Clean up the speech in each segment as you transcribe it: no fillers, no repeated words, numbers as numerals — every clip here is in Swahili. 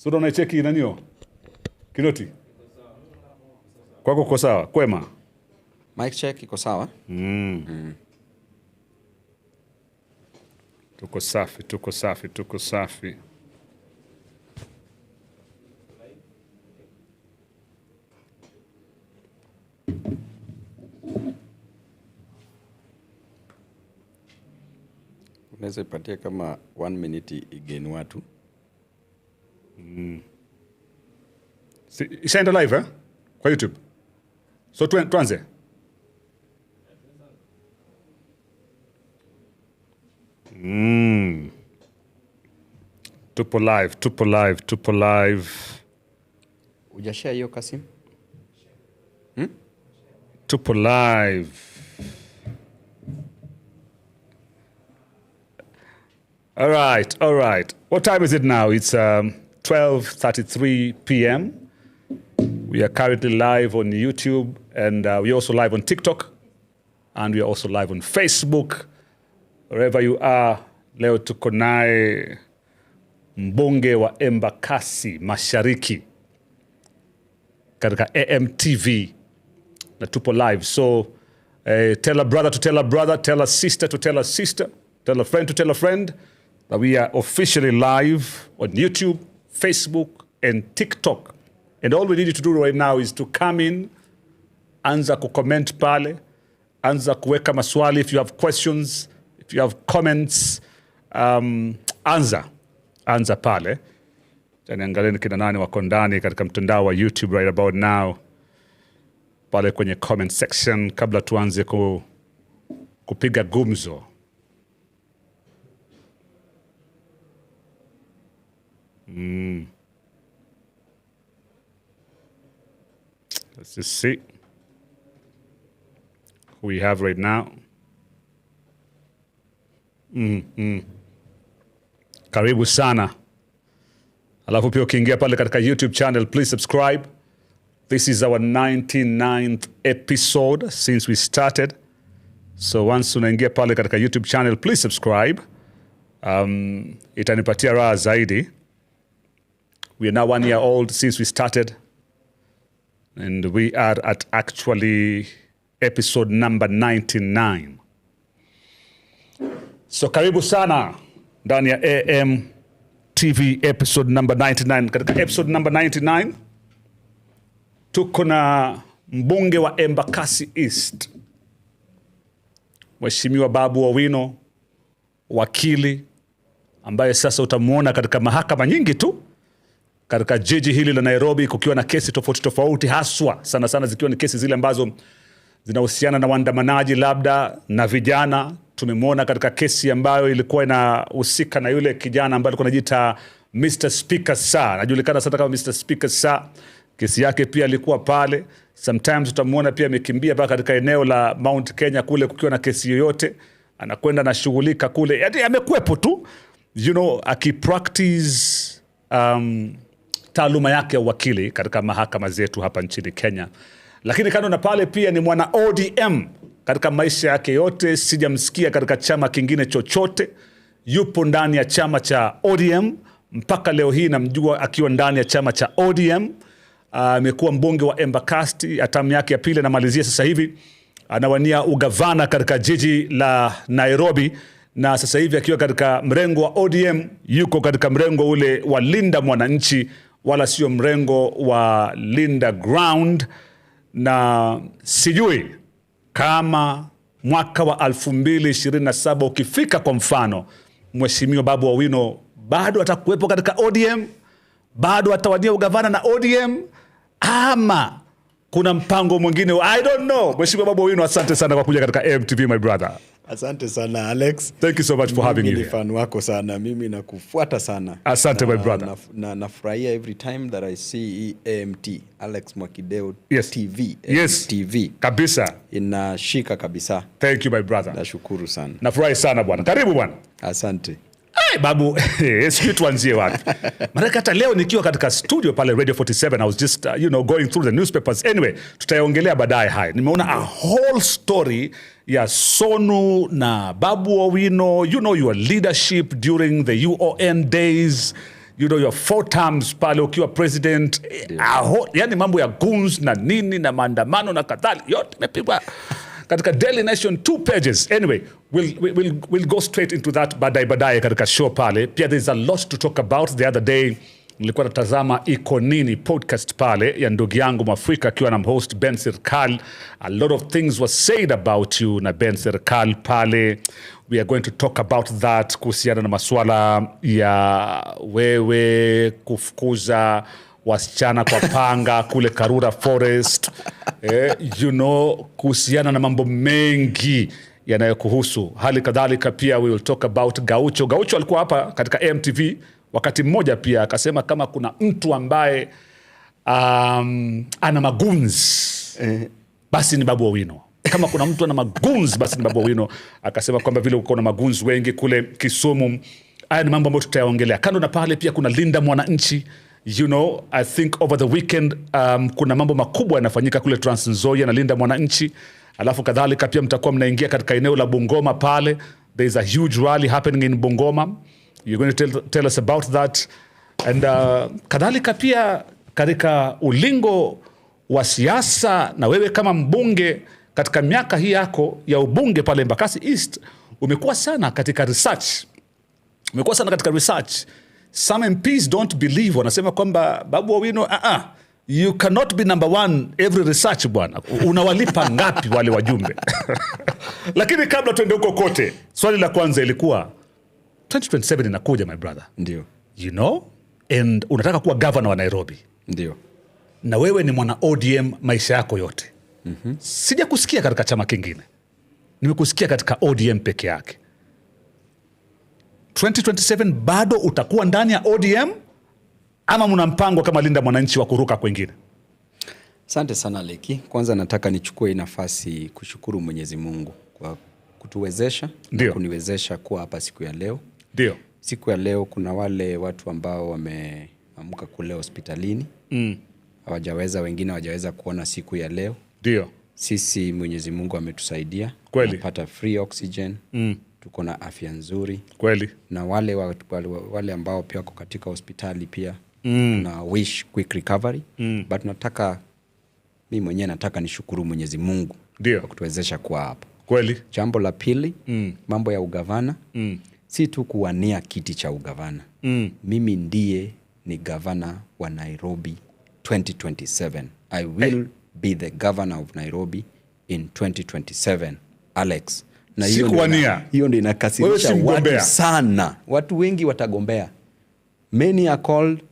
Sura unaicheki nanio? Kinoti? Kwako uko sawa? Kwema? Mic check iko sawa? Tuko safi, tuko safi, tuko safi. Unaweza ipatia kama 1 minute again watu. Ishaenda live eh? Kwa YouTube. So tuanze. Tupo live, tupo live, tupo live. Ujashare hiyo Kasim? Tupo live. All right, all right. What time is it now? It's 12:33 p.m. We are currently live on YouTube, and we're also live on TikTok, and we are also live on Facebook. Wherever you are, leo tuko naye mbunge wa Embakasi Mashariki katika AMTV na tupo live. So tell a brother to tell a brother, tell a sister to tell a sister, tell a friend to tell a friend that we are officially live on YouTube, Facebook, and TikTok. And all we need you to do right now is to come in, anza kucomment pale, anza kuweka maswali if you have questions, if you have comments, anza pale. Niangalie kina nani wako ndani katika mtandao wa YouTube right about now. Pale kwenye comment section kabla tuanze kupiga gumzo. Let's just see who we have right now. Karibu sana. Alafu pia ukiingia pale katika YouTube channel, please subscribe. This is our 99th episode since we started. So once unaingia pale katika YouTube channel, please subscribe. Itanipatia raha zaidi. We are now 1 year old since we started. And we are at actually episode number 99. So karibu sana ndani ya AM TV episode number 99. Katika episode number 99 tuko na mbunge wa Embakasi East, Mheshimiwa Babu OWINO, wakili ambaye sasa utamuona katika mahakama nyingi tu katika jiji hili la Nairobi, kukiwa na kesi tofauti tofauti, haswa sana sana zikiwa ni kesi zile ambazo zinahusiana na waandamanaji labda na vijana. Tumemwona katika kesi ambayo ilikuwa inahusika na yule kijana ambaye alikuwa anajiita Mr. Speaker Sir, anajulikana sana kama Mr. Speaker Sir. Kesi yake pia alikuwa pale. Sometimes utamuona pia amekimbia paka katika eneo la Mount Kenya kule, kukiwa na kesi yoyote anakwenda na shughulika kule. Yaani amekuepo tu, you know, akipractice taaluma yake ya uwakili katika mahakama zetu hapa nchini Kenya. Lakini kando na pale pia ni mwana ODM. Katika maisha yake yote sijamsikia katika chama kingine chochote. Yupo ndani ya chama cha ODM mpaka leo hii, namjua akiwa ndani ya chama cha ODM. Amekuwa mbunge wa Embakasi, atamu yake ya pili anamalizia sasa hivi. Anawania ugavana katika jiji la Nairobi, na sasa hivi akiwa katika mrengo wa ODM, yuko katika mrengo ule wa Linda Mwananchi, wala sio mrengo wa Linda Ground. Na sijui kama mwaka wa 2027 ukifika, kwa mfano, Mheshimiwa Babu OWINO bado atakuwepo katika ODM, bado atawania ugavana na ODM, ama kuna mpango mwingine. I don't know. Mheshimiwa Babu OWINO, asante sana kwa kuja katika AMTV, my brother. Asante sana Alex. Thank you so much for having you. Mimi ni fan wako sana. Mimi nakufuata sana. Asante my brother. Nafurahia every time that I see AMT, Alex Mwakideu TV. Yes. TV. Kabisa. Inashika kabisa. Thank you my brother. Nashukuru sana. Nafurahi sana bwana. Karibu bwana. Asante. Hey, Babu, sijui tuanzie wapi. Maana hata leo nikiwa katika studio pale Radio 47, I was just going through the newspapers. Anyway, tutaiongelea baadaye haya. Nimeona a whole story ya Sonu na Babu OWINO, your leadership during the UON days. you know, your 4 terms pale ukiwa president. Yani mambo ya goons na nini na maandamano na kadhalika yote imepigwa katika Daily Nation 2 pages. Anyway, we'll go straight into that baadaye katika show pale. Pia there's a lot to talk about. The other day nilikuwa natazama Iko Nini podcast pale ya ndugu yangu Mwafrika akiwa na host Ben Sirkal. A lot of things were said about you na Ben Sirkal pale. We are going to talk about that kuhusiana na masuala ya wewe kufukuza wasichana kwa panga kule Karura Forest. You know, kuhusiana na mambo mengi yanayokuhusu. Hali kadhalika pia we will talk about Gaucho. Gaucho alikuwa hapa katika MTV wakati mmoja pia akasema kama kuna mtu ambaye ana magunzi basi ni Babu Owino. Kama kuna mtu ana magunzi basi ni Babu Owino. Akasema kwamba vile uko na magunzi wengi kule Kisumu. Haya ni mambo ambayo tutayaongelea. Kando na pale pia kuna Linda Mwananchi. You know, I think over the weekend kuna mambo makubwa yanafanyika kule Trans Nzoia na Linda Mwananchi. Alafu kadhalika pia mtakuwa mnaingia katika eneo la Bungoma pale. There is a huge rally happening in Bungoma. You're going to tell us about that. And kadhalika pia katika ulingo wa siasa na wewe kama mbunge katika miaka hii yako ya ubunge pale Embakasi East umekuwa sana katika research. Some MPs don't believe, wanasema kwamba Babu Owino, you cannot be number 1 every research bwana. Unawalipa ngapi wale wajumbe? Lakini kabla tuende huko kote, swali la kwanza ilikuwa 2027 inakuja my brother. Ndio. You know? And unataka kuwa governor wa Nairobi. Ndio. Na wewe ni mwana ODM maisha yako yote. Sija kusikia katika chama kingine. Nimekusikia katika ODM peke yake. 2027 bado utakuwa ndani ya ODM ama mna mpango kama Linda Mwananchi wa kuruka kwingine? Asante sana Leki. Kwanza nataka nichukue nafasi kushukuru Mwenyezi Mungu kwa kutuwezesha na kuniwezesha kuwa hapa siku ya leo. Ndio. Siku ya leo kuna wale watu ambao wameamka kule hospitalini. Wengine hawajaweza kuona siku ya leo. Ndio. Sisi Mwenyezi Mungu ametusaidia. Kweli. Tunapata free oxygen. Tuko na afya nzuri. Kweli. Na wale ambao pia wako katika hospitali pia na wish quick recovery. But mimi mwenyewe nataka nishukuru Mwenyezi Mungu kwa kutuwezesha kuwa hapa. Kweli. Jambo la pili, mambo ya ugavana. Si tu kuwania kiti cha ugavana. Mimi ndiye ni gavana wa Nairobi 2027. I will be the governor of Nairobi in 2027. Alex. Na hiyo ndio inakasirisha watu sana. Watu wengi watagombea. Many are called,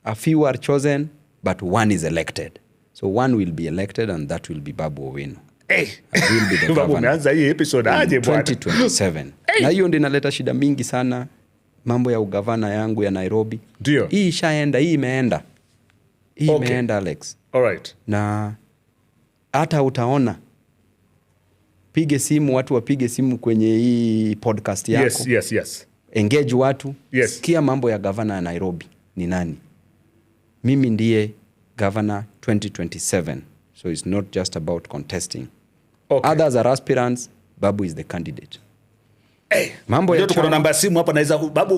a few are chosen, but one is elected. So one will be elected and that will be Babu Owino. I will be the governor hii episode aje bwana 2027. Na hiyo ndio inaleta shida mingi sana mambo ya ugavana yangu ya Nairobi. Ndio. Hii ishaenda, hii imeenda. Imeenda Alex. All right. Na hata utaona watu wapige simu kwenye hii podcast yako. Yes. Engage watu. Yes. Sikia mambo ya governor ya Nairobi ni nani. Mimi ndiye governor 2027. So it's not just about contesting. Okay. Others are aspirants. Babu is the candidate. Mambo ya tuko na namba ya simu hapa naweza Babu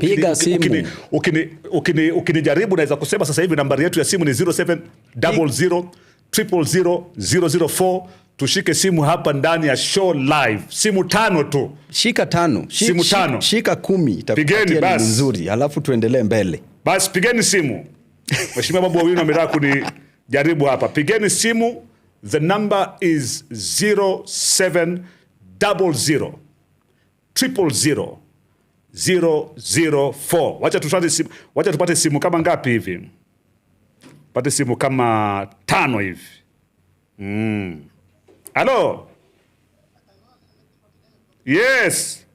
ukinijaribu naweza kusema sasa hivi nambari yetu ya simu ni 0700000004. Tushike simu hapa ndani ya show live. Simu 5 tu. Shika 5. Simu 5. Shika 10 itakupatia ni nzuri. Halafu tuendelee mbele. Basi pigeni simu. Mheshimiwa Babu Owino ametaka kunijaribu hapa. Pigeni simu. The number is 0700000004. Wacha tupate simu kama ngapi hivi? Pate simu kama 5 hivi. Hello? Yes.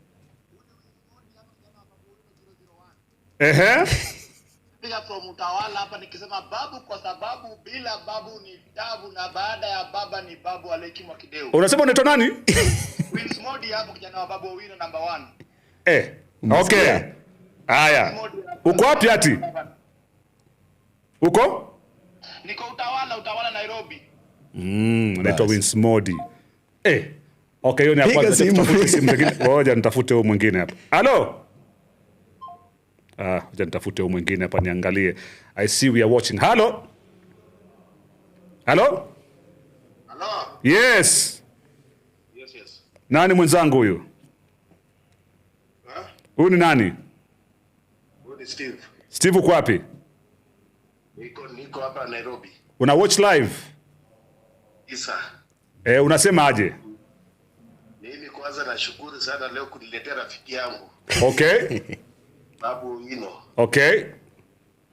Piga from utawala hapa nikisema babu kwa sababu bila babu ni tabu na baada ya baba ni babu Aleki Mwakideu. Unasema unaitwa nani? Prince Modi hapo kijana wa Babu Owino number 1. Okay. Haya. Uko wapi ati? Uko? Niko utawala Nairobi. Unaitwa Prince Modi. Okay, hiyo ni hapo. Ngoja nitafute huyo mwingine hapa. Hello? Acha nitafute huyu mwingine hapa niangalie. I see we are watching. Hello? Hello? Yes. Yes. Nani mwenzangu huyu? Huyu ni nani? Huyu ni Steve. Steve uko wapi? Niko hapa Nairobi. Una watch live? Isa. Unasema aje? Mimi kwanza nashukuru sana leo kuniletea rafiki yangu. Okay. Babu OWINO. Okay.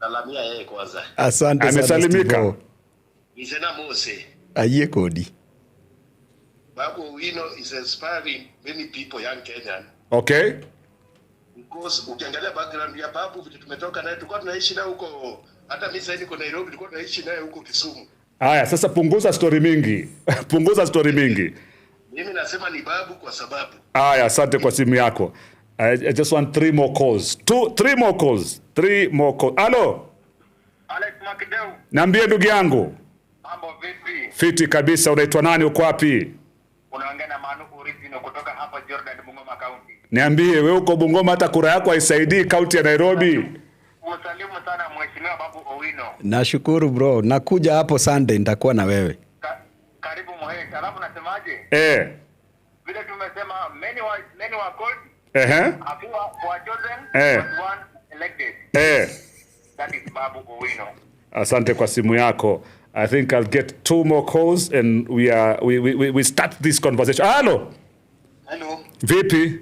Salamia yeye kwanza. Asante sana. Amesalimika. Nisena Mose. Aye kodi. Babu OWINO is inspiring many people, young Kenyan. Okay. Because ukiangalia background ya Babu vitu tumetoka naye, tulikuwa tunaishi naye huko, hata mimi sasa niko Nairobi, tulikuwa tunaishi naye huko Kisumu. Haya, sasa punguza story mingi. Punguza story mingi. Mimi nasema ni Babu kwa sababu. Haya, asante kwa simu yako. I just want 3 more calls. 3 more calls. 3 more calls. Hello? Alex Makideu. Niambie ndugu yangu. Mambo vipi? Fiti kabisa, unaitwa nani, uko wapi? Unaongea na Manu Original kutoka hapa Jordan, Bungoma County. Niambie wewe uko Bungoma, hata kura yako haisaidii kaunti ya Nairobi. Msalimu sana mheshimiwa Babu OWINO. Nashukuru bro. Nakuja hapo Sunday nitakuwa na wewe. Karibu Mohe. Alafu nasemaje? Vile tumesema many were called. A few were chosen. But one elected. That is Babu OWINO. Asante kwa simu yako. I think I'll get 2 more calls and we start this conversation. Hello. Vipi?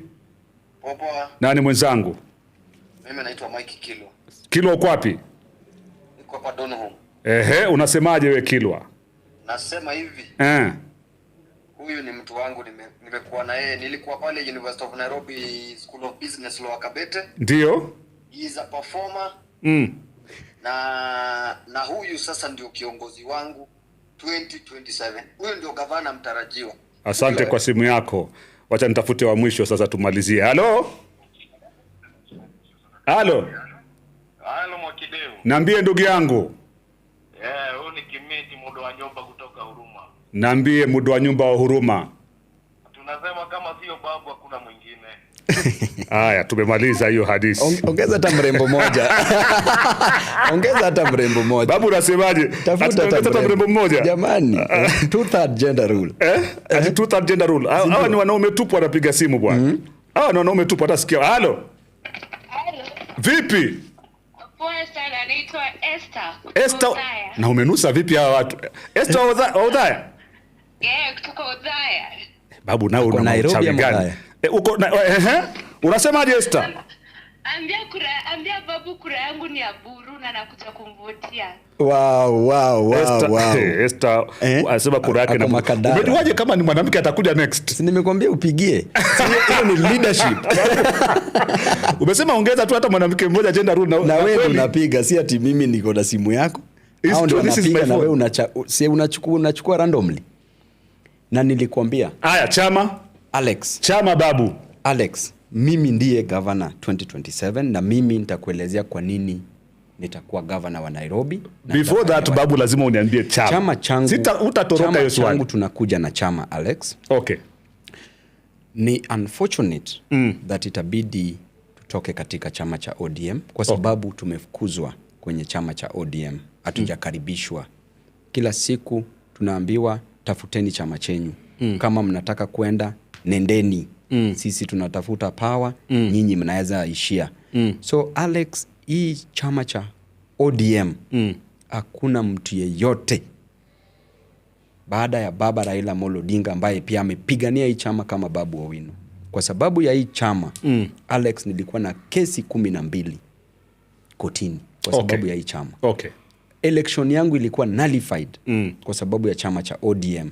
Poa. Nani mwenzangu? Mimi naitwa Mike Kilo. Kilo uko wapi? Niko hapa Donholm. Unasemaje wewe Kilwa? Nasema hivi. Huyu ni mtu wangu, nimekuwa na yeye, nilikuwa pale University of Nairobi School of Business Law Kabete. Ndio. He is a performer. Na huyu sasa ndio kiongozi wangu 2027. Huyu ndio gavana mtarajiwa. Asante kwa simu yako. Wacha nitafute wa mwisho sasa tumalizie. Hello? Hello Mwakideu. Niambie ndugu yangu. Huyu ni Kimiti Mudo wa nyumba kutoka Huruma. Niambie Mudo wa nyumba wa Huruma. Tunasema kama sio Babu hakuna mwingine. Haya, tumemaliza hiyo hadithi. Ongeza hata mrembo moja. Ongeza hata mrembo moja. Babu unasemaje? Tafuta hata mrembo moja. Jamani, 2/3 gender rule. 2/3 gender rule. Hawa ni wanaume tupu wanapiga simu bwana. Hawa ni wanaume tupu watasikia. Hello. Vipi? Poa sana, naitwa Esther. Na umenusa vipi hawa watu? Esther Odhaya? Kutoka Odhaya. Babu nao una Nairobi gani? Uko unasemaje Esther? Ambia Babu kura yangu ni ya buru na nakuja kumvotia. Wow. Esther anasema kura yake na umejuaje kama ni mwanamke atakuja next? Si nimekwambia upigie. Hiyo ni leadership. Umesema ongeza tu hata mwanamke mmoja gender rule na wewe unapiga, si ati mimi niko na simu yako. Au ndio unapiga na wewe unachukua randomly. Na nilikwambia. Haya chama Alex. Chama Babu. Alex, mimi ndiye governor 2027 na mimi nitakuelezea kwa nini nitakuwa governor wa Nairobi. Before that Babu lazima uniambie chama. Chama changu. Utatoroka hiyo swali. Changu tunakuja na chama Alex. Okay. Ni unfortunate that itabidi tutoke katika chama cha ODM kwa sababu tumefukuzwa kwenye chama cha ODM. Hatujakaribishwa. Kila siku tunaambiwa tafuteni chama chenyu. Kama mnataka kwenda nendeni. Sisi tunatafuta power, nyinyi mnaweza ishia. So Alex, hii chama cha ODM hakuna mtu yeyote baada ya baba Raila Amolo Odinga ambaye pia amepigania hii chama kama Babu OWINO. Kwa sababu ya hii chama Alex, nilikuwa na kesi 12 kotini kwa sababu ya hii chama. Election yangu ilikuwa nullified kwa sababu ya chama cha ODM.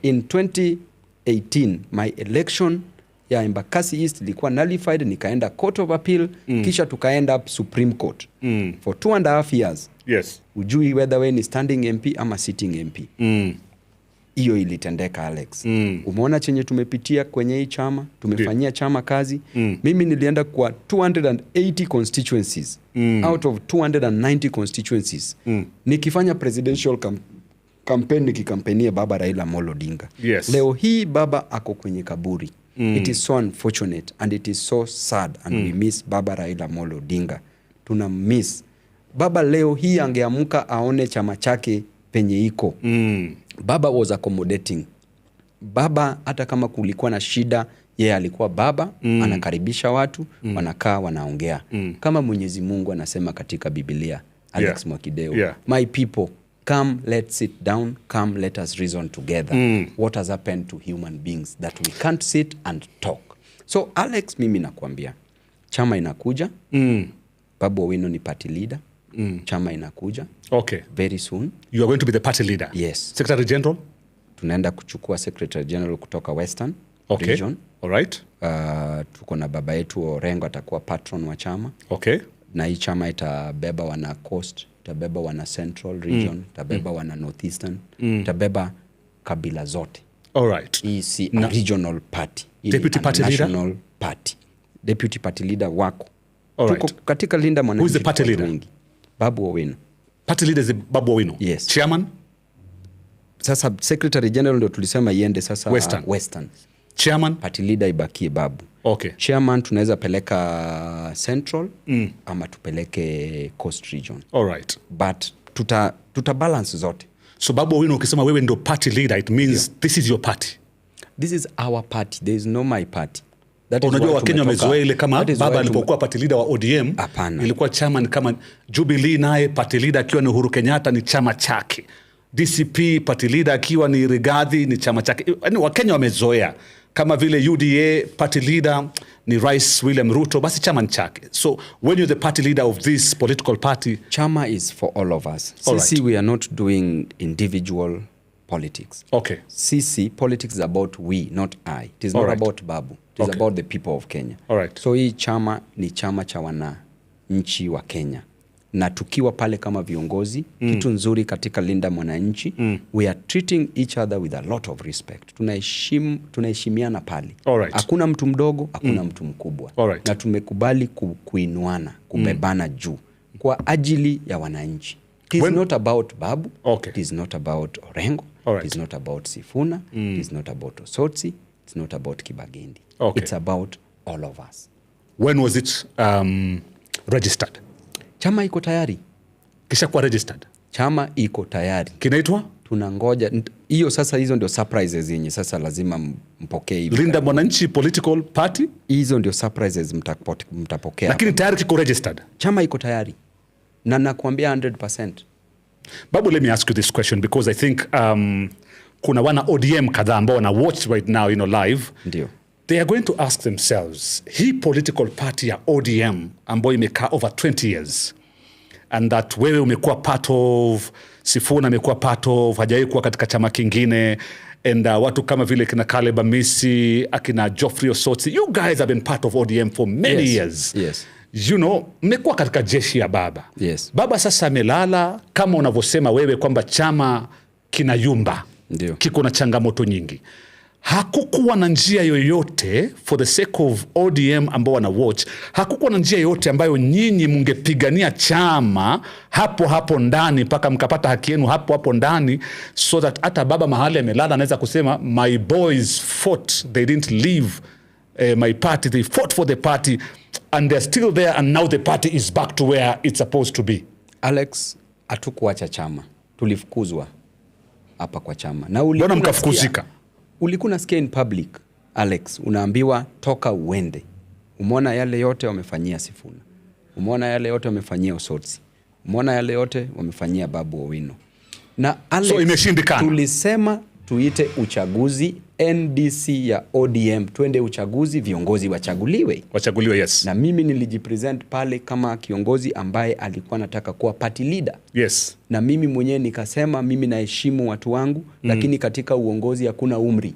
In 2018 my election ya Embakasi East ilikuwa nullified, nikaenda Court of Appeal, kisha tukaenda Supreme Court. For 2.5 years. Yes. Ujui whether we ni standing MP ama sitting MP. Hiyo ilitendeka Alex. Umeona chenye tumepitia kwenye hii chama, tumefanyia chama kazi. Mimi nilienda kwa 280 constituencies out of 290 constituencies. Nikifanya presidential campaign nikikampenia baba Raila Amolo Odinga. Yes. Leo hii baba ako kwenye kaburi. It is so unfortunate and it is so sad and we miss baba Raila Amolo Odinga. tuna miss. Baba leo hii angeamka aone chama chake penye iko. Baba was accommodating. Baba hata kama kulikuwa na shida, yeye alikuwa baba, anakaribisha watu, wanakaa, wanaongea. Kama Mwenyezi Mungu anasema katika Biblia, Alex Mwakideu, my people, come, let's sit down, come, let us reason together. What has happened to human beings that we can't sit and talk? So Alex, mimi nakwambia, chama inakuja, Babu Owino ni party leader, chama inakuja, very soon. You are going to be the party leader? Yes. Secretary General? Tunaenda kuchukua Secretary General kutoka Western Region. All right. Tuko na baba yetu Orengo atakuwa patron wa chama. Na hii chama itabeba wana Coast, itabeba wana Central Region, itabeba wana Northeastern, itabeba kabila zote. All right. Hii si regional party. Deputy party national leader? Party. Deputy party leader wako. All right. Tuko katika Linda Mwananchi. Who is the party leader? Wengi. Babu Owino. Party leader is Babu Owino? Yes. Chairman? Sasa Secretary General ndio tulisema iende sasa Western. Chairman? Party leader ibakie Babu. Chairman tunaweza peleka Central ama tupeleke Coast Region. All right. But tuta balance zote. So Babu Owino ukisema wewe ndio party leader, it means this is your party. This is our party. There is no my party. Unajua Wakenya wamezoea ile kama baba alipokuwa party leader wa ODM, ilikuwa chairman kama Jubilee, naye party leader akiwa ni Uhuru Kenyatta ni chama chake. DCP party leader akiwa ni Rigathi ni chama chake. Yaani Wakenya wamezoea kama vile UDA party leader ni Rais William Ruto, basi chama ni chake. So when you're the party leader of this political party, chama is for all of us. Sisi we are not doing individual politics. Sisi politics is about we, not I. It is not about Babu. It is about the people of Kenya. So hii chama ni chama cha wananchi wa Kenya. Na tukiwa pale kama viongozi, kitu nzuri katika Linda Mwananchi, we are treating each other with a lot of respect. Tunaheshimiana pale. Hakuna mtu mdogo, hakuna mtu mkubwa. Na tumekubali kuinuana, kubebana juu kwa ajili ya wananchi. It is not about Babu, it is not about Orengo, it is not about Sifuna, it is not about Osotsi, it's not about Kibagendi. It's about all of us. When was it registered? Chama iko tayari. Kisha kuwa registered? Chama iko tayari. Kinaitwa? Tunangoja. Hiyo sasa, hizo ndio surprises yenye sasa lazima mpokee hivi. Linda Mwananchi political party? Hizo ndio surprises mtapokea. Lakini tayari kiko registered? Chama iko tayari. Na nakuambia 100%. Babu, let me ask you this question because I think kuna wana ODM kadhaa ambao wana watch right now, live. Ndio. They are going to ask themselves, hii political party ya ODM ambayo imekaa over 20 years, and that wewe umekuwa part of, Sifuna amekuwa part of, hajawahi kuwa katika chama kingine, and watu kama vile kina Caleb Amisi, akina Geoffrey Osotsi, you guys have been part of ODM for many years. Yes. Mmekuwa katika jeshi ya baba. Yes. Baba sasa amelala, kama unavyosema wewe kwamba chama kina yumba, kiko na changamoto nyingi. Hakukuwa na njia yoyote, for the sake of ODM ambao wana watch, hakukuwa na njia yoyote ambayo nyinyi mungepigania chama hapo ndani mpaka mkapata haki yenu hapo ndani, so that hata baba mahali amelala anaweza kusema my boys fought, they didn't leave my party, they fought for the party and they're still there, and now the party is back to where it's supposed to be. Alex, hatukuacha chama, tulifukuzwa hapa kwa chama. Na mbona mkafukuzika? Ulikuwa nasikia in public, Alex, unaambiwa toka uende. Umeona yale yote wamefanyia Sifuna. Umeona yale yote wamefanyia Osotsi. Umeona yale yote wamefanyia Babu Owino. Na Alex, so imeshindikana. Tulisema tuite uchaguzi NDC ya ODM, twende uchaguzi, viongozi wachaguliwe. Yes. Na mimi nilijipresent pale kama kiongozi ambaye alikuwa nataka kuwa party leader. Yes. Na mimi mwenyewe nikasema mimi naheshimu watu wangu, lakini katika uongozi hakuna umri.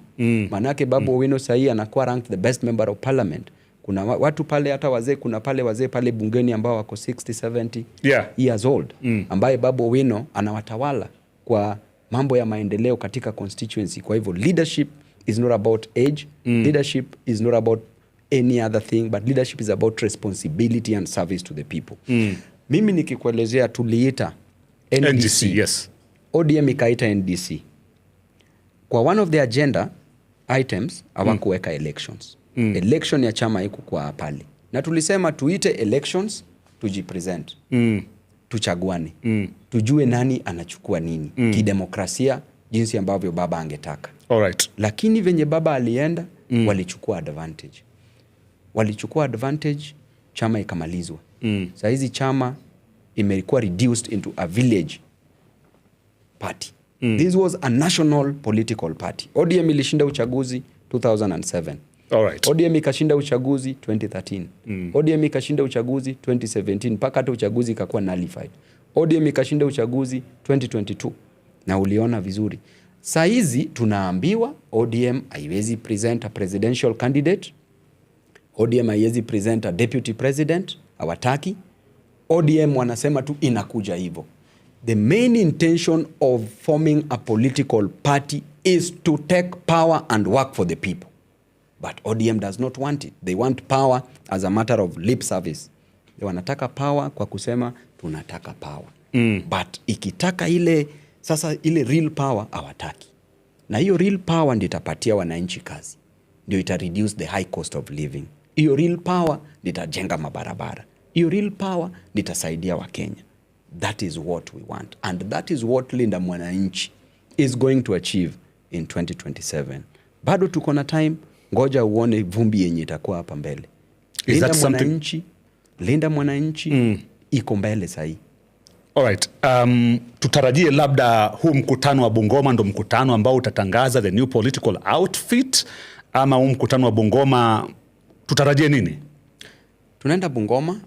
Manake Babu Owino sahi anakuwa ranked the best member of parliament. Kuna watu pale hata wazee, kuna wazee pale bungeni ambao wako 60-70 years old, ambaye Babu Owino anawatawala kwa mambo ya maendeleo katika constituency. Kwa hivyo leadership is not about age, leadership is not about any other thing, but leadership is about responsibility and service to the people. Mimi nikikuelezea tuliita NDC. Yes. ODM ikaita NDC. Kwa one of the agenda items hawakuweka elections. Election ya chama iko kwa pale. Na tulisema tuite elections, tujipresent. Tuchaguane. Tujue nani anachukua nini. Kidemokrasia, jinsi ambavyo baba angetaka. Alright. Lakini venye baba alienda, walichukua advantage. Walichukua advantage, chama ikamalizwa. Saa hizi chama imekuwa reduced into a village party. This was a national political party. ODM ilishinda uchaguzi 2007. Alright. ODM ikashinda uchaguzi 2013. ODM ikashinda uchaguzi 2017 mpaka hata uchaguzi ikakuwa nullified. ODM ikashinda uchaguzi 2022 na uliona vizuri. Saa hizi tunaambiwa ODM haiwezi present a presidential candidate. ODM haiwezi present a deputy president, hawataki. ODM wanasema tu inakuja hivyo. The main intention of forming a political party is to take power and work for the people. But ODM does not want it. They want power as a matter of lip service. They wanataka power kwa kusema tunataka power. But ikitaka ile sasa ile real power hawataki. Na hiyo real power ndio itapatia wananchi kazi. Ndio ita reduce the high cost of living. Hiyo real power ndio itajenga mabarabara. Hiyo real power ndio itasaidia Wakenya. That is what we want. And that is what Linda Mwananchi is going to achieve in 2027. Bado tuko na time, ngoja uone vumbi yenye itakuwa hapa mbele. Linda Mwananchi iko mbele sahi. Alright. Tutarajie labda huu mkutano wa Bungoma ndo mkutano ambao utatangaza the new political outfit, ama huu mkutano wa Bungoma tutarajie nini? Tunaenda Bungoma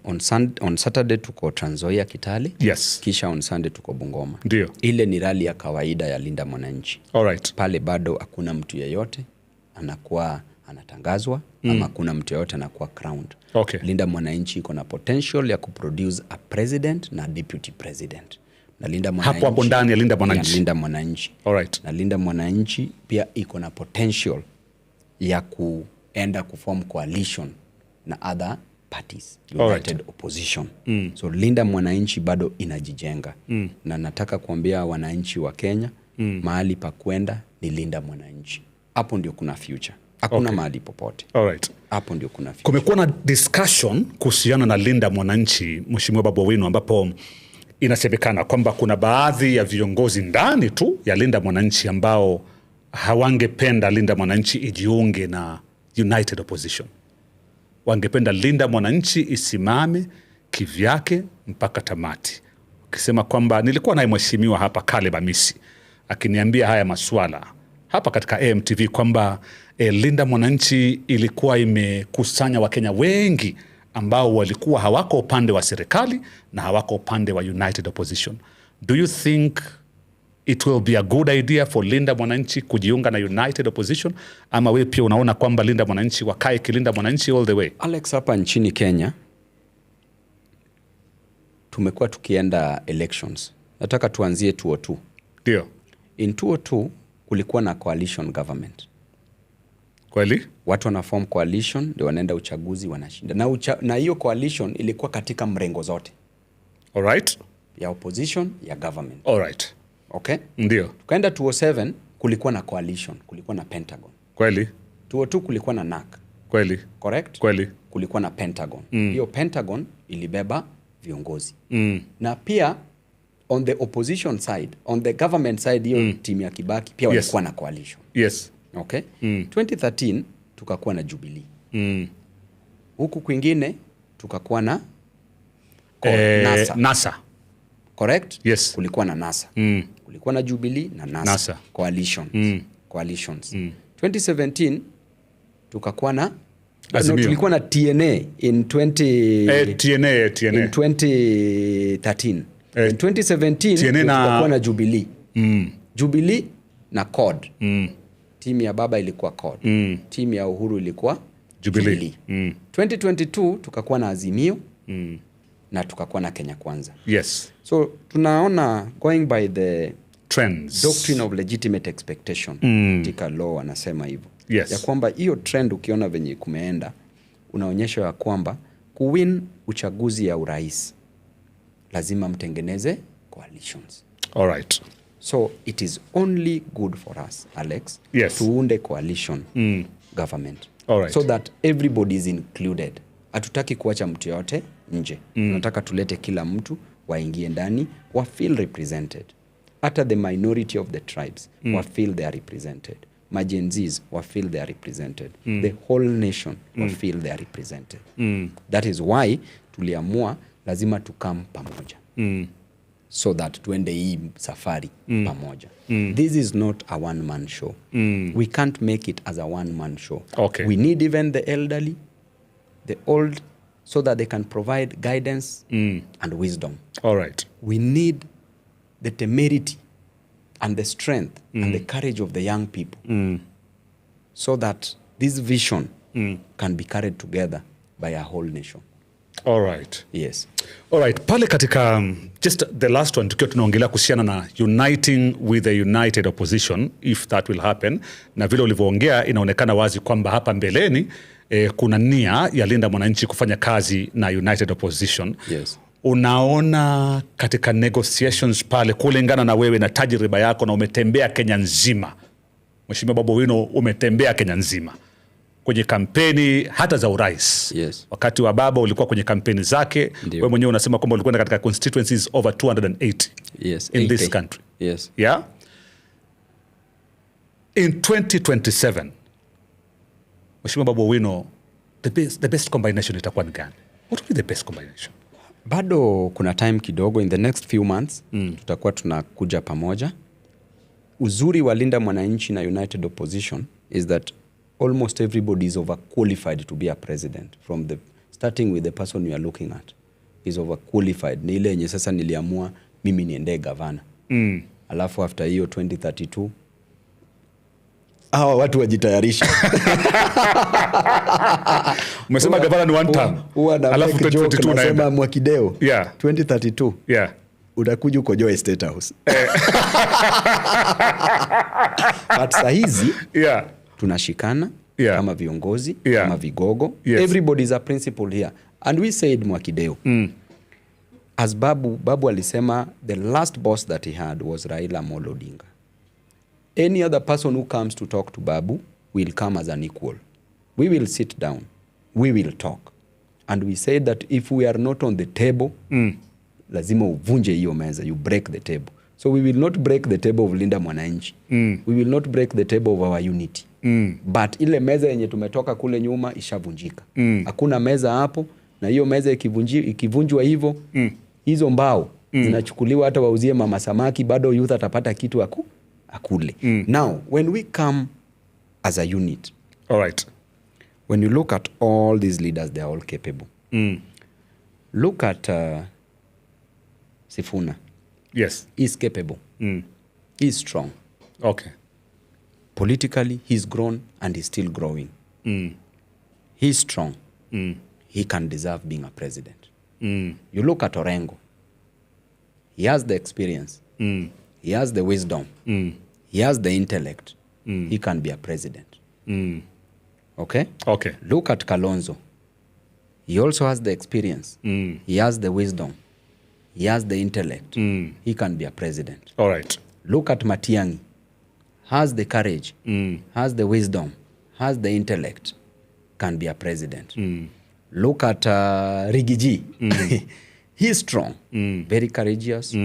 on Saturday tuko Trans Nzoia Kitale. Yes. Kisha on Sunday tuko Bungoma. Ndio. Ile ni rally ya kawaida ya Linda Mwananchi. Alright. Pale bado hakuna mtu yeyote anakuwa anatangazwa ama hakuna mtu yeyote anakuwa crowned. Okay. Linda Mwananchi iko na potential ya kuproduce a president na deputy president. Na Linda Mwananchi hapo ndani ya Linda Mwananchi. Linda Mwananchi. Alright. Na Linda Mwananchi pia iko na potential ya kuenda kuform coalition na other parties, united opposition. So Linda Mwananchi bado inajijenga. Na nataka kuambia wananchi wa Kenya, mahali pa kwenda ni Linda Mwananchi. Hapo ndio kuna future. Hakuna mahali popote. Alright. Hapo ndio kuna future. Kumekuwa na discussion kuhusiana na Linda Mwananchi, Mheshimiwa Babu OWINO, ambapo inasemekana kwamba kuna baadhi ya viongozi ndani tu ya Linda Mwananchi ambao hawangependa Linda Mwananchi ijiunge na united opposition. Wangependa Linda Mwananchi isimame kivyake mpaka tamati. Ukisema kwamba nilikuwa naye mheshimiwa hapa Caleb Amisi akiniambia haya maswala hapa katika AMTV kwamba Linda Mwananchi ilikuwa imekusanya Wakenya wengi ambao walikuwa hawako upande wa serikali na hawako upande wa united opposition. Do you think it will be a good idea for Linda Mwananchi kujiunga na united opposition, ama wewe pia unaona kwamba Linda Mwananchi wakae kilinda Mwananchi all the way? Alex, hapa nchini Kenya tumekuwa tukienda elections. Nataka tuanzie 202. Ndio. In 202 kulikuwa na coalition government. Kweli? Watu wana form coalition, ndio wanaenda uchaguzi wanashinda. Na hiyo coalition ilikuwa katika mrengo zote. Alright. Ya opposition, ya government. Alright. Okay? Ndio. Tukaenda 207 kulikuwa na coalition, kulikuwa na Pentagon. Kweli? 202 kulikuwa na NAC. Kweli? Correct? Kweli? Kulikuwa na Pentagon. Hiyo Pentagon ilibeba viongozi. Na pia on the opposition side, on the government side, hiyo timu ya Kibaki pia walikuwa na coalition. Yes. Okay? 2013 tukakuwa na Jubilee. Huku kwingine tukakuwa na NASA. NASA. Correct? Yes. Kulikuwa na NASA. Kulikuwa na Jubilee na NASA. Coalitions. 2017 tukakuwa na tulikuwa na TNA in 2013. In 2017 tukakuwa na Jubilee. Jubilee na CORD. Timu ya baba ilikuwa CORD. Timu ya Uhuru ilikuwa Jubilee. 2022 tukakuwa na Azimio na tukakuwa na Kenya Kwanza. Yes. So tunaona going by the trends, doctrine of legitimate expectation, katika law wanasema hivyo. Yes. Ya kwamba hiyo trend ukiona venye kumeenda unaonyesha ya kwamba kuwin uchaguzi ya urais lazima mtengeneze coalitions. All right. So it is only good for us, Alex, tuunde coalition government. All right. So that everybody is included. Hatutaki kuacha mtu yote nje. Tunataka tulete kila mtu waingie ndani wa feel represented. Hata the minority of the tribes wa feel they are represented. Majenzis wa feel they are represented. The whole nation wa feel they are represented. That is why tuliamua lazima tukam pamoja. So that tuende hii safari pamoja. This is not a one-man show. We can't make it as a one-man show. Okay. We need even the elderly, the old, so that they can provide guidance and wisdom. All right. We need the temerity and the strength and the courage of the young people so that this vision can be carried together by a whole nation. All right. Yes. All right. Pale katika just the last one tukiwa tunaongelea kuhusiana na uniting with the united opposition if that will happen, na vile ulivyoongea inaonekana wazi kwamba hapa mbeleni kuna nia ya Linda Mwananchi kufanya kazi na united opposition. Yes. Unaona katika negotiations pale, kulingana na wewe na tajriba yako na umetembea Kenya nzima, Mheshimiwa Babu Owino umetembea Kenya nzima kwenye kampeni hata za urais. Yes. Wakati wa baba ulikuwa kwenye kampeni zake. Wewe mwenyewe unasema kwamba ulikuwa katika constituencies over 280 yes, in 80. This country. Yes. Yeah? In 2027, Mheshimiwa Babu Owino, the best combination itakuwa ni gani? What will be the best combination? Bado kuna time kidogo, in the next few months tutakuwa tunakuja pamoja. Uzuri wa Linda Mwananchi na united opposition is that almost everybody is overqualified to be a president, from the starting with the person you are looking at is overqualified. Ni ile yenye sasa niliamua mimi niende gavana. Alafu after hiyo 2032 hawa watu wajitayarisha. Umesema gavana ni one term. Alafu 2022 nasema Mwakideo. Yeah. 2032. Yeah. Utakuja uko Joy State House. But sahizi tunashikana kama viongozi, kama vigogo. Yes. Everybody is a principal here. And we said Mwakideo. As Babu alisema, the last boss that he had was Raila Amolo Odinga. Any other person who comes to talk to Babu will come as an equal. We will sit down. We will talk. And we said that if we are not on the table, lazima uvunje hiyo meza. You break the table. So we will not break the table of Linda Mwananchi. We will not break the table of our unity. But ile meza yenye tumetoka kule nyuma ishavunjika. Hakuna meza hapo, na hiyo meza ikivunjwa hivyo, hizo mbao zinachukuliwa hata wauzie mama samaki, bado youth atapata kitu akule. Now, when we come as a unit, all right, when you look at all these leaders, they are all capable. Look at Sifuna. Yes. He's capable. He's strong. Okay. Politically, he's grown and he's still growing. He's strong. He can deserve being a president. You look at Orengo. He has the experience. He has the wisdom. He has the intellect. He can be a president. Okay? Okay. Look at Kalonzo. He also has the experience. He has the wisdom. He has the intellect. He can be a president. All right. Look at Matiang'i. Has the courage, has the wisdom, has the intellect, can be a president. Look at Rigiji. He's strong, very courageous,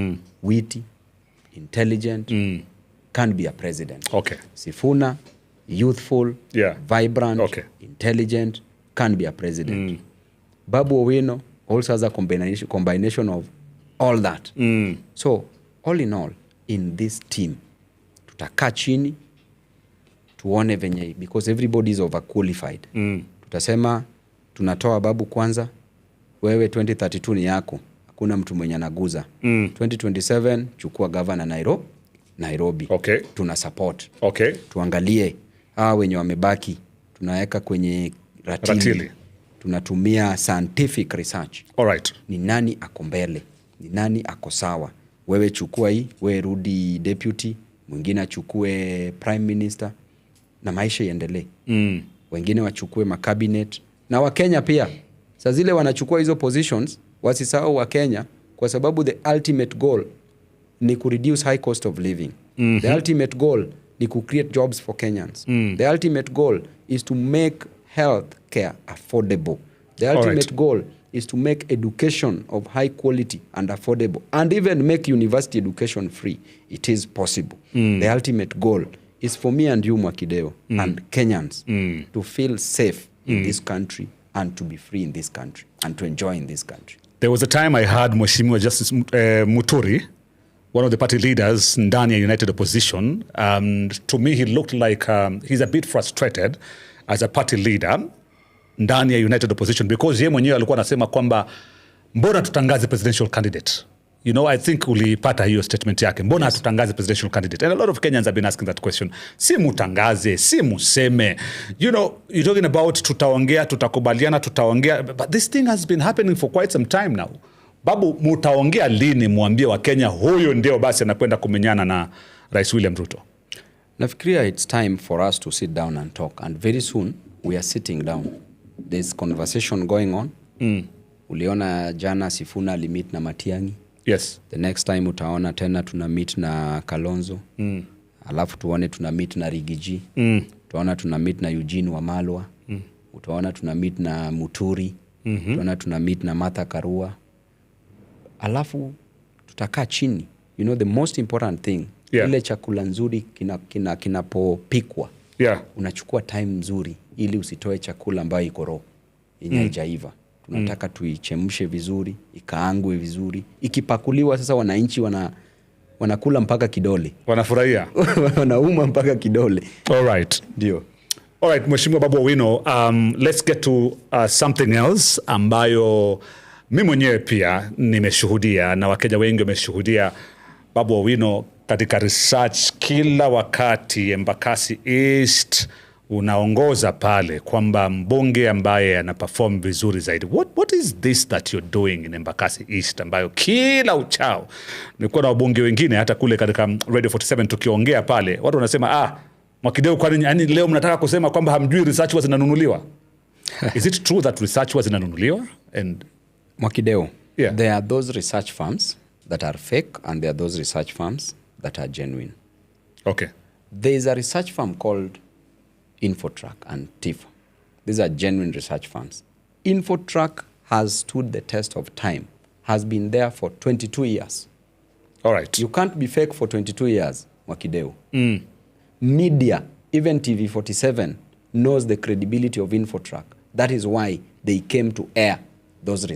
witty, intelligent, can be a president. Okay. Sifuna, youthful, vibrant, intelligent, can be a president. Babu Owino also has a combination of all that. So, all in all, in this team, tutakaa chini tuone venye, because everybody is overqualified. Tutasema tunatoa Babu kwanza, wewe 2032 ni yako, hakuna mtu mwenye anaguza. 2027 chukua governor Nairobi. Okay. Tuna support. Okay. Tuangalie hawa wenye wamebaki, tunaweka kwenye ratili. Tunatumia scientific research. All right. Ni nani ako mbele, ni nani ako sawa. Wewe chukua hii, wewe rudi deputy, mwingine achukue prime minister, na maisha iendelee. Wengine wachukue makabinet, na Wakenya pia. Sasa zile wanachukua hizo positions, wasisahau Wakenya, kwa sababu the ultimate goal ni ku reduce high cost of living. The ultimate goal ni ku create jobs for Kenyans. The ultimate goal is to make health care affordable. The ultimate goal is to make education of high quality and affordable, and even make university education free. It is possible. The ultimate goal is for me and you, Mwakideo, and Kenyans to feel safe in this country and to be free in this country and to enjoy in this country. There was a time I heard Mheshimiwa Justice Muturi, one of the party leaders ndani ya United Opposition. To me, he looked like he's a bit frustrated as a party leader ndani ya United Opposition, because yeye mwenyewe alikuwa anasema kwamba mbona tutangaze presidential candidate. You know, I think ulipata hiyo statement yake. Mbona hatutangaze presidential candidate? And a lot of Kenyans have been asking that question. Si mutangaze, si museme. You know, you're talking about tutaongea, tutakubaliana, tutaongea. But this thing has been happening for quite some time now. Babu, mutaongea lini muambie wa Kenya huyo ndio basi anakwenda kumenyana na Rais William Ruto? Nafikiria it's time for us to sit down and talk. And very soon, we are sitting down. There's conversation going on. Uliona jana Sifuna alimit na Matiang'i. Yes. The next time utaona tena tuna meet na Kalonzo. Alafu tuone tuna meet na Rigiji. Utaona tuna meet na Eugene Wamalwa. Utaona tuna meet na Muturi. Utaona tuna meet na Martha Karua. Alafu tutakaa chini. You know, the most important thing, ile chakula nzuri kinapopikwa. Unachukua time nzuri ili usitoe chakula ambayo iko raw, yenye haijaiva. Tunataka tuichemshe vizuri, ikaangwe vizuri. Ikipakuliwa sasa wananchi wanakula mpaka kidole. Wanafurahia. Wanauma mpaka kidole. All right. Ndio. All right, Mheshimiwa Babu Owino, let's get to something else ambayo mimi mwenyewe pia nimeshuhudia na Wakenya wengi wameshuhudia. Babu Owino, katika research kila wakati Embakasi East unaongoza pale kwamba mbunge ambaye anaperform vizuri zaidi. What is this that you're doing in Embakasi East ambayo kila uchao? Nilikuwa na wabunge wengine hata kule katika Radio 47 tukiongea pale, watu wanasema Mwakideu, kwa nini yani leo mnataka kusema kwamba hamjui research was zinanunuliwa? Is it true that research was zinanunuliwa? And Mwakideu, there are those research firms that are fake and there are those research firms that are genuine. Okay. There is a research firm called Infotrack and TIFA. These are genuine research firms. Infotrack has stood the test of time, has been there for 22 years. All right. You can't be fake for 22 years, Mwakideu. Media, even TV47, knows the credibility of Infotrack. That is why they came to air those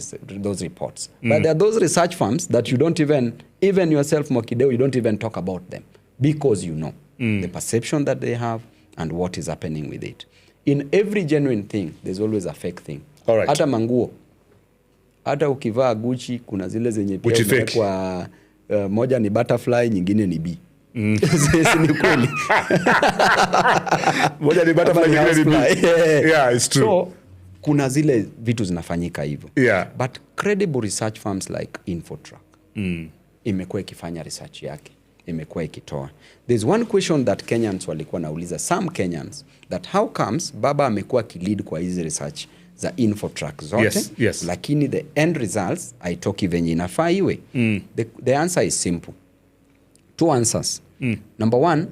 reports. But there are those research firms that you don't even yourself, Mwakideu, you don't even talk about them because you know the perception that they have and what is happening with it. In every genuine thing, there's always a fake thing. All right. Hata manguo. Hata ukivaa Gucci, kuna zile zenye pia kwa moja ni butterfly, nyingine ni bee. Ni kweli. Moja ni butterfly, nyingine ni bee. Yeah, it's true. So, kuna zile vitu zinafanyika hivyo. Yeah. But credible research firms like Infotrack imekuwa ikifanya research yake, imekuwa ikitoa. There's one question that Kenyans walikuwa nauliza, some Kenyans, that how comes baba amekuwa kilead kwa hizi research za Infotrack zote, yes. Lakini the end results haitoki venye inafaa iwe. The answer is simple. Two answers. Number one,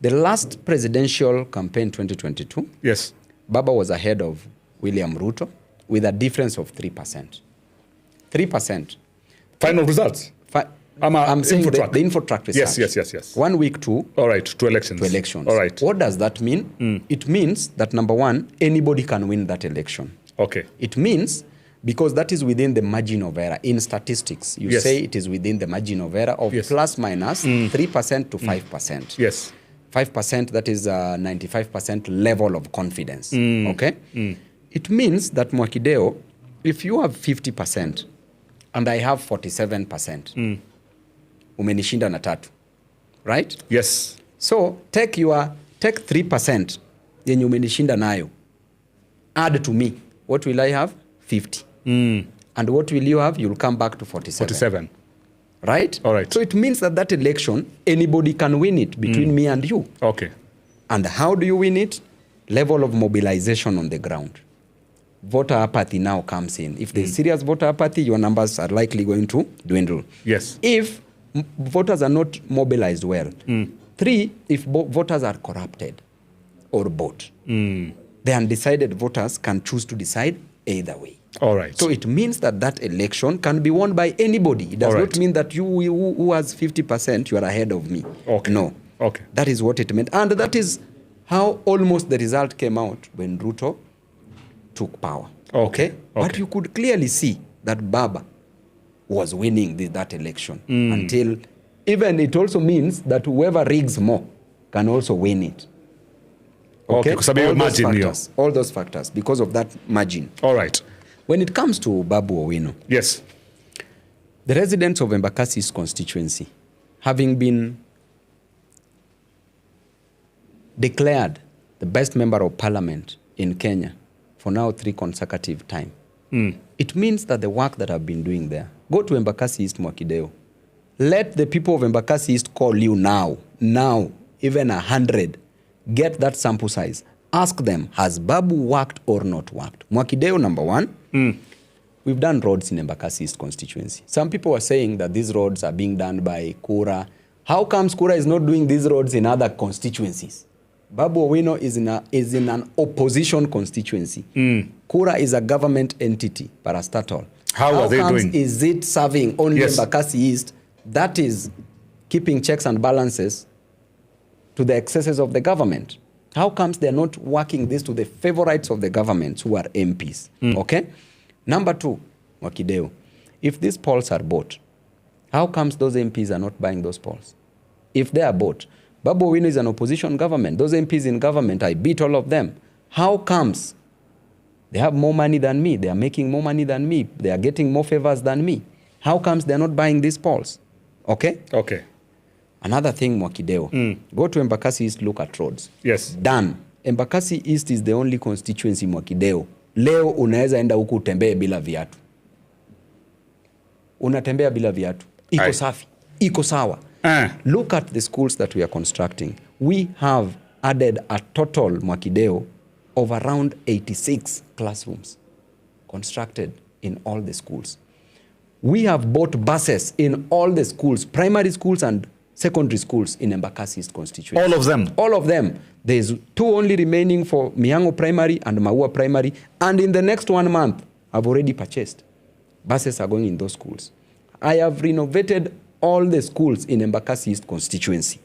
the last presidential campaign 2022, yes, Baba was ahead of William Ruto with a difference of 3%. 3%. Final results? I'm saying the Infotrack research. Yes. 1 week to... All right, to elections. All right. What does that mean? It means that, number one, anybody can win that election. Okay. It means, because that is within the margin of error. In statistics, you say it is within the margin of error of plus minus 3% to 5%. Yes. 5%, that is a 95% level of confidence. Okay? It means that, Mwakideu, if you have 50% and I have 47%, umenishinda na 3, right? Yes. So take 3% yenye umenishinda nayo, add to me. What will I have? 50. And what will you have? You'll come back to 47. Right? All right. So it means that election, anybody can win it between me and you. Okay. And how do you win it? Level of mobilization on the ground. Voter apathy now comes in. If there's serious voter apathy, your numbers are likely going to dwindle. Yes. If voters are not mobilized well. 3, if voters are corrupted or bought. The undecided voters can choose to decide either way. All right. So it means that that election can be won by anybody. It does not mean that you who has 50%, you are ahead of me. Okay. No. Okay. That is what it meant. And that is how almost the result came out when Ruto took power. Okay? But you could clearly see that Baba was winning that election until even it also means that whoever rigs more can also win it. Okay, all those factors because of that margin. All right. When it comes to Babu Owino, yes, the residents of Embakasi's constituency, having been declared the best member of parliament in Kenya for now 3 consecutive times, it means that the work that I've been doing there, go to Embakasi East Mwakideo. Let the people of Embakasi East call you now, even 100. Get that sample size. Ask them, has Babu worked or not worked? Mwakideo, number 1. We've done roads in Embakasi East constituency. Some people are saying that these roads are being done by Kura. How comes Kura is not doing these roads in other constituencies? Babu Owino is in an opposition constituency. Kura is a government entity, parastatal. How are they doing? Is it serving only Embakasi East? That is keeping checks and balances to the excesses of the government. How comes they're not working this to the favorites of the government who are MPs? Okay? Number 2, Mwakideo. If these polls are bought, how comes those MPs are not buying those polls? If they are bought, Babu Owino is an opposition government. Those MPs in government, I beat all of them. How comes they have more money than me? They are making more money than me. They are getting more favors than me. How comes they're not buying these polls? Okay? Okay. Another thing, Mwakideo, go to Embakasi East, look at roads. Yes. Done. Embakasi East is the only constituency, Mwakideo. Leo unaweza enda huku utembee bila viatu. Unatembea bila viatu. Iko safi. Iko sawa. Look at the schools that we are constructing. We have added a total, Mwakideo, of around 86 classrooms constructed in all the schools. We have bought buses in all the schools, primary schools and secondary schools in Embakasi East constituency. All of them? All of them. There's 2 only remaining for Miango Primary and Maua Primary. And in the next 1 month, I've already purchased. Buses are going in those schools. I have renovated all the schools in Embakasi East constituency.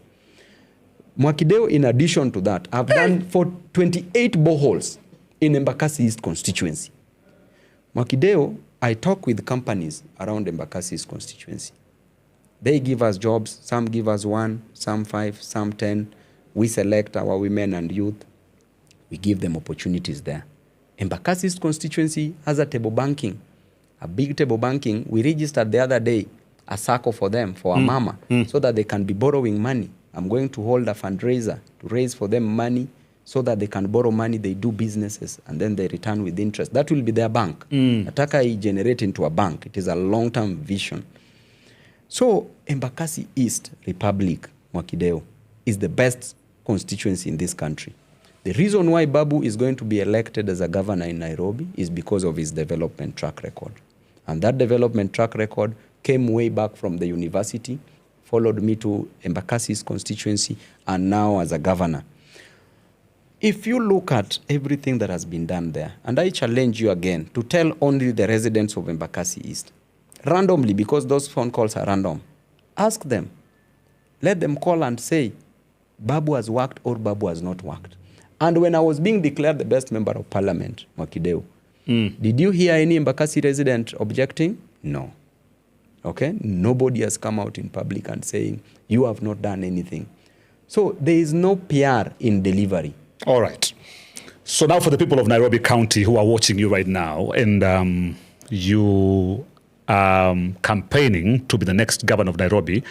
Mwakideo, in addition to that, I've done for 28 boreholes in Embakasi East constituency. Mwakideo, I talk with companies around Embakasi East constituency. They give us jobs. Some give us 1, some 5, some 10. We select our women and youth. We give them opportunities there. Embakasi East constituency has a table banking, a big table banking. We registered the other day a circle for them, for a mama, so that they can be borrowing money. I'm going to hold a fundraiser to raise for them money so that they can borrow money, they do businesses, and then they return with interest. That will be their bank. Nataka I generate into a bank. It is a long-term vision. So Embakasi East Republic, Mwakideo, is the best constituency in this country. The reason why Babu is going to be elected as a governor in Nairobi is because of his development track record. And that development track record came way back from the university, followed me to Embakasi's constituency, and now as a governor. If you look at everything that has been done there, and I challenge you again to tell only the residents of Embakasi East, randomly, because those phone calls are random, ask them. Let them call and say, Babu has worked or Babu has not worked. And when I was being declared the best member of parliament, Mwakideo, did you hear any Embakasi resident objecting? No. Okay? Nobody has come out in public and saying, you have not done anything. So there is no PR in delivery. All right. So now for the people of Nairobi County who are watching you right now, and you are campaigning to be the next governor of Nairobi,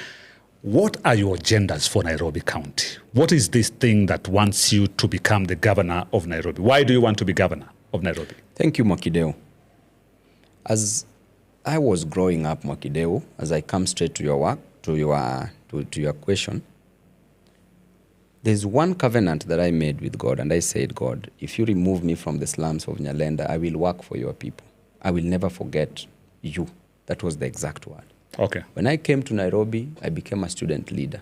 what are your agendas for Nairobi County? What is this thing that wants you to become the governor of Nairobi? Why do you want to be governor of Nairobi? Thank you, Mwakideo. As I was growing up, Mwakideo, as I come straight to your work, to your question, there's one covenant that I made with God, and I said, God, if you remove me from the slums of Nyalenda, I will work for your people. I will never forget you. That was the exact word. Okay. When I came to Nairobi, I became a student leader.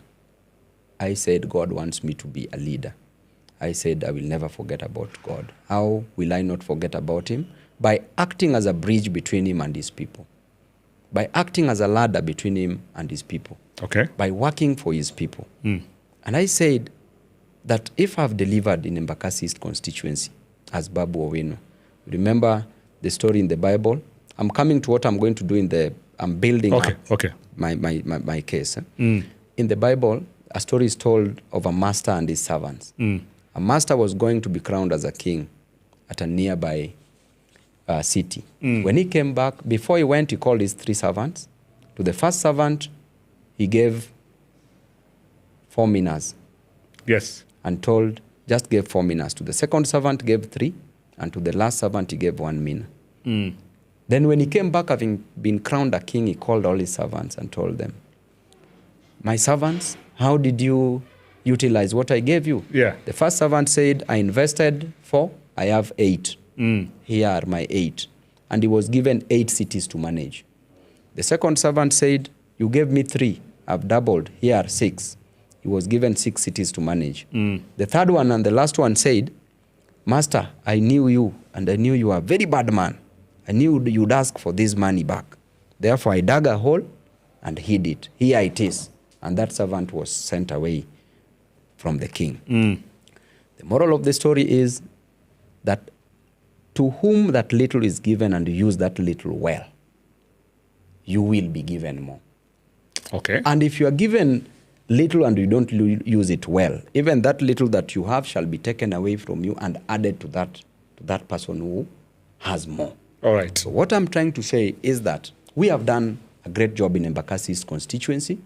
I said, God wants me to be a leader. I said, I will never forget about God. How will I not forget about him? by acting as a bridge between him and his people, by acting as a ladder between him and his people, okay, by working for his people. And I said that if I've delivered in Embakasi East constituency as Babu Owino, remember the story in the Bible? I'm coming to what I'm going to do I'm building up my case. In the Bible, a story is told of a master and his servants. A master was going to be crowned as a king at a nearby city. When he came back, before he went, he called his 3 servants. To the first servant, he gave 4 minas. Yes. And just gave 4 minas. To the second servant, gave 3. And to the last servant, he gave 1 mina. Then when he came back, having been crowned a king, he called all his servants and told them, my servants, how did you utilize what I gave you? Yeah. The first servant said, I invested 4, I have 8. Here are my 8. And he was given 8 cities to manage. The second servant said, you gave me 3, I've doubled, here are 6. He was given 6 cities to manage. The third one and the last one said, Master, I knew you, and I knew you are a very bad man. I knew you'd ask for this money back. Therefore, I dug a hole and hid it. Here it is. And that servant was sent away from the king. The moral of the story is that to whom that little is given and you use that little well, you will be given more. Okay. And if you are given little and you don't use it well, even that little that you have shall be taken away from you and added to that person who has more. All right. So what I'm trying to say is that we have done a great job in Embakasi East constituency.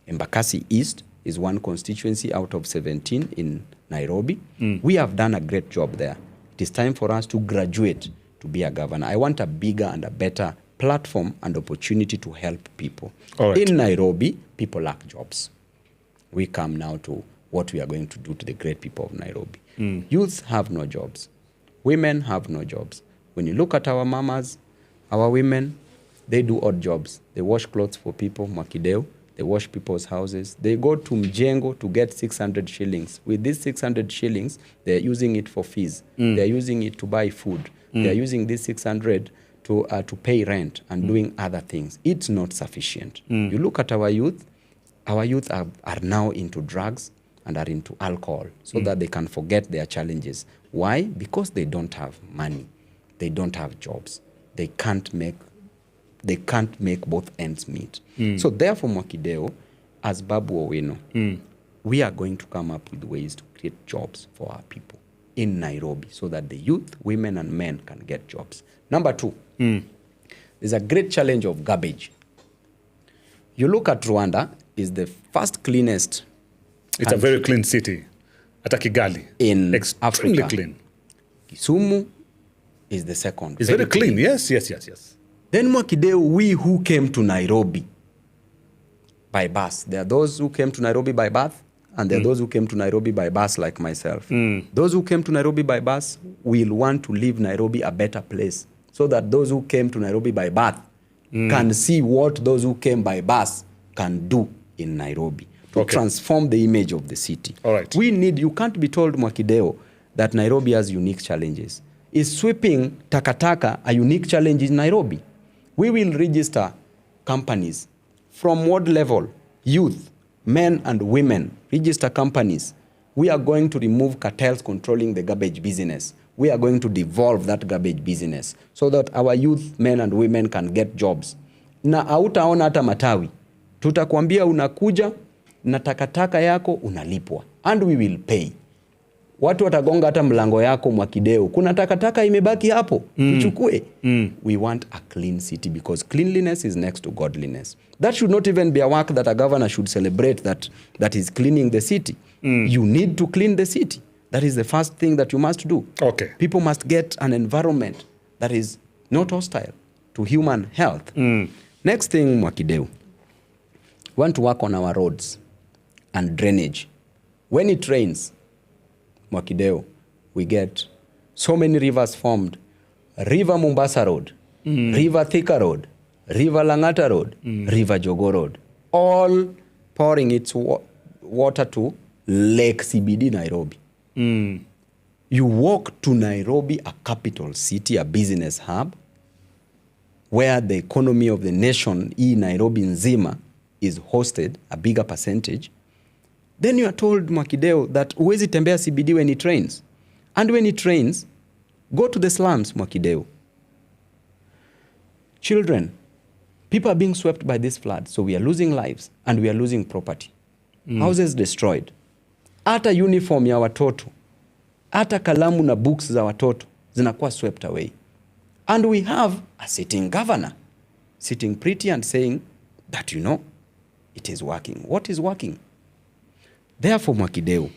Embakasi East is one constituency out of 17 in Nairobi. We have done a great job there. It is time for us to graduate to be a governor. I want a bigger and a better platform and opportunity to help people. All right. In Nairobi, people lack jobs. We come now to what we are going to do to the great people of Nairobi. Youths have no jobs. Women have no jobs. When you look at our mamas, our women, they do odd jobs. They wash clothes for people, Mwakideu. They wash people's houses. They go to Mjengo to get 600 shillings. With these 600 shillings, they're using it for fees. They're using it to buy food. They're using this 600 to pay rent and doing other things. It's not sufficient. You look at our youth are now into drugs and are into alcohol so that they can forget their challenges. Why? Because they don't have money. They don't have jobs. They can't make both ends meet. So therefore, Mwakideu, as Babu Owino, we are going to come up with ways to create jobs for our people in Nairobi so that the youth, women and men can get jobs. Number 2, there's a great challenge of garbage. You look at Rwanda, is the first cleanest. It's a very clean city. At Kigali. In extremely Africa. Clean. Kisumu is the second. It's very clean. Yes. Then Mwakideu, we who came to Nairobi by bus. There are those who came to Nairobi by bus, and there are those who came to Nairobi by bus like myself. Those who came to Nairobi by bus will want to leave Nairobi a better place so that those who came to Nairobi by bus can see what those who came by bus can do in Nairobi to transform the image of the city. All right. You can't be told, Mwakideu, that Nairobi has unique challenges. Is sweeping takataka a unique challenge in Nairobi? We will register companies from ward level, youth, men and women, register companies. We are going to remove cartels controlling the garbage business. We are going to devolve that garbage business so that our youth, men and women can get jobs. Na hautaona hata matawi. Tutakwambia unakuja na takataka yako unalipwa. And we will pay. Watu watagonga hata mlango yako Mwakideu. Kuna takataka imebaki hapo. Tuchukue. We want a clean city because cleanliness is next to godliness. That should not even be a work that a governor should celebrate that is cleaning the city. You need to clean the city. That is the first thing that you must do. Okay. People must get an environment that is not hostile to human health. Next thing, Mwakideu, we want to work on our roads and drainage. When it rains, Mwakideu, we get so many rivers formed. River Mombasa Road, River Thika Road, River Langata Road, River Jogo Road, all pouring its water to Lake CBD, Nairobi. You walk to Nairobi, a capital city, a business hub, where the economy of the nation, Nairobi nzima, is hosted, a bigger percentage. Then you are told, Mwakideu, that huwezi tembea CBD when it rains. And when it rains, go to the slums, Mwakideu. Children, people are being swept by this flood, so we are losing lives and we are losing property. Houses destroyed. Hata uniform ya watoto, hata kalamu na books za watoto zinakuwa swept away. And we have a sitting governor sitting pretty and saying that, it is working. What is working? Therefore, Mwakideu,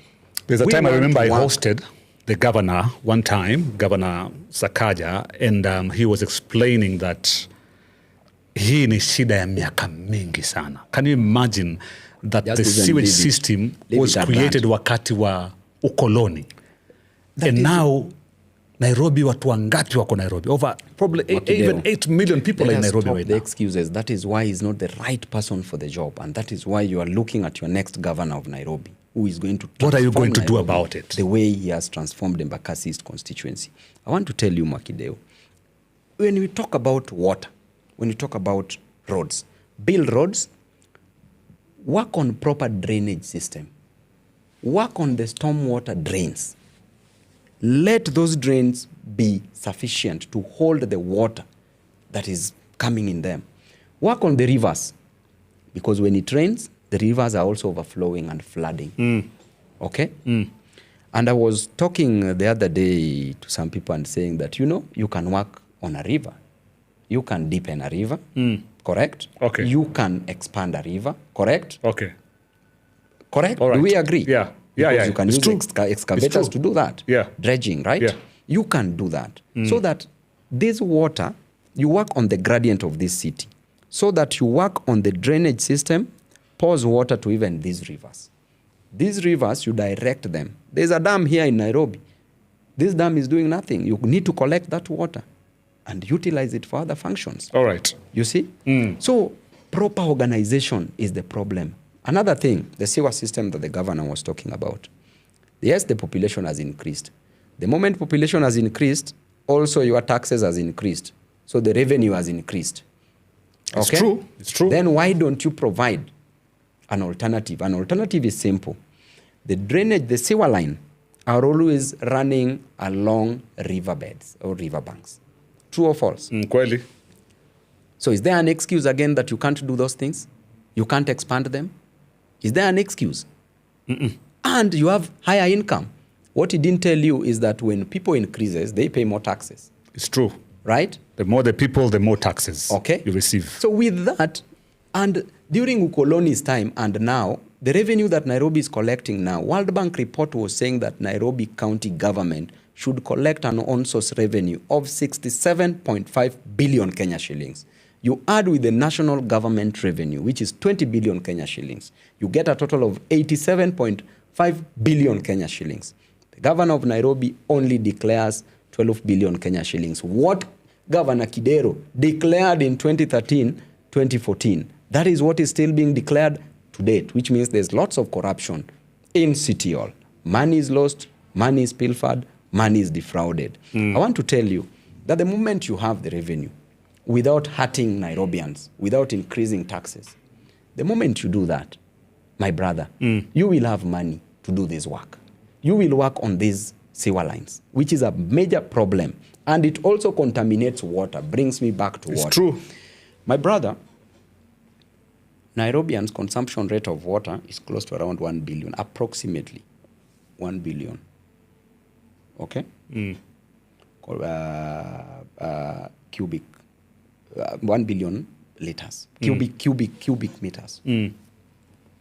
there's a time I remember I hosted the governor one time, Governor Sakaja, and he was explaining that hii ni shida ya miaka mingi sana. Can you imagine that the sewage system was created wakati wa ukoloni? And now Nairobi, watu wangapi wako Nairobi? Over probably even 8 million people in Nairobi right now. The excuses. That is why he's not the right person for the job. And that is why you are looking at your next governor of Nairobi, who is going to transform What are you going to do Nairobi about it? The way he has transformed Embakasi East constituency. I want to tell you, Mwakideu, when we talk about water, when we talk about roads, build roads, work on proper drainage system, work on the stormwater drains. Let those drains be sufficient to hold the water that is coming in them. Work on the rivers, because when it rains, the rivers are also overflowing and flooding. Okay? And I was talking the other day to some people and saying that, you can work on a river. You can deepen a river, correct? Okay. You can expand a river, correct? Okay. Correct? All right. Do we agree? Yeah. Because you can use excavators to do that. Yeah. Dredging, right? Yeah. You can do that. So that this water, you work on the gradient of this city. So that you work on the drainage system, pours water to even these rivers. These rivers, you direct them. There's a dam here in Nairobi. This dam is doing nothing. You need to collect that water and utilize it for other functions. All right. You see? So proper organization is the problem. Another thing, the sewer system that the governor was talking about. Yes, the population has increased. The moment population has increased, also your taxes has increased. So the revenue has increased. It's true. It's true. Then why don't you provide an alternative? An alternative is simple. The drainage, the sewer line are always running along riverbeds or riverbanks. True or false? Kweli. So is there an excuse again that you can't do those things? You can't expand them? Is there an excuse? And you have higher income. What he didn't tell you is that when people increases, they pay more taxes. It's true. Right? The more the people, the more taxes you receive. So with that, and during Ukoloni's time and now, the revenue that Nairobi is collecting now, World Bank report was saying that Nairobi County government should collect an on-source revenue of 67.5 billion Kenya shillings. You add with the national government revenue, which is 20 billion Kenya shillings, you get a total of 87.5 billion Kenya shillings. The governor of Nairobi only declares 12 billion Kenya shillings. What Governor Kidero declared in 2013, 2014, that is what is still being declared to date, which means there's lots of corruption in City Hall. Money is lost, money is pilfered, money is defrauded. I want to tell you that the moment you have the revenue, without hurting Nairobians, without increasing taxes, the moment you do that, my brother, you will have money to do this work. You will work on these sewer lines, which is a major problem. And it also contaminates water, brings me back to water. It's true. My brother, Nairobians' consumption rate of water is close to around 1 billion, approximately 1 billion. Okay? Cubic, 1 billion liters. Cubic meters.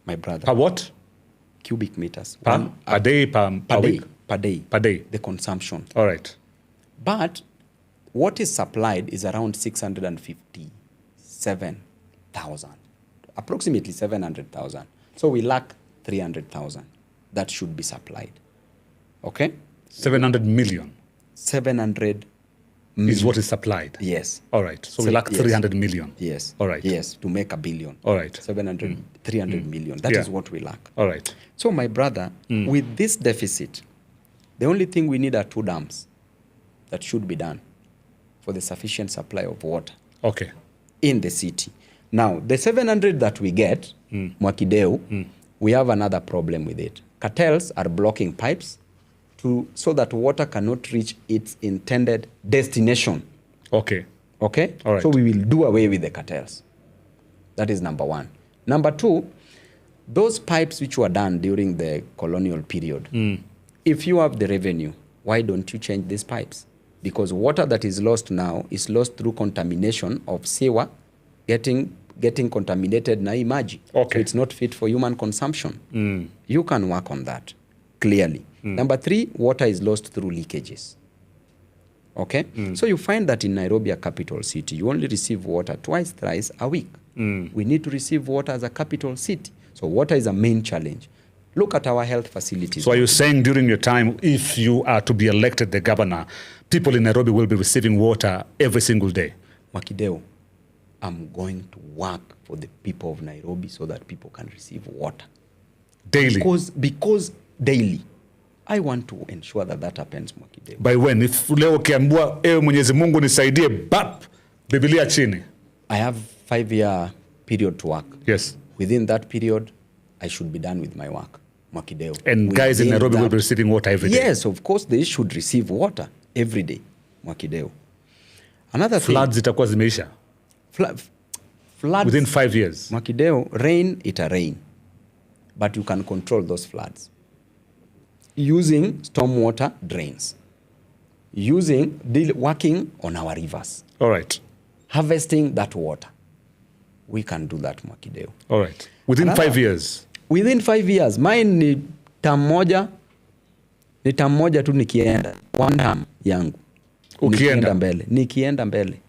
My brother. Per what? Cubic meters. Per day, per week? Per day. Per day. The consumption. All right. But what is supplied is around 657,000. Approximately 700,000. So we lack 300,000 that should be supplied. Okay? 700 million 700 is what is supplied. Yes. All right. So we lack 300 million. Yes. All right. Yes, to make a billion. All right. 300 million. That is what we lack. All right. So my brother, with this deficit, The only thing we need are 2 dams that should be done for the sufficient supply of water in the city. Now, the 700 that we get, Mwakideu, we have another problem with it. Cartels are blocking pipes so that water cannot reach its intended destination. Okay. All right. So we will do away with the cartels. That is number 1. Number 2, those pipes which were done during the colonial period, if you have the revenue, why don't you change these pipes? Because water that is lost now is lost through contamination of sewer, getting contaminated na hii maji. So it's not fit for human consumption. You can work on that, clearly. Number 3, water is lost through leakages. So you find that in Nairobi, a capital city, you only receive water twice, thrice a week. We need to receive water as a capital city. So water is a main challenge. Look at our health facilities. So are you saying during your time, if you are to be elected the governor, people in Nairobi will be receiving water every single day? Mwakideu, I'm going to work for the people of Nairobi so that people can receive water. Daily? Because daily. I want to ensure that happens, Mwakideu. By when? If leo kiambua, ewe Mwenyezi Mungu nisaidie, bap, Biblia chini. I have 5-year period to work. Yes. Within that period, I should be done with my work, Mwakideu. And guys in Nairobi will be receiving water every day? Yes, of course, they should receive water every day, Mwakideu. Another thing... Floods itakuwa zimeisha? Floods... Within 5 years? Mwakideu, rain, it'a rain. But you can control those floods. Using stormwater drains. Working on our rivers. All right. Harvesting that water. We can do that, Mwakideu. All right. Within 5 years? Within 5 years. Mine ni term moja tu nikienda. 1 term yangu. Nikienda mbele.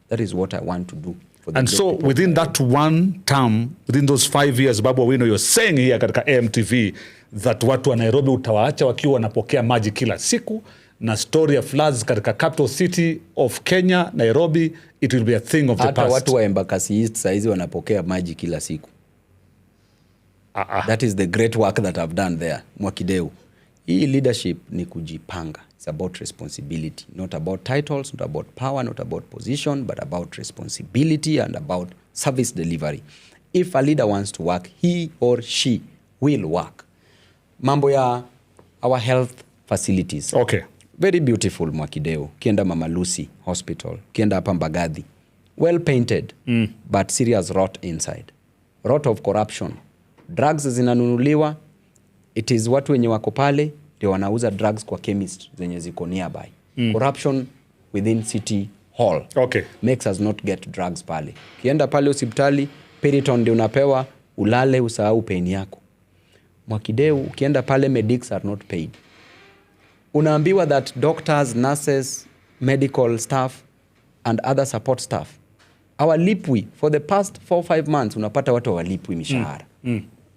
That is what I want to do. And so within that 1 term, within those 5 years, Babu Owino, you're saying here katika AMTV that watu wa Nairobi utawaacha wakiwa wanapokea maji kila siku, na story of floods katika capital city of Kenya, Nairobi, it will be a thing of the past. Hata watu wa Embakasi East saizi wanapokea maji kila siku. That is the great work that I've done there, Mwakideu. Hii leadership ni kujipanga. It's about responsibility, not about titles, not about power, not about position, but about responsibility and about service delivery. If a leader wants to work, he or she will work. Mambo ya our health facilities. Very beautiful, Mwakideu. Kienda Mama Lucy Hospital. Kienda hapa Mbagathi. Well painted, but serious rot inside. Rot of corruption. Drugs zinanunuliwa. It is watu wenye wako pale ndio wanauza drugs kwa chemist zenye ziko nearby. Corruption within city hall. Makes us not get drugs pale. Kienda pale hospitali, Piriton ndio unapewa, ulale usahau pain yako. Mwakideu, ukienda pale medics are not paid. Unaambiwa that doctors, nurses, medical staff and other support staff hawalipwi for the past 4-5 months. Unapata watu hawalipwi mishahara.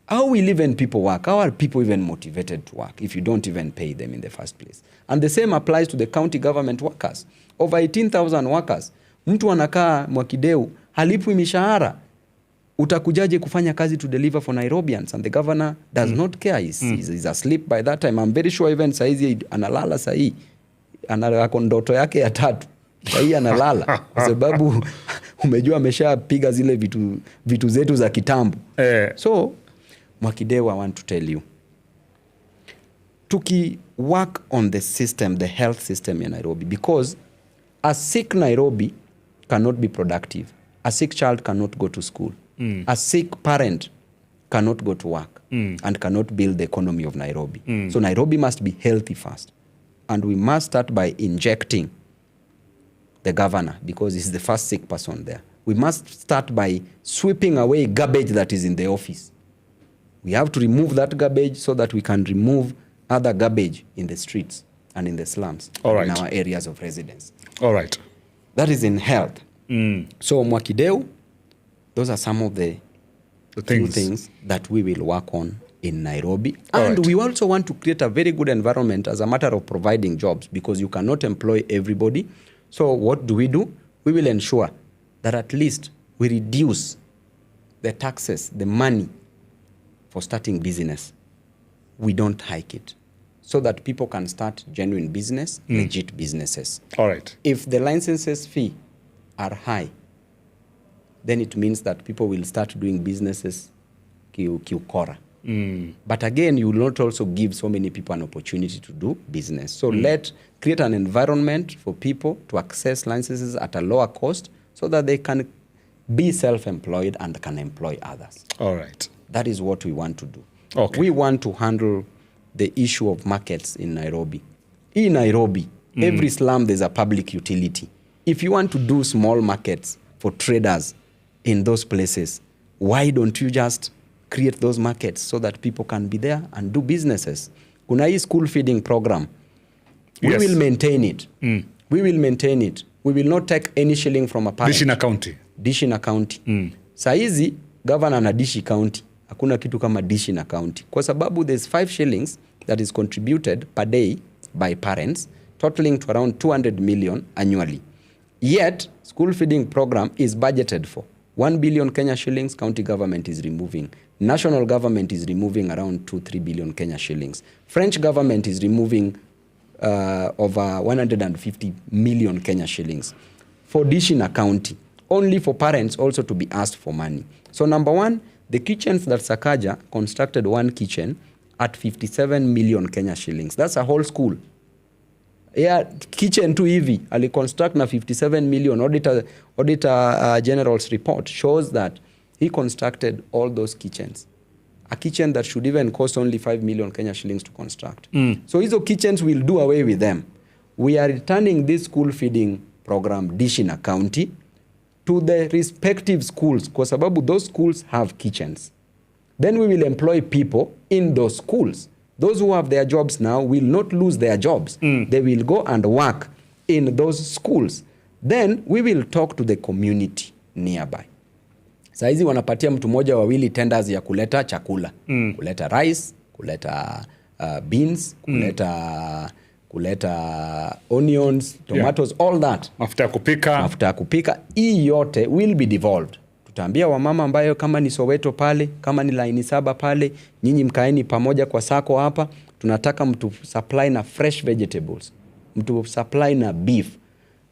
How will even people work? How are people even motivated to work if you don't even pay them in the first place? And the same applies to the county government workers. Over 18,000 workers. Mtu anakaa Mwakideu, halipwi mishahara. Utakujaje kufanya kazi to deliver for Nairobians? And the governor does not care. He's asleep by that time. I'm very sure even saizi analala sahi. Ako ndoto yake ya 3. Sahi analala. Kwa sababu umejua ameshapiga zile vitu zetu za kitambo. So, Mwakideu, I want to tell you. Tuki work on the system, the health system in Nairobi, because a sick Nairobi cannot be productive. A sick child cannot go to school. A sick parent cannot go to work and cannot build the economy of Nairobi. So Nairobi must be healthy first. And we must start by injecting the governor, because he's the first sick person there. We must start by sweeping away garbage that is in the office. We have to remove that garbage so that we can remove other garbage in the streets and in the slums, in our areas of residence. All right. That is in health. So, Mwakideu, those are some of the things that we will work on in Nairobi. And we also want to create a very good environment as a matter of providing jobs, because you cannot employ everybody. So what do? We will ensure that at least we reduce the taxes, the money for starting business. We don't hike it. so that people can start genuine business, legit businesses. All right. If the licenses fee are high, then it means that people will start doing businesses kiukora. But again, you will not also give so many people an opportunity to do business. So create an environment for people to access licenses at a lower cost so that they can be self-employed and can employ others. All right. That is what we want to do. Okay. We want to handle the issue of markets in Nairobi. In Nairobi, every slum there's a public utility. If you want to do small markets for traders in those places, why don't you just create those markets so that people can be there and do businesses? Kuna hii school feeding program. We will maintain it. We will maintain it. We will not take any shilling from a parent. Dishi na county. Saizi, governor na Dishi county. Hakuna kitu kama Dishi na county. Kwa sababu there's 5 shillings that is contributed per day by parents, totaling to around 200 million annually. Yet, school feeding program is budgeted for 1 billion Kenya shillings, county government is removing. National government is removing around 2-3 billion Kenya shillings. French government is removing over 150 million Kenya shillings. For Dishina County, only for parents also to be asked for money. So number one, the kitchens that Sakaja constructed one kitchen at 57 million Kenya shillings. That's a whole school. Yeah, kitchen tu hivi aliconstruct na 57 million. Auditor General's report shows that he constructed all those kitchens. A kitchen that should even cost only 5 million Kenya shillings to construct. So hizo kitchens will do away with them. We are returning this school feeding program Dishina County to the respective schools kwa sababu those schools have kitchens. Then we will employ people in those schools. Those who have their jobs now will not lose their jobs. They will go and work in those schools. Then we will talk to the community nearby. Saizi wanapatia mtu moja wawili tenders ya kuleta chakula. Kuleta rice, kuleta beans, kuleta onions, tomatoes, all that. Mafuta ya kupika. Hii yote will be devolved. Tutaambia wamama ambayo kama ni Soweto pale, kama ni Laini Saba pale, nyinyi mkaeni pamoja kwa sako hapa, tunataka mtu supply na fresh vegetables, mtu supply na beef.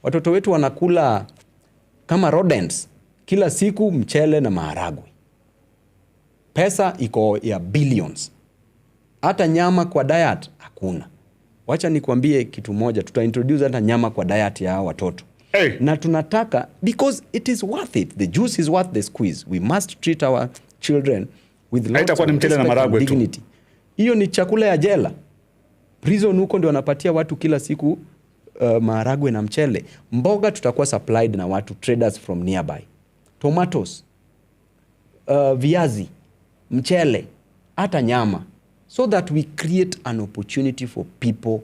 Watoto wetu wanakula kama rodents kila siku mchele na maharagwe. Pesa iko ya billions. Hata nyama kwa diet hakuna. Wacha nikwambie kitu moja, tutaintroduce hata nyama kwa diet ya watoto. Na tunataka, because it is worth it. The juice is worth the squeeze. We must treat our children with lots of respect and dignity. Hiyo ni chakula ya jela. Prison huko ndio wanapatia watu kila siku maharagwe na mchele. Mboga tutakuwa supplied na watu, traders from nearby. Tomatoes, viazi, mchele, hata nyama. So that we create an opportunity for people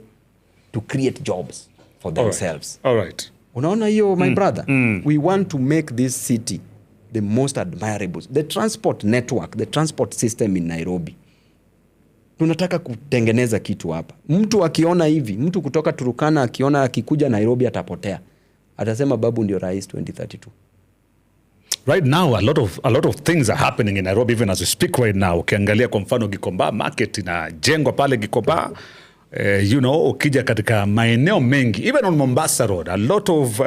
to create jobs for themselves. All right. Unaona hiyo, my brother? We want to make this city the most admirable. The transport network, the transport system in Nairobi. Tunataka kutengeneza kitu hapa. Mtu akiona hivi, mtu kutoka Turukana akiona akikuja Nairobi atapotea. Atasema Babu ndio rais 2032. Right now, a lot of things are happening in Nairobi even as we speak right now. Ukiangalia kwa mfano Gikomba market inajengwa pale Gikomba. Ukija katika maeneo mengi, even on Mombasa Road, a lot of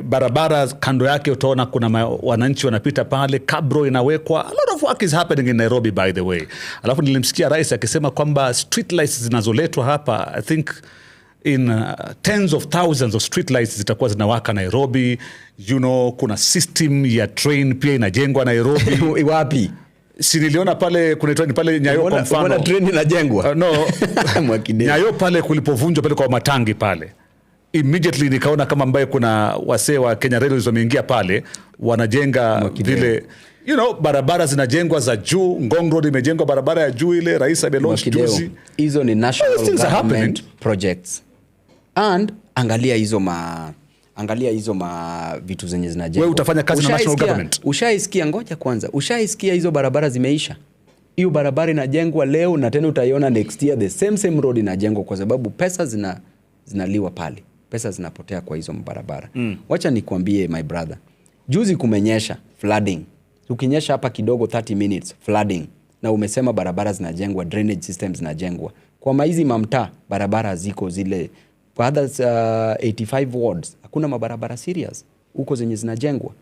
barabara kando yake utaona kuna wananchi wanapita pale, kabro inawekwa. A lot of work is happening in Nairobi, by the way. Alafu nilimsikia rais akisema kwamba street lights zinazoletwa hapa, I think in tens of thousands of street lights zitakuwa zinawaka Nairobi. Kuna system ya train pia inajengwa Nairobi. Wapi? Si niliona pale kuna train pale Nyayo kwa mfano. Kuna train inajengwa? No. Nyayo pale kulipovunjwa pale kwa matangi pale. Immediately nikaona kama ambaye kuna wasee wa Kenya Railways wameingia pale wanajenga vile barabara zinajengwa za juu. Ngong Road imejengwa barabara ya juu ile rais amelaunch juzi. Hizo ni national government projects. And angalia hizo vitu zenye zinajengwa. Wewe utafanya kazi na national government. Ushaisikia, ngoja kwanza. Ushaisikia hizo barabara zimeisha? Hiyo barabara inajengwa leo na tena utaiona next year the same road inajengwa kwa sababu pesa zinaliwa pale. Pesa zinapotea kwa hizo barabara. Wacha nikwambie my brother. Juzi kumenyesha, flooding. Ukinyesha hapa kidogo 30 minutes, flooding. Na umesema barabara zinajengwa, drainage systems zinajengwa. Kwa maizi mamtaa barabara ziko zile. Kwa others 85 wards hakuna mabarabara serious huko zenye zinajengwa.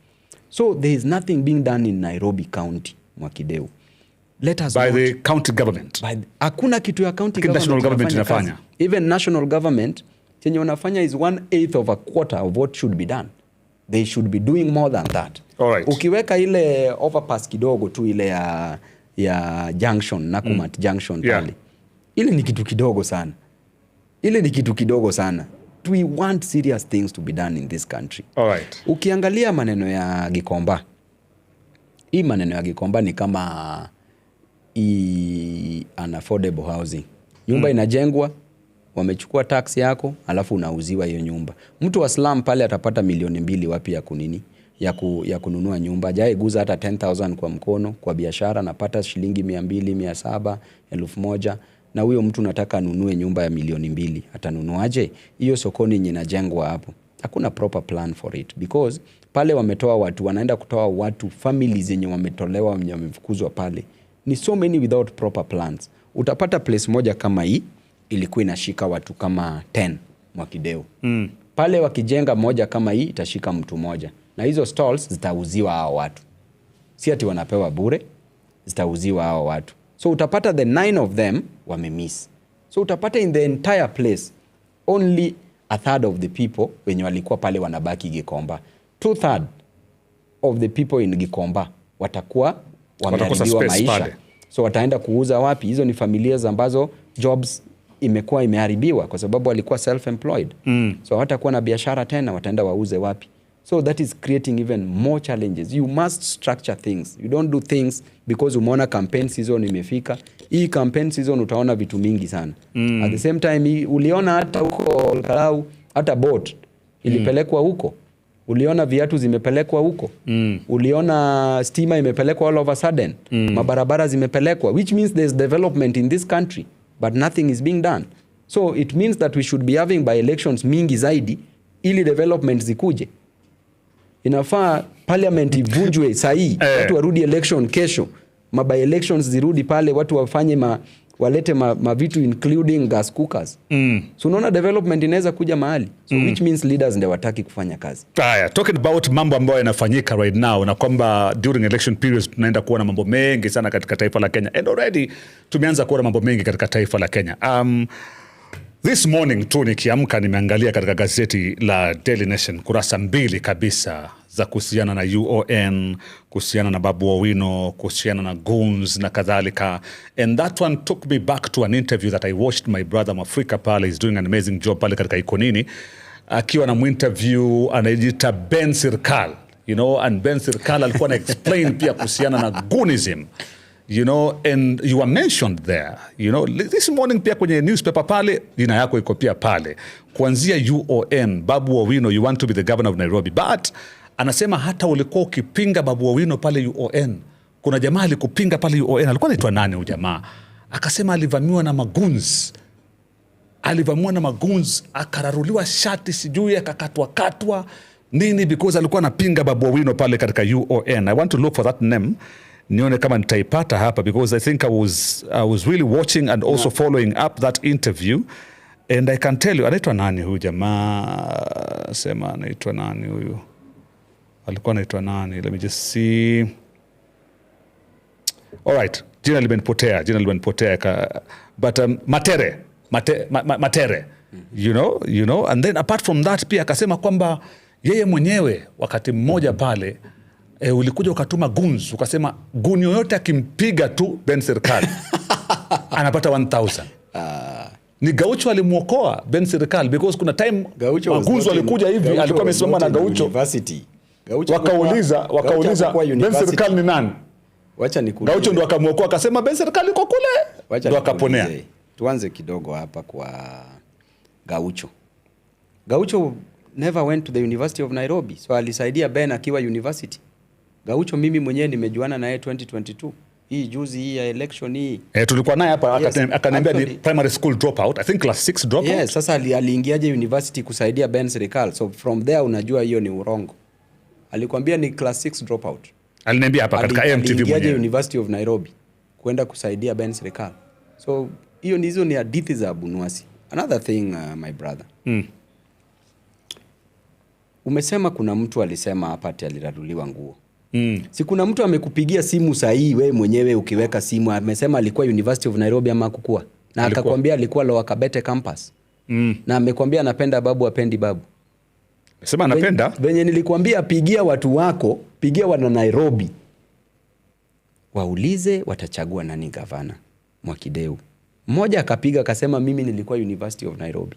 So there is nothing being done in Nairobi County, Mwakideu. Let us by the county government. Hakuna kitu ya county government. National government inafanya. Even national government chenye wanafanya is 1/8 of a quarter of what should be done. They should be doing more than that. Alright. Ukiweka ile overpass kidogo tu ile ya junction Nakumatt junction pale. Ile ni kitu kidogo sana. Ile ni kitu kidogo sana. We want serious things to be done in this country. Alright. Ukiangalia maneno ya Gikomba. Hii maneno ya Gikomba ni kama unaffordable housing. Nyumba inajengwa, wamechukua tax yako, alafu unauziwa hiyo nyumba. Mtu wa slum pale atapata 2 milioni wapi ya kunini? Ya kununua nyumba. Jaye guza hata 10,000 kwa mkono, kwa biashara napata shilingi 200, 700, 1,000. Na huyo mtu nataka anunue nyumba ya 2 milioni. Atanunuaje? Hiyo sokoni yenye inajengwa hapo. Hakuna proper plan for it because pale wametoa watu, wanaenda kutoa watu, families zenye wametolewa, wamefukuzwa pale. Ni so many without proper plans. Utapata place moja kama hii ilikuwa inashika watu kama 10 Mwakideu. Pale wakijenga moja kama hii itashika mtu moja. Na hizo stalls zitauziwa hao watu. Si ati wanapewa bure, zitauziwa hao watu. So utapata the 9 of them wamemiss. So utapata in the entire place only 1/3 of the people wenye walikuwa pale wanabaki Gikomba. 2/3 of the people in Gikomba watakuwa wameharibiwa maisha. Pale. So wataenda kuuza wapi? Hizo ni familias ambazo jobs imekuwa imeharibiwa kwa sababu walikuwa self-employed. So hawatakuwa na biashara tena, wataenda wauze wapi? So that is creating even more challenges. You must structure things. You don't do things because umeona campaign season imefika. Hii campaign season utaona vitu mingi sana. At the same time uliona hata huko Kalau hata boat ilipelekwa huko. Uliona viatu zimepelekwa huko. Uliona stima imepelekwa all of a sudden. Mabarabara zimepelekwa, which means there's development in this country but nothing is being done. So it means that we should be having by elections mingi zaidi ili development zikuje. Inafaa parliament ivunjwe sahi, watu warudi election kesho. By elections zirudi pale, watu wafanye walete vitu including gas cookers. So unaona development inaweza kuja mahali. So which means leaders ndio wataki kufanya kazi. Haya, talking about mambo ambayo yanafanyika right now na kwamba during election periods tunaenda kuona mambo mengi sana katika taifa la Kenya. And already tumeanza kuona mambo mengi katika taifa la Kenya. This morning tu nikiamka nimeangalia katika gazeti la Daily Nation kurasa 2 kabisa za kuhusiana na UON, kuhusiana na Babu OWINO, kuhusiana na goons na kadhalika. And that one took me back to an interview that I watched my brother Mwafrika pale. He's doing an amazing job pale katika Ikonini. Akiwa na mwinterview anajiita Ben Sirkal. You know, and Ben Sirkal alikuwa na explain pia kuhusiana na goonism. You know, and you were mentioned there. You know, this morning pia kwenye newspaper pale, jina yako iko pia pale. Kuanzia UON, Babu OWINO, you want to be the governor of Nairobi. But anasema hata ulikuwa ukipinga Babu OWINO pale UON. Kuna jamaa alikupinga pale UON. Alikuwa anaitwa nani huyu jamaa? Akasema alivamiwa na magoons. Alivamiwa na magoons, akararuliwa shati sijui akakatwa nini because alikuwa anapinga Babu OWINO pale katika UON. I want to look for that name. Nione kama nitaipata hapa because I think I was really watching and also following up that interview and I can tell you anaitwa nani huyu jamaa, sema anaitwa nani huyu, alikuwa anaitwa nani, let me just see. All right, jina limenipotea but Matere you know and then apart from that pia akasema kwamba yeye mwenyewe wakati mmoja pale ulikuja ukatuma goons, ukasema goon yoyote akimpiga tu Ben Sirkal anapata 1,000. Ni Gaucho alimuokoa Ben Sirkal because kuna time goons walikuja hivi, alikuwa amesimama na Gaucho. Wakauliza Ben Sirkal ni nani? Wacha nikuulize. Gaucho ndo akamuokoa akasema Ben Sirkal yuko kule. Ndo akaponea. Tuanze kidogo hapa kwa Gaucho. Gaucho never went to the University of Nairobi. So alisaidia Ben akiwa university. Gaucho mimi mwenyewe nimejuana naye 2022. Hii juzi hii ya election hii. Tulikuwa naye hapa akaniambia ni primary school dropout. I think class 6 dropout. Yes, sasa aliingiaje university kusaidia Ben Sirkal. So from there unajua hiyo ni urongo. Alikwambia ni class 6 dropout. Aliniambia hapa katika AMTV mwenyewe. Aliingiaje University of Nairobi kwenda kusaidia Ben Sirkal. So hizo ni hadithi za Abunwasi. Another thing, my brother. Umesema kuna mtu alisema hapa ati aliraruliwa nguo. Si kuna mtu amekupigia simu sahihi wewe mwenyewe ukiweka simu amesema alikuwa University of Nairobi ama kukua na akakwambia alikuwa Lower Kabete campus. Na amekwambia anapenda babu apendi babu. Sema anapenda. Venye nilikwambia pigia watu wako, pigia wana Nairobi. Waulize watachagua nani gavana Mwakideu. Mmoja akapiga akasema mimi nilikuwa University of Nairobi.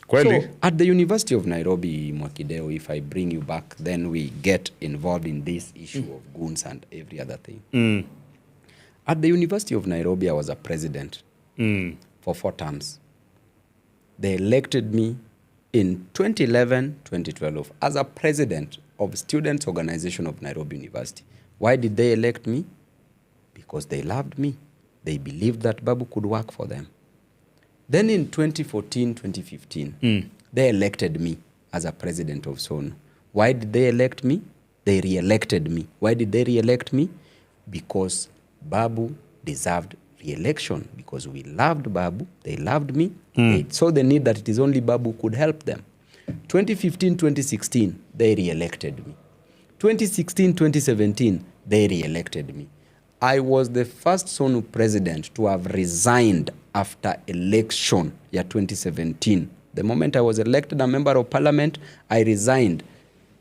Kweli? So, at the University of Nairobi, Mwakideu, if I bring you back, then we get involved in this issue of goons and every other thing. At the University of Nairobi, I was a president for 4 terms. They elected me in 2011, 2012 as a president of Students' Organization of Nairobi University. Why did they elect me? Because they loved me. They believed that Babu could work for them. Then in 2014, 2015, they elected me as a president of SONU. Why did they elect me? They re-elected me. Why did they re-elect me? Because Babu deserved re-election. Because we loved Babu, they loved me. They saw the need that it is only Babu who could help them. 2015, 2016, they re-elected me. 2016, 2017, they re-elected me. I was the first SONU president to have resigned after election year 2017. The moment I was elected a member of parliament, I resigned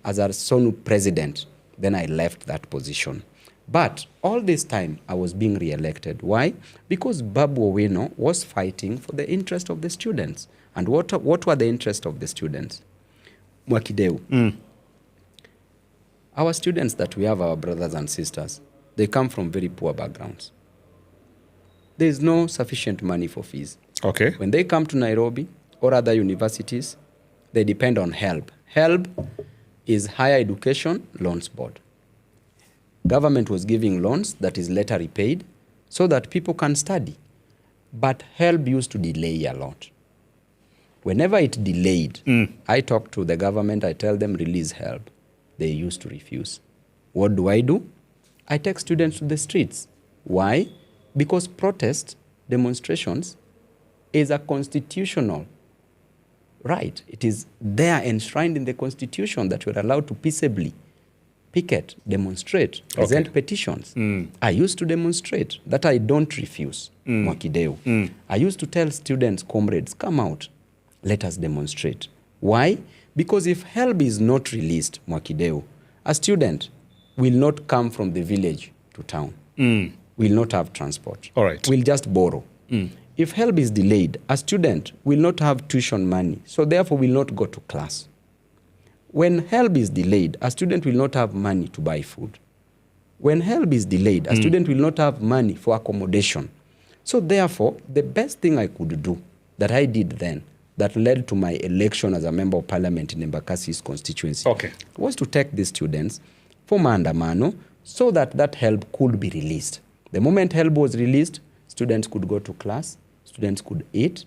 as a SONU president. Then I left that position. But all this time, I was being re-elected. Why? Because Babu OWINO was fighting for the interest of the students. And what were the interests of the students? Mwakideu. Our students that we have, our brothers and sisters, they come from very poor backgrounds. There is no sufficient money for fees. Okay. When they come to Nairobi or other universities, they depend on HELB. HELB is Higher Education Loans Board. Government was giving loans that is later repaid so that people can study. But HELB used to delay a lot. Whenever it delayed, I talk to the government, I tell them release HELB. They used to refuse. What do? I take students to the streets. Why? Because protest, demonstrations, is a constitutional right. It is there enshrined in the Constitution that we're allowed to peaceably picket, demonstrate, present petitions. I used to demonstrate. That I don't refuse, Mwakideu. I used to tell students, comrades, come out, let us demonstrate. Why? Because if HELB is not released, Mwakideu, a student will not come from the village to town. Will not have transport. All right. Will just borrow. If HELB is delayed, a student will not have tuition money, so therefore will not go to class. When HELB is delayed, a student will not have money to buy food. When HELB is delayed, a student will not have money for accommodation. So therefore, the best thing I could do, that I did then, that led to my election as a member of parliament in Embakasi's constituency, was to take these students for maandamano so that HELB could be released. The moment HELB was released, students could go to class, students could eat,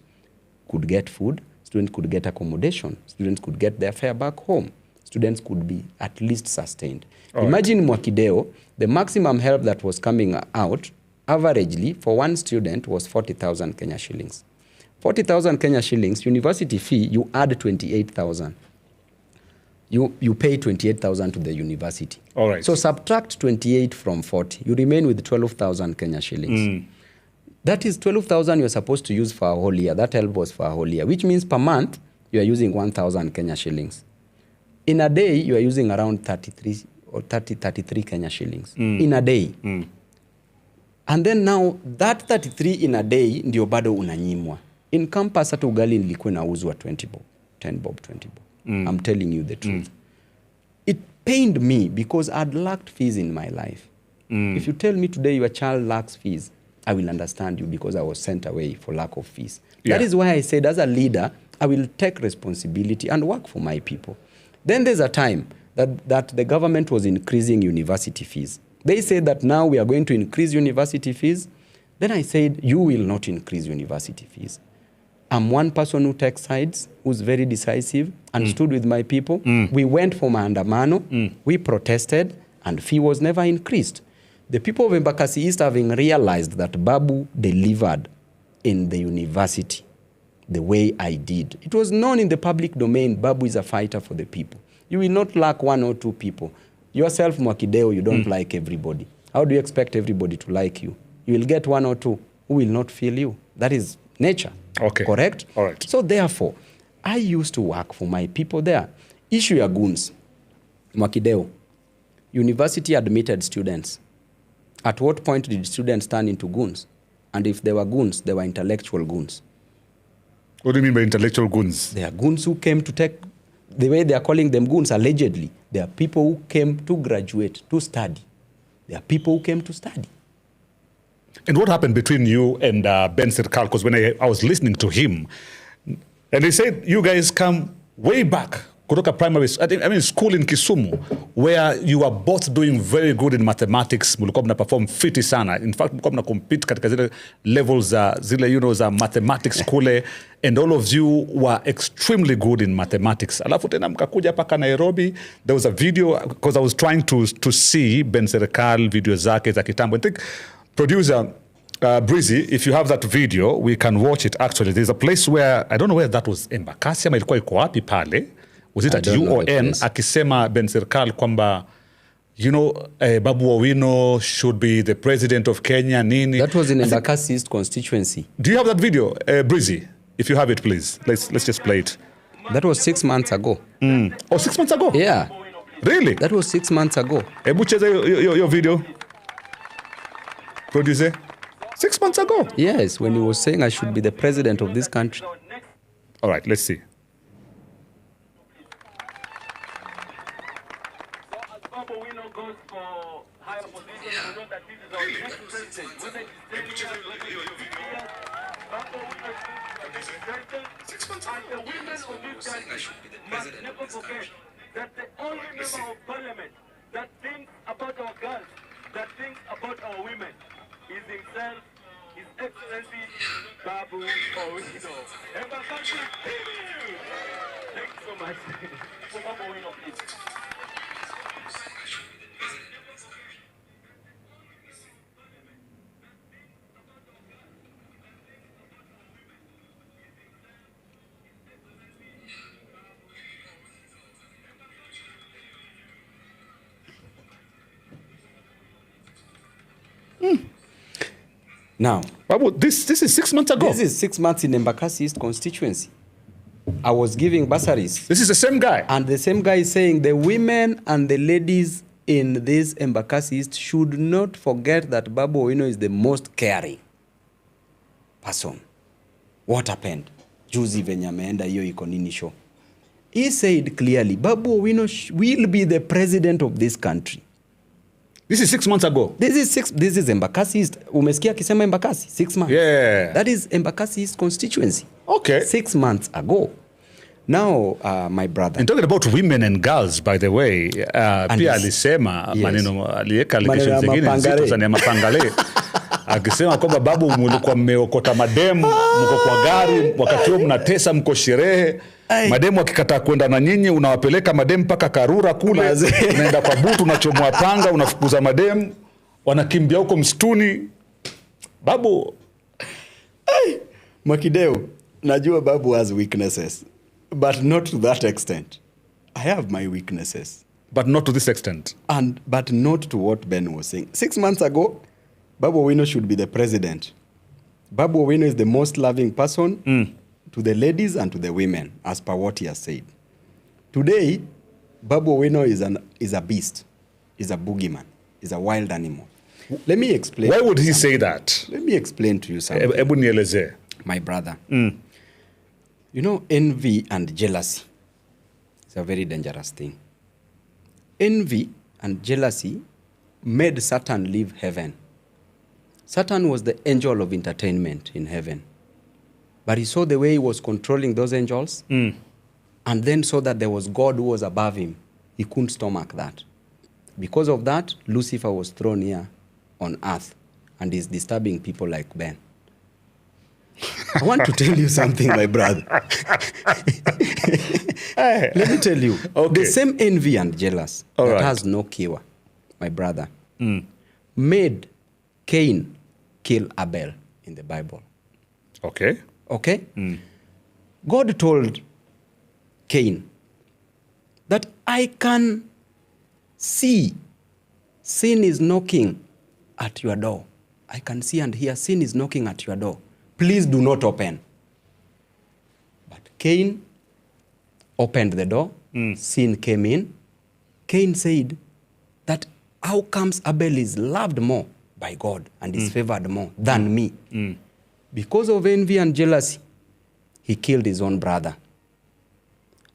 could get food, students could get accommodation, students could get their fare back home, students could be at least sustained. Imagine Mwakideu, the maximum help that was coming out, averagely for one student was 40,000 Kenya shillings. 40,000 Kenya shillings, university fee, you add 28,000. You pay 28,000 to the university. All right. So subtract 28 from 40. You remain with 12,000 Kenya shillings. That is 12,000 you're supposed to use for a whole year. That help was for a whole year, which means per month, you are using 1,000 Kenya shillings. In a day, you are using around 33 Kenya shillings. In a day. And then now, that 33 in a day, ndio bado unanyimwa. In campus, hata ugali nilikuwa inauzwa 20 bob, 10 bob, 20 bob. I'm telling you the truth. It pained me because I'd lacked fees in my life. If you tell me today your child lacks fees, I will understand you because I was sent away for lack of fees. That is why I said as a leader, I will take responsibility and work for my people. Then there's a time that the government was increasing university fees. They said that now we are going to increase university fees. Then I said, you will not increase university fees. I'm one person who takes sides, who's very decisive, and stood with my people. We went for maandamano, we protested, and fee was never increased. The people of Embakasi East, having realized that Babu delivered in the university the way I did, it was known in the public domain, Babu is a fighter for the people. You will not lack one or two people. Yourself, Mwakideo, you don't like everybody. How do you expect everybody to like you? You will get one or two who will not feel you. That is nature. Okay. Correct? All right. So therefore, I used to work for my people there. Issue ya goons. Mwakideo, university admitted students. At what point did students turn into goons? And if they were goons, they were intellectual goons. What do you mean by intellectual goons? They are goons who came to take, the way they are calling them goons, allegedly, they are people who came to graduate, to study. They are people who came to study. And what happened between you and Ben Serkal? Because when I was listening to him, and he said, you guys come way back, kutoka primary, school in Kisumu, where you are both doing very good in mathematics. Mulikuwa mna perform fiti sana. In fact, mulikuwa mna compete katika zile levels zile, za mathematics kule, and all of you were extremely good in mathematics. Alafu tena mkakuja paka Nairobi. There was a video, because I was trying to see Ben Serkal video zake za kitambo. I think producer Breezy, if you have that video, we can watch it actually. There's a place where, I don't know where that was, Embakasi ama ilikuwa iko wapi pale. Was it at UON? Akisema Ben Serkal kwamba, Babu OWINO should be the president of Kenya, nini. That was in Embakasi East constituency. Do you have that video, Breezy? If you have it, please. Let's just play it. That was 6 months ago. Oh, 6 months ago? Yeah. Really? That was 6 months ago. Ebu cheza your video. Producer. 6 months ago? Yes, when he was saying I should be the president of this country. All right, let's see. That the only member of parliament that thinks about our girls, that thinks about our women, is himself, His Excellency Babu OWINO. Thank you so much. For Babu OWINO, please. Now, Babu, this is 6 months ago. This is 6 months in Embakasi East constituency. I was giving bursaries. This is the same guy. And the same guy is saying the women and the ladies in this Embakasi East should not forget that Babu OWINO is the most caring person. What happened? Juzi venye ameenda hiyo iko nini show. He said clearly, Babu OWINO will be the president of this country. This is 6 months ago. This is Embakasi East. Umesikia akisema Embakasi? 6 months. Yeah. That is Embakasi East constituency. Okay. 6 months ago. Now, my brother. And talking about women and girls, by the way, pia alisema maneno aliweka allegations zingine nzito sana ya mapangale. Akisema kwamba Babu mlikuwa mmeokota mademu, mko kwa gari, wakati huo mnatesa, mko sherehe. Mademu akikataa kwenda na nyinyi, unawapeleka mademu mpaka Karura kule, unaenda kwa butu, unachomoa panga, unafukuza mademu, wanakimbia huko msituni. Babu, Mwakideo, najua Babu has weaknesses, but not to that extent. I have my weaknesses. But not to this extent. But not to what Ben was saying. 6 months ago, Babu OWINO should be the president. Babu OWINO is the most loving person to the ladies and to the women, as per what he has said. Today, Babu OWINO is a beast, is a boogeyman, is a wild animal. Let me explain. Why would he say that? Let me explain to you something. Ebu nieleze. My brother. You know, envy and jealousy is a very dangerous thing. Envy and jealousy made Satan leave heaven. Satan was the angel of entertainment in heaven. But he saw the way he was controlling those angels, and then saw that there was God who was above him. He couldn't stomach that. Because of that, Lucifer was thrown here on earth and is disturbing people like Ben. I want to tell you something, my brother. Let me tell you. Okay. The same envy and jealous that has no cure, my brother, made Cain kill Abel in the Bible. Okay. Okay? God told Cain that I can see sin is knocking at your door. I can see and hear sin is knocking at your door. Please do not open. But Cain opened the door. Sin came in. Cain said that how comes Abel is loved more by God and is favored more than me? Because of envy and jealousy, he killed his own brother.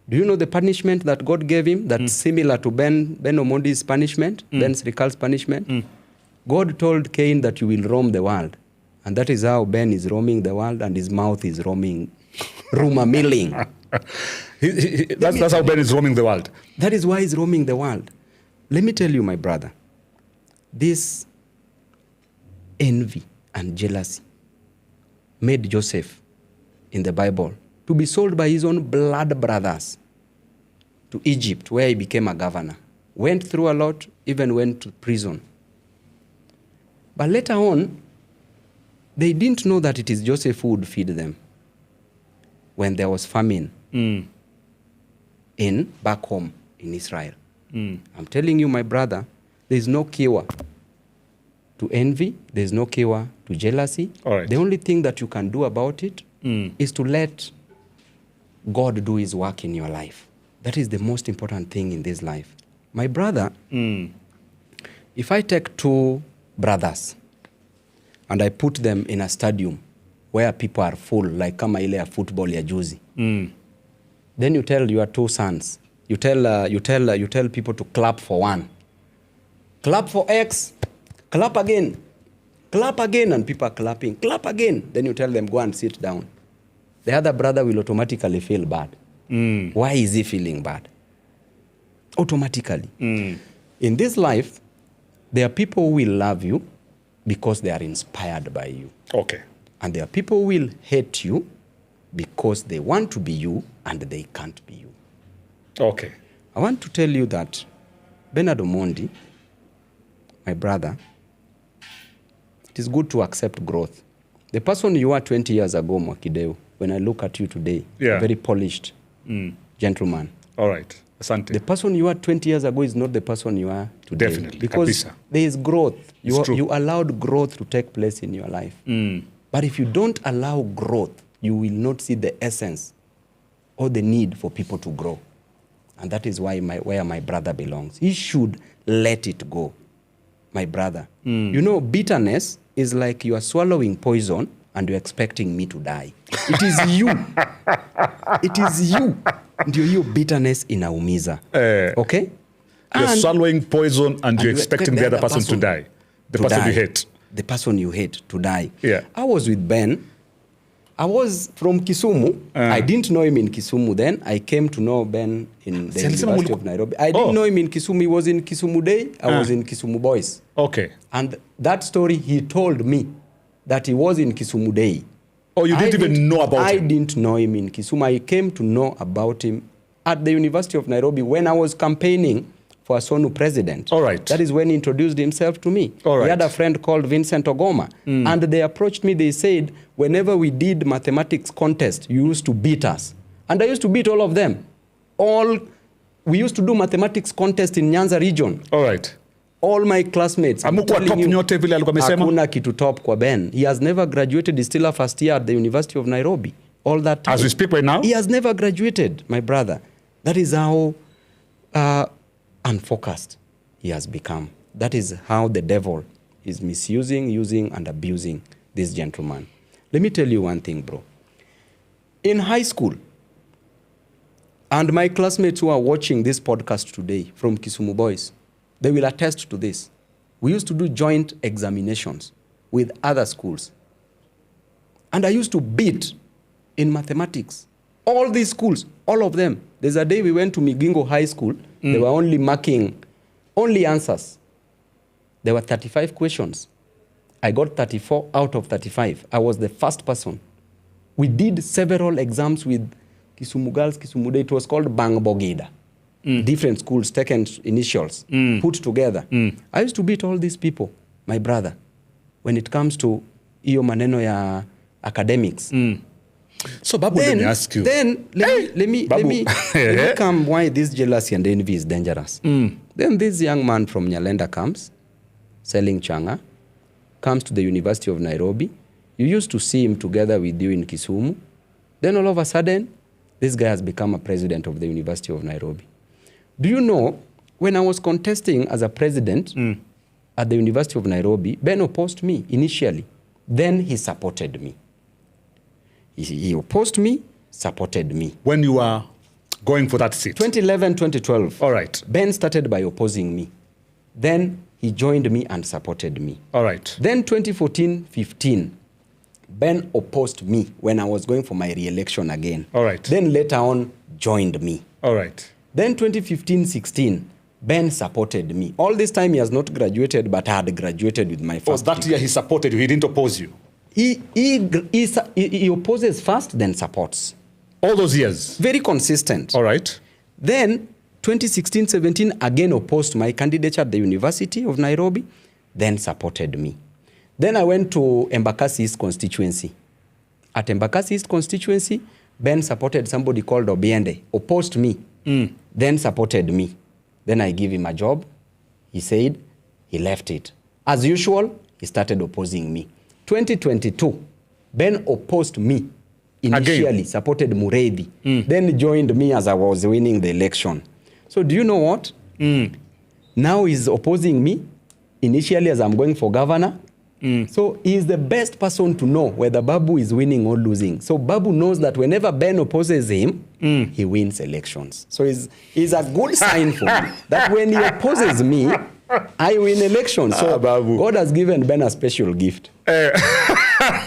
Do you know the punishment that God gave him that's similar to Ben Omondi's punishment, Ben Srikal's punishment? God told Cain that you will roam the world. And that is how Ben is roaming the world and his mouth is roaming, rumor milling. That's how Ben is roaming the world. That is why he's roaming the world. Let me tell you, my brother, this envy and jealousy made Joseph in the Bible to be sold by his own blood brothers to Egypt, where he became a governor. Went through a lot, even went to prison. But later on, they didn't know that it is Joseph who would feed them when there was famine in back home in Israel. I'm telling you, my brother, there is no cure to envy. There is no cure to jealousy. All right. The only thing that you can do about it is to let God do his work in your life. That is the most important thing in this life. My brother, if I take two brothers and I put them in a stadium where people are full, like kama ile ya football ya juzi, then you tell your two sons, you tell people to clap for one. Clap for X, clap again, and people are clapping, clap again. Then you tell them, go and sit down. The other brother will automatically feel bad. Why is he feeling bad? Automatically. In this life, there are people who will love you because they are inspired by you. Okay. And there are people who will hate you because they want to be you and they can't be you. Okay. I want to tell you that Bernard Omondi, my brother, it is good to accept growth. The person you were 20 years ago, Mwakideu, when I look at you today, a very polished gentleman. All right. Asante. The person you are 20 years ago is not the person you are today. Definitely. Because Kabisa. there is growth. It's true. You allowed growth to take place in your life. But if you don't allow growth, you will not see the essence or the need for people to grow. And that is why where my brother belongs. He should let it go, my brother. You know, bitterness is like you are swallowing poison and you're expecting me to die. It is you. It is you. Ndio hiyo bitterness inaumiza. Okay? You're And swallowing poison and you're expecting the other person to die. The person you hate. The person you hate to die. Yeah. I was with Ben. I was from Kisumu. I didn't know him in Kisumu then. I came to know Ben in the University of Nairobi. I didn't know him in Kisumu. He was in Kisumu Day. I was in Kisumu Boys. Okay. And that story, he told me that he was in Kisumu Day. Oh, you didn't even know about him? I didn't know him in Kisumu. I came to know about him at the University of Nairobi when I was campaigning for a SONU president. All right. That is when he introduced himself to me. All right. He had a friend called Vincent Ogoma. And they approached me. They said, whenever we did mathematics contest, you used to beat us. And I used to beat all of them. We used to do mathematics contest in Nyanza region. All right. All my classmates. I'm Amekuwa telling top you, nyote vile alikuwa amesema? hakuna kitu top kwa Ben. He has never graduated. He's still a first year at the University of Nairobi. All that time. As we speak right now? He has never graduated, my brother. That is how unfocused he has become. That is how the devil is misusing, using, and abusing this gentleman. Let me tell you one thing, bro. In high school, and my classmates who are watching this podcast today from Kisumu Boys, they will attest to this. We used to do joint examinations with other schools. And I used to beat in mathematics. All these schools, all of them. There's a day we went to Migingo High School. They were only marking only answers. There were 35 questions. I got 34 out of 35. I was the first person. We did several exams with Kisumu Girls, Kisumu Day. It was called Bang Bogida. Different schools, taken initials, put together. I used to beat all these people, my brother. When it comes to iyo maneno ya academics. So, Babu, let me ask you. Then let me come why this jealousy and envy is dangerous. Then this young man from Nyalenda comes, selling changa, comes to the University of Nairobi. You used to see him together with you in Kisumu. Then all of a sudden, this guy has become a president of the University of Nairobi. Do you know, when I was contesting as a president at the University of Nairobi, Ben opposed me initially. Then he supported me. He opposed me, supported me. When you were going for that seat? 2011, 2012. All right. Ben started by opposing me. Then he joined me and supported me. All right. Then 2014, 15, Ben opposed me when I was going for my re-election again. All right. Then later on, joined me. All right. Then 2015, 16, Ben supported me. All this time he has not graduated, but I had graduated with my first that year he supported you, he didn't oppose you? He opposes first, then supports. All those years? Very consistent. All right. Then 2016, 17, again opposed my candidature at the University of Nairobi, then supported me. Then I went to Embakasi East constituency. At Embakasi East constituency, Ben supported somebody called Obiende, opposed me, then supported me. Then I give him a job. He said he left it. As usual, he started opposing me. 2022, Ben opposed me. Initially, again, supported Mureithi. Then joined me as I was winning the election. So do you know what? Now he's opposing me. Initially, as I'm going for governor. So he's the best person to know whether Babu is winning or losing. So Babu knows that whenever Ben opposes him, he wins elections. So it's a good sign for me that when he opposes me, I win elections. So God has given Ben a special gift. That's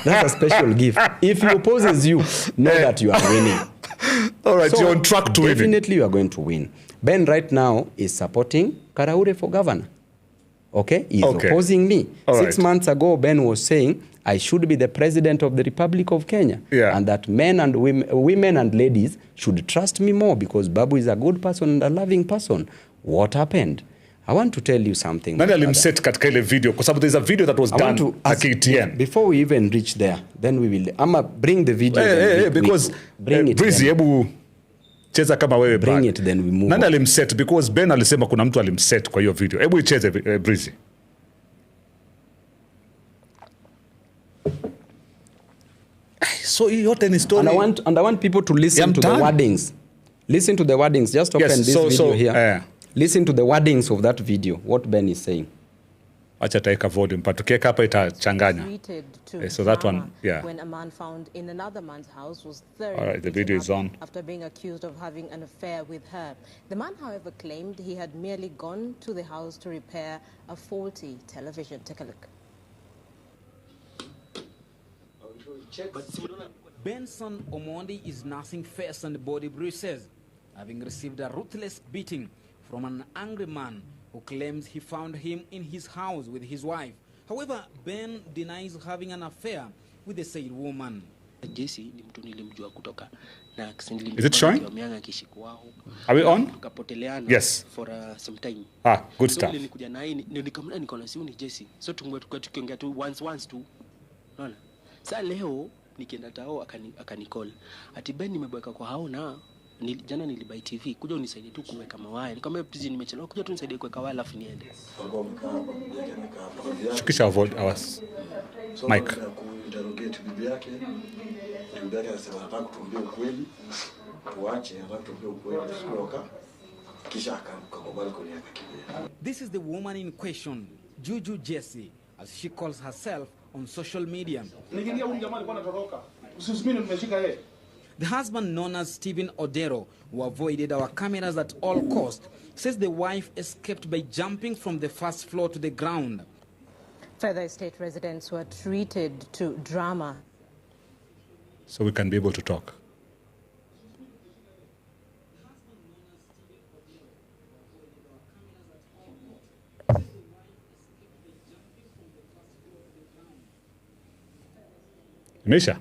a special gift. If he opposes you, know that you are winning. All right, so you're on track to win. Definitely you are going to win. Ben right now is supporting Karaure for governor. Okay? He's opposing me. All 6 months ago, Ben was saying, I should be the president of the Republic of Kenya. Yeah. And that men and women and ladies should trust me more because Babu is a good person and a loving person. What happened? I want to tell you something. Nani alimset katika ile video? Kwa sababu there's a video that was done at KTN. Before we even reach there, then we will... bring the video. Because bring it. Breezy, hebu cheza kama wewe bring it, then we move. Nani alimset? Because Ben alisema kuna mtu alimset kwa hiyo video. Hebu icheze Breezy. So yote ni story. And I want people to listen to the wordings. Listen to the wordings. Just open this video here. Listen to the wordings of that video, what Ben is saying. Acha taika volume, but tukiweka hapa itachanganya. So that one, when a man found in another man's house was thoroughly all right, the video is on. After being accused of having an affair with her. The man, however, claimed he had merely gone to the house to repair a faulty television. Take a look. Benson Omondi is nursing face and body bruises, having received a ruthless beating from an angry man who claims he found him in his house with his wife. However, Ben denies having an affair with the said woman. Is it showing? Are we on? Yes. For some time. Good stuff. Sa leo nikienda tao akanicall. Ati Ben nimebweka kwa hao na jana nilibai TV. Kuja unisaidie tu kuweka mawaya. Nikamwambia please nimechelewa. Kuja tu unisaidie kuweka waya alafu niende. Shukisha awas. Mike. Interrogate bibi yake. Bibi yake anasema nataka kutuambia ukweli. Tuache, nataka kutuambia ukweli. Tusioka. Kisha akakubali kuniacha kidogo. This is the woman in question, Juju Jessie, as she calls herself on social media. The husband, known as Stephen Odero, who avoided our cameras at all costs, says the wife escaped by jumping from the first floor to the ground. Further, estate residents were treated to drama. So we can be able to talk. Misha.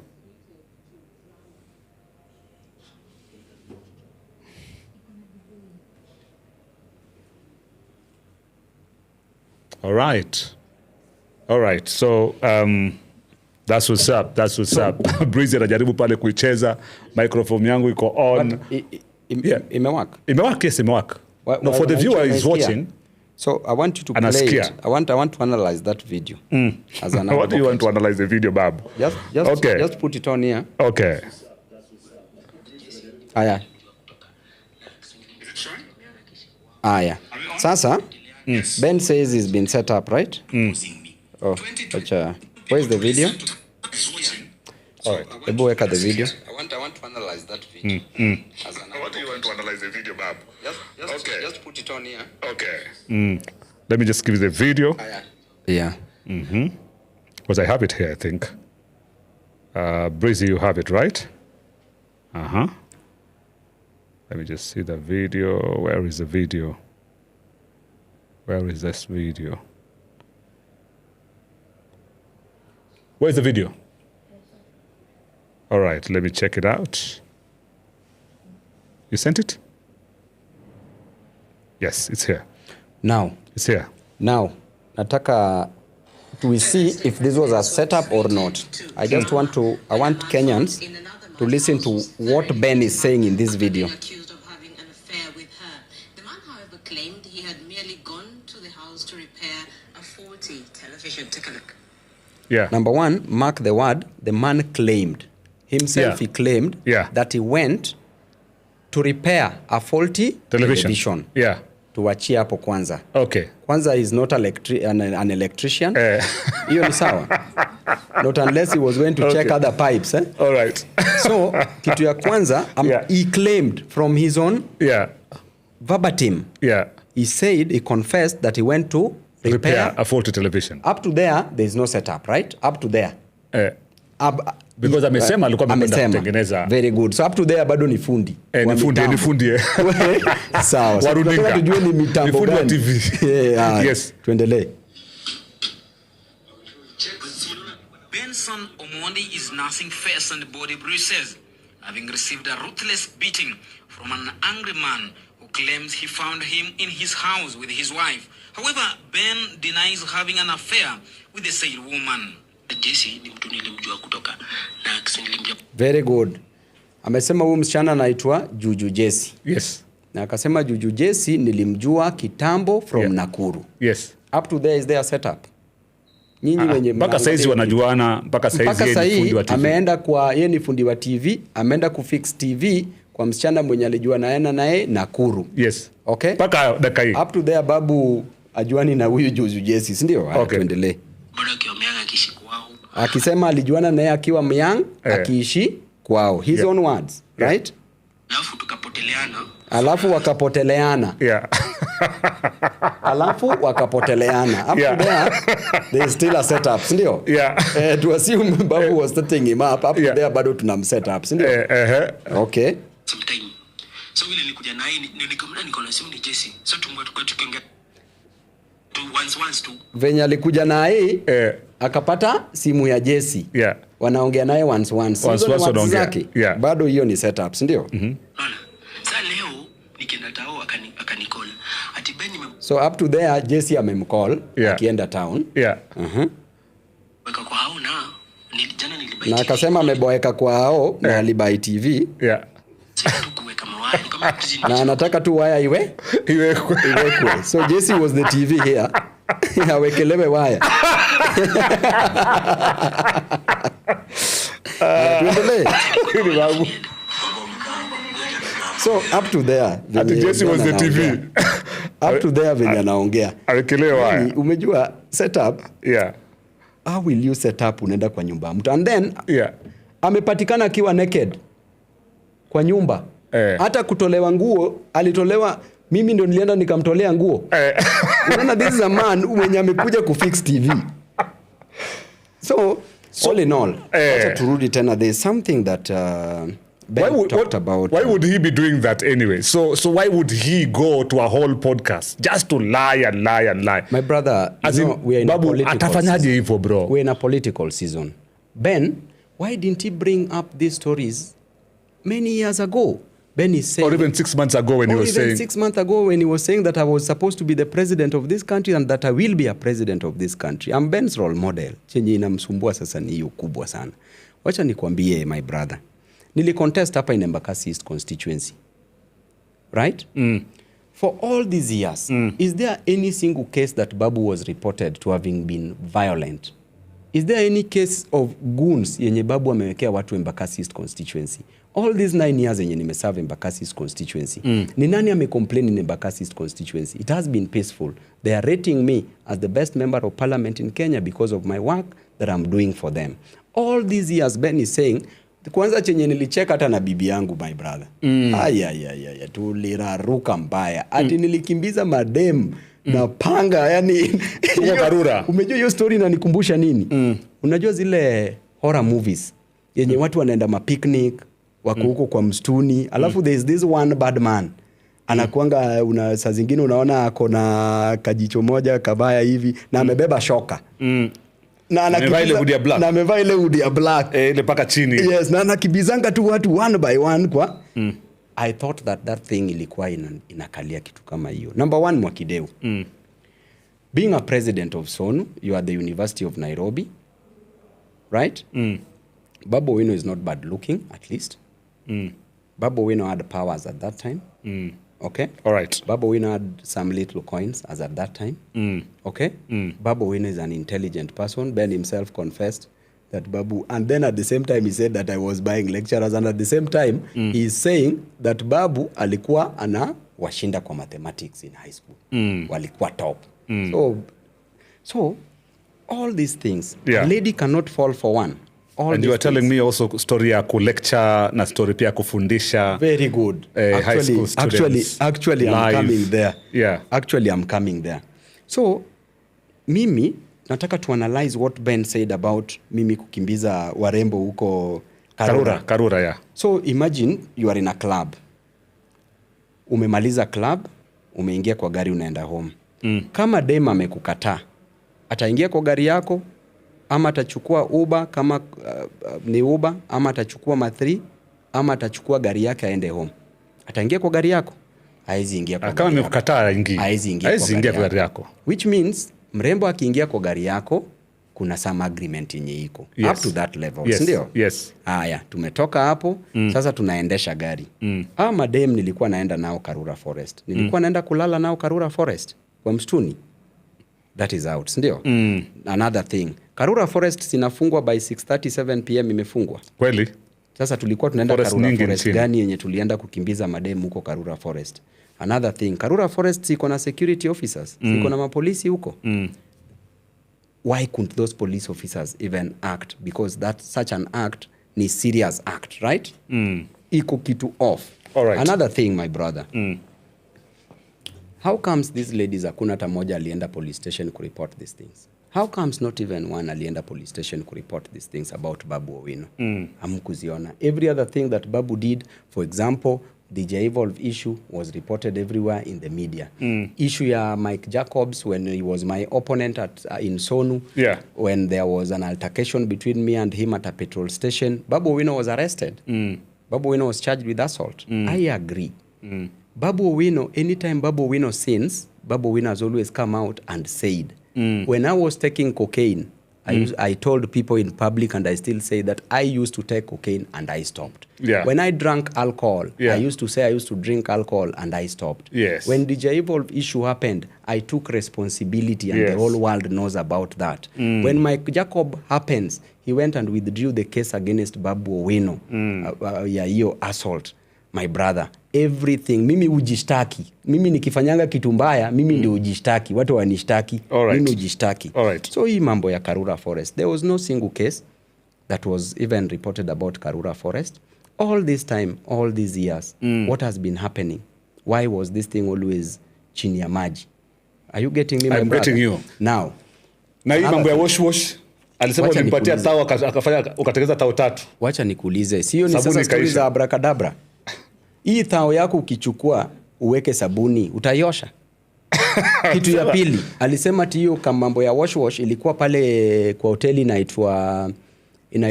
All right. So That's what's up. That's what's up. Breezy anajaribu pale kuicheza. Microphone yangu iko on. Imewaka? Imewaka, yes, imewaka. No, for the viewer is watching. So I want you to play it. I want to analyze that video. As an what do you want to analyze the video, Babu? Just put it on here. Okay. Aya. Aya. Sasa, Ben says he's been set up, right? Oh, where's the video? All right. Ebu weka the video. I want to analyze that video. What do you want to analyze the video, Babu? Just put it on here. Okay. Let me just give you the video. Yeah. Because I have it here, I think. Breezy, you have it, right? Let me just see the video. Where is the video? Where is this video? Where's the video? All right, let me check it out. You sent it? Yes, it's here. Now. It's here. Now, nataka to see if this was a setup or not. I want Kenyans to listen to what Ben is saying in this video. Accused of having an affair with her. The man, however, claimed he had merely gone to the house to repair a faulty television. Take a look. Yeah. Number one, mark the word, the man claimed. Himself, he claimed that he went to repair a faulty television. Yeah. Tuachie hapo kwanza. Okay. Kwanza is not an electrician. Hiyo ni sawa. Not unless he was going to check other pipes. All right. So, kitu ya kwanza, he claimed from his own verbatim. Yeah. He said, he confessed that he went to repair a faulty television. Up to there is no setup, right? Up to there. Because amesema alikuwa amekwenda kutengeneza. Very good. So up to there bado ni fundi. Ni fundi. Sawa. So tunataka tujue ni mitambo gani. Ni fundi wa TV. Yes. Tuendelee. Benson Omondi is nursing face and body bruises, having received a ruthless beating from an angry man who claims he found him in his house with his wife. However, Ben denies having an affair with the said woman. Jesse ni mtu nilimjua kutoka na nilimjua. Very good. Amesema huyu msichana anaitwa Juju Jesse. Yes. Na akasema Juju Jesse nilimjua kitambo from Nakuru. Yes. Up to there is their setup. Nyinyi wenye mpaka saizi wanajuana, mpaka saizi yeye ni fundi wa TV. Ameenda kwa yeye ni fundi wa TV, ameenda kufix TV kwa msichana mwenye alijua naye Nakuru. Yes. Okay? Mpaka dakika hii. Up to there Babu ajuani na huyu Juju Jesse, si ndio? Okay. Tuendelee. Bado akiwa Myang akiishi kwao. Akisema alijuana naye akiwa Myang akiishi kwao. His own words, right? Alafu tukapoteleana. Alafu wakapoteleana. Yeah. Alafu wakapoteleana. Up to there, there is still a setup, si ndio? Yeah. To assume Babu was setting him up. Up to there bado tunam set up, si ndio? Okay. Sometime. So vile nilikuja naye nilikamna niko na simu ni Jesse. So tukiongea once tu. Venye alikuja naye akapata simu ya Jesse. Yeah. Wanaongea naye once. Yeah. Bado hiyo ni setup, si ndio? Sasa leo nikienda tao akanicall. Ati Ben so up to there Jesse amemcall akienda town. Yeah. Weka kwa hao na jana nilibai. Na akasema ameboeka kwa hao na alibai TV. Yeah. Na anataka tu waya iwekwe. So Jesse was the TV here. Awekelewe waya. Tuendelee. So up to there. Jesse was the TV. Up to there venye anaongea. Awekelewe waya. Umejua setup? Yeah. How will you set up unaenda kwa nyumba mtu? And then amepatikana akiwa naked kwa nyumba. Hata kutolewa nguo alitolewa, mimi ndo nilienda nikamtolea nguo. Unaona, this is a man mwenye amekuja kufix TV. So all in all, acha turudi tena, there is something that Ben talked about. Why would he be doing that anyway? So why would he go to a whole podcast just to lie and lie and lie? My brother, we are in Babu, a political atafanyaje hivyo bro? We're in a political season. Ben, why didn't he bring up these stories many years ago? Ben is saying, or even 6 months ago when he was saying, 6 months ago when he was saying that I was supposed to be the president of this country and that I will be a president of this country. I'm Ben's role model. Chenye inamsumbua sasa ni hiyo kubwa sana. Wacha nikwambie my brother. Nilicontest hapa in Embakasi East constituency. Right? For all these years, is there any single case that Babu was reported to having been violent? Is there any case of goons yenye Babu amewekea watu Embakasi East constituency? All these 9 years yenye nimeserve Embakasi East constituency. Ni nani amecomplain in Embakasi East constituency? It has been peaceful. They are rating me as the best member of parliament in Kenya because of my work that I'm doing for them. All these years Ben is saying, kwanza chenye nilicheka hata na bibi yangu my brother. Aya, tuliraruka mbaya. Ati nilikimbiza madem na panga, yani Karura. Umejua hiyo story inanikumbusha nini? Unajua zile horror movies yenye watu wanaenda mapicnic, wako huko kwa msituni, alafu there is this one bad man. Anakuanga saa zingine unaona akona kajicho moja kabaya hivi na amebeba shoka. Na amevaa ile hoodie ya black ile paka chini. Yes, na anakibizanga tu watu one by one kwa I thought that thing ilikuwa inakalia kitu kama hiyo. Number 1, Mwakideu. Being a president of SONU, you are the University of Nairobi. Right? Babu Owino is not bad looking, at least. Babu Owino had powers at that time. Okay? All right. Babu Owino had some little coins as at that time. Okay? Babu Owino is an intelligent person. Ben himself confessed that Babu, and then at the same time he said that I was buying lecturers, and at the same time he is saying that Babu alikuwa ana washinda kwa mathematics in high school. Walikuwa top. So all these things, a lady cannot fall for one. And you are telling me also story ya lecture na story pia kufundisha. Very good. High school students. Actually I'm coming there. Yeah. Actually I'm coming there. So mimi nataka to analyze what Ben said about mimi kukimbiza warembo huko Karura, yeah. So imagine you are in a club. Umemaliza club, umeingia kwa gari unaenda home. Kama dem amekukataa, ataingia kwa gari yako ama atachukua Uber kama ni Uber, ama atachukua Ma3, ama atachukua gari yake aende home. Ataingia kwa gari yako? Haezi ingia kwa gari yako. Kama amekukataa ingia. Haezi ingia kwa gari yako. Which means mrembo akiingia kwa gari yako kuna some agreement yenye iko. Yes. Up to that level. Yes. Ndio? Yes. Haya, tumetoka hapo, sasa tunaendesha gari. Madem nilikuwa naenda nao Karura Forest. Nilikuwa naenda kulala nao Karura Forest kwa msituni. That is out, ndio? Another thing. Karura Forest sinafungwa by 6:37 PM imefungwa. Kweli? Sasa tulikuwa tunaenda Karura Forest gani yenye tulienda kukimbiza madem huko Karura Forest. Another thing, Karura Forest siko na security officers, siko na mapolisi huko. Why couldn't those police officers even act? Because such an act ni serious act, right? Iko kitu off. All right. Another thing, my brother. How comes these ladies hakuna hata moja alienda police station to report these things? How comes not even one alienda police station to report these things about Babu Owino? Hamkuziona. Every other thing that Babu did, for example, the J-Evolve issue was reported everywhere in the media. Issue ya Mike Jacobs when he was my opponent in SONU, when there was an altercation between me and him at a petrol station, Babu Owino was arrested. Babu Owino was charged with assault. I agree. Babu Owino, anytime Babu Owino sins, Babu Owino has always come out and said, when I was taking cocaine, I told people in public, and I still say that I used to take cocaine and I stopped. When I drank alcohol, I used to say I used to drink alcohol and I stopped. When the J-Evolve issue happened, I took responsibility, and the whole world knows about that. When Mike Jacob happens, he went and withdrew the case against Babu Owino, hiyo assault. My brother, everything, mimi ujishtaki. Mimi nikifanyanga kitu mbaya, mimi ndio ujishtaki. Watu wanishtaki, mimi ujishtaki. So hii mambo ya Karura Forest, there was no single case that was even reported about Karura Forest. All this time, all these years, what has been happening? Why was this thing always chini ya maji? Are you getting me, my I'm brother? getting you. Now, na hii mambo ya wash alisema ulimpatia tao akafanya ukatengeneza tao 3. Wacha nikuulize, sio ni sasa stories za abracadabra? Hii tao yako ukichukua uweke sabuni utaiosha. Kitu ya pili, alisema hiyo kama mambo ya wash ilikuwa pale kwa hoteli inaitwa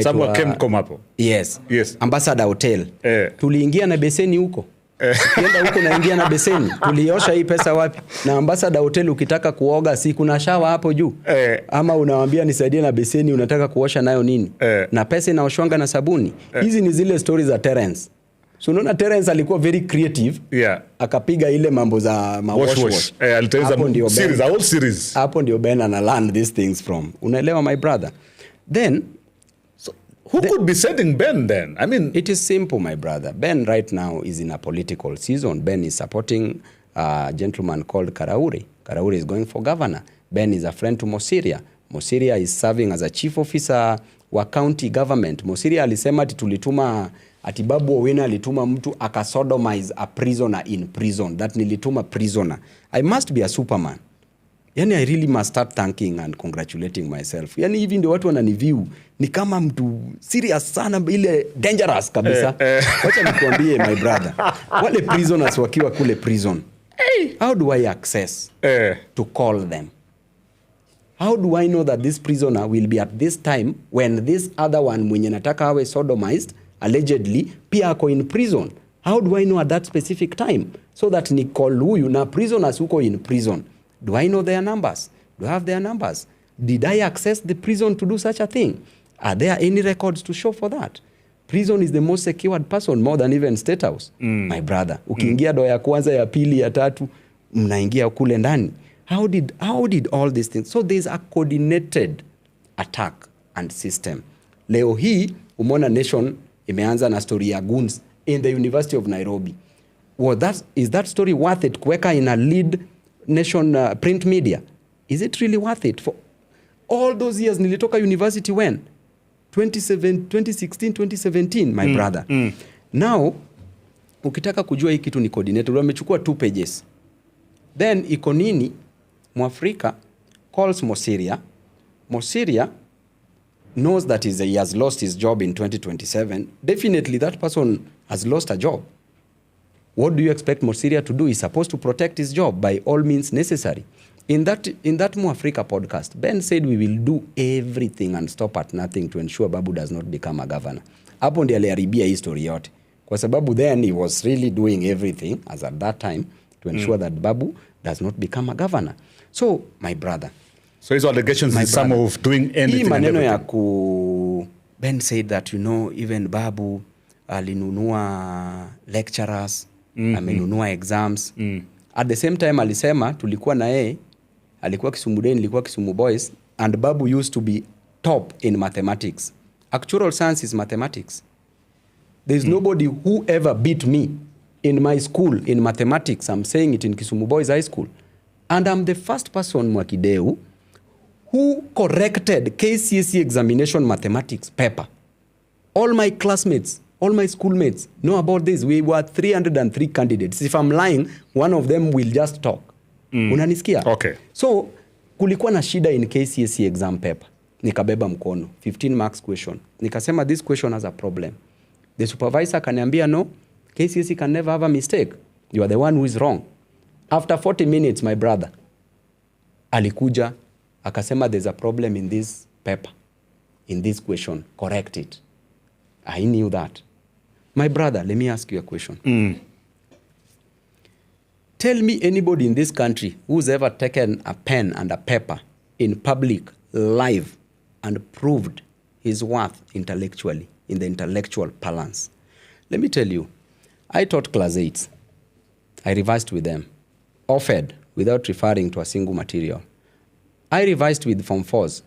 Sababu Kemcom hapo. Yes. Ambassador Hotel. Tuliingia na beseni huko. Ukienda huko naingia na beseni. Tuliosha hii pesa wapi? Na ambassador hotel ukitaka kuoga si kuna shower hapo juu? Ama unawaambia nisaidie na beseni unataka kuosha nayo nini? Na pesa inaoshwanga na sabuni. Hizi ni zile stories za Terence. So unaona Terence alikuwa very creative. Akapiga ile mambo za wash. Alitengeneza series, a whole series. Hapo ndio Ben ana learn these things from. Unaelewa my brother? Then who could be sending Ben then? I mean, it is simple, my brother. Ben right now is in a political season. Ben is supporting a gentleman called Karauri. Karauri is going for governor. Ben is a friend to Mosiria. Mosiria is serving as a chief officer wa county government. Mosiria alisema ati tulituma ati Babu Owino alituma mtu akasodomize a prisoner in prison. That nilituma prisoner. I must be a superman. Yani I really must start thanking and congratulating myself. Yani hivi ndio watu wananiview ni kama mtu serious sana, ile dangerous kabisa. Wacha nikuambie my brother. Wale prisoners wakiwa kule prison. How do I access to call them? How do I know that this prisoner will be at this time when this other one mwenye nataka awe sodomized allegedly pia ako in prison? How do I know at that specific time so that ni call huyu na prisoners huko in prison? Do I know their numbers? Do I have their numbers? Did I access the prison to do such a thing? Are there any records to show for that? Prison is the most secured person more than even State House. My brother. Ukiingia door ya kwanza, ya pili, ya tatu, mnaingia kule ndani. How did all these things? So there's a coordinated attack and system. Leo hii umeona Nation imeanza na story ya goons in the University of Nairobi. Is that story worth it kuweka in a lead Nation print media? Is it really worth it? For all those years nilitoka university when? 2016, 2017, my brother. Now, ukitaka kujua hii kitu ni coordinated, wamechukua 2 pages. Then iko nini? Mwafrika calls Mosiria. Mosiria knows that he has lost his job in 2027. Definitely that person has lost a job. What do you expect Mosiria to do? He's supposed to protect his job by all means necessary. In that Mwafrika podcast, Ben said we will do everything and stop at nothing to ensure Babu does not become a governor. Hapo ndiye aliharibia history yote. Kwa sababu then he was really doing everything as at that time to ensure that Babu does not become a governor. So, my brother. So his allegations is some of doing anything. Hii maneno ya Ben said that, you know, even Babu alinunua lecturers, amenunua exams. At the same time alisema tulikuwa na yeye, alikuwa Kisumu Day, nilikuwa Kisumu Boys, and Babu used to be top in mathematics. Actual science is mathematics. There's nobody who ever beat me in my school in mathematics. I'm saying it in Kisumu Boys High School. And I'm the first person, Mwakideu, who corrected KCSE examination mathematics paper. All my classmates, all my schoolmates know about this. We were 303 candidates. If I'm lying, one of them will just talk. Unanisikia? Okay. So, kulikuwa na shida in KCSE exam paper. Nikabeba mkono. 15 marks question. Nikasema this question has a problem. The supervisor kaniambia no, KCSE can never have a mistake. You are the one who is wrong. After 40 minutes, my brother, alikuja, akasema there's a problem in this paper, in this question. Correct it. I knew that. My brother, let me ask you a question. Tell me anybody in this country who's ever taken a pen and a paper in public, live, and proved his worth intellectually, in the intellectual balance. Let me tell you, I taught class 8s. I revised with them, offered without referring to a single material. I revised with Form 4s,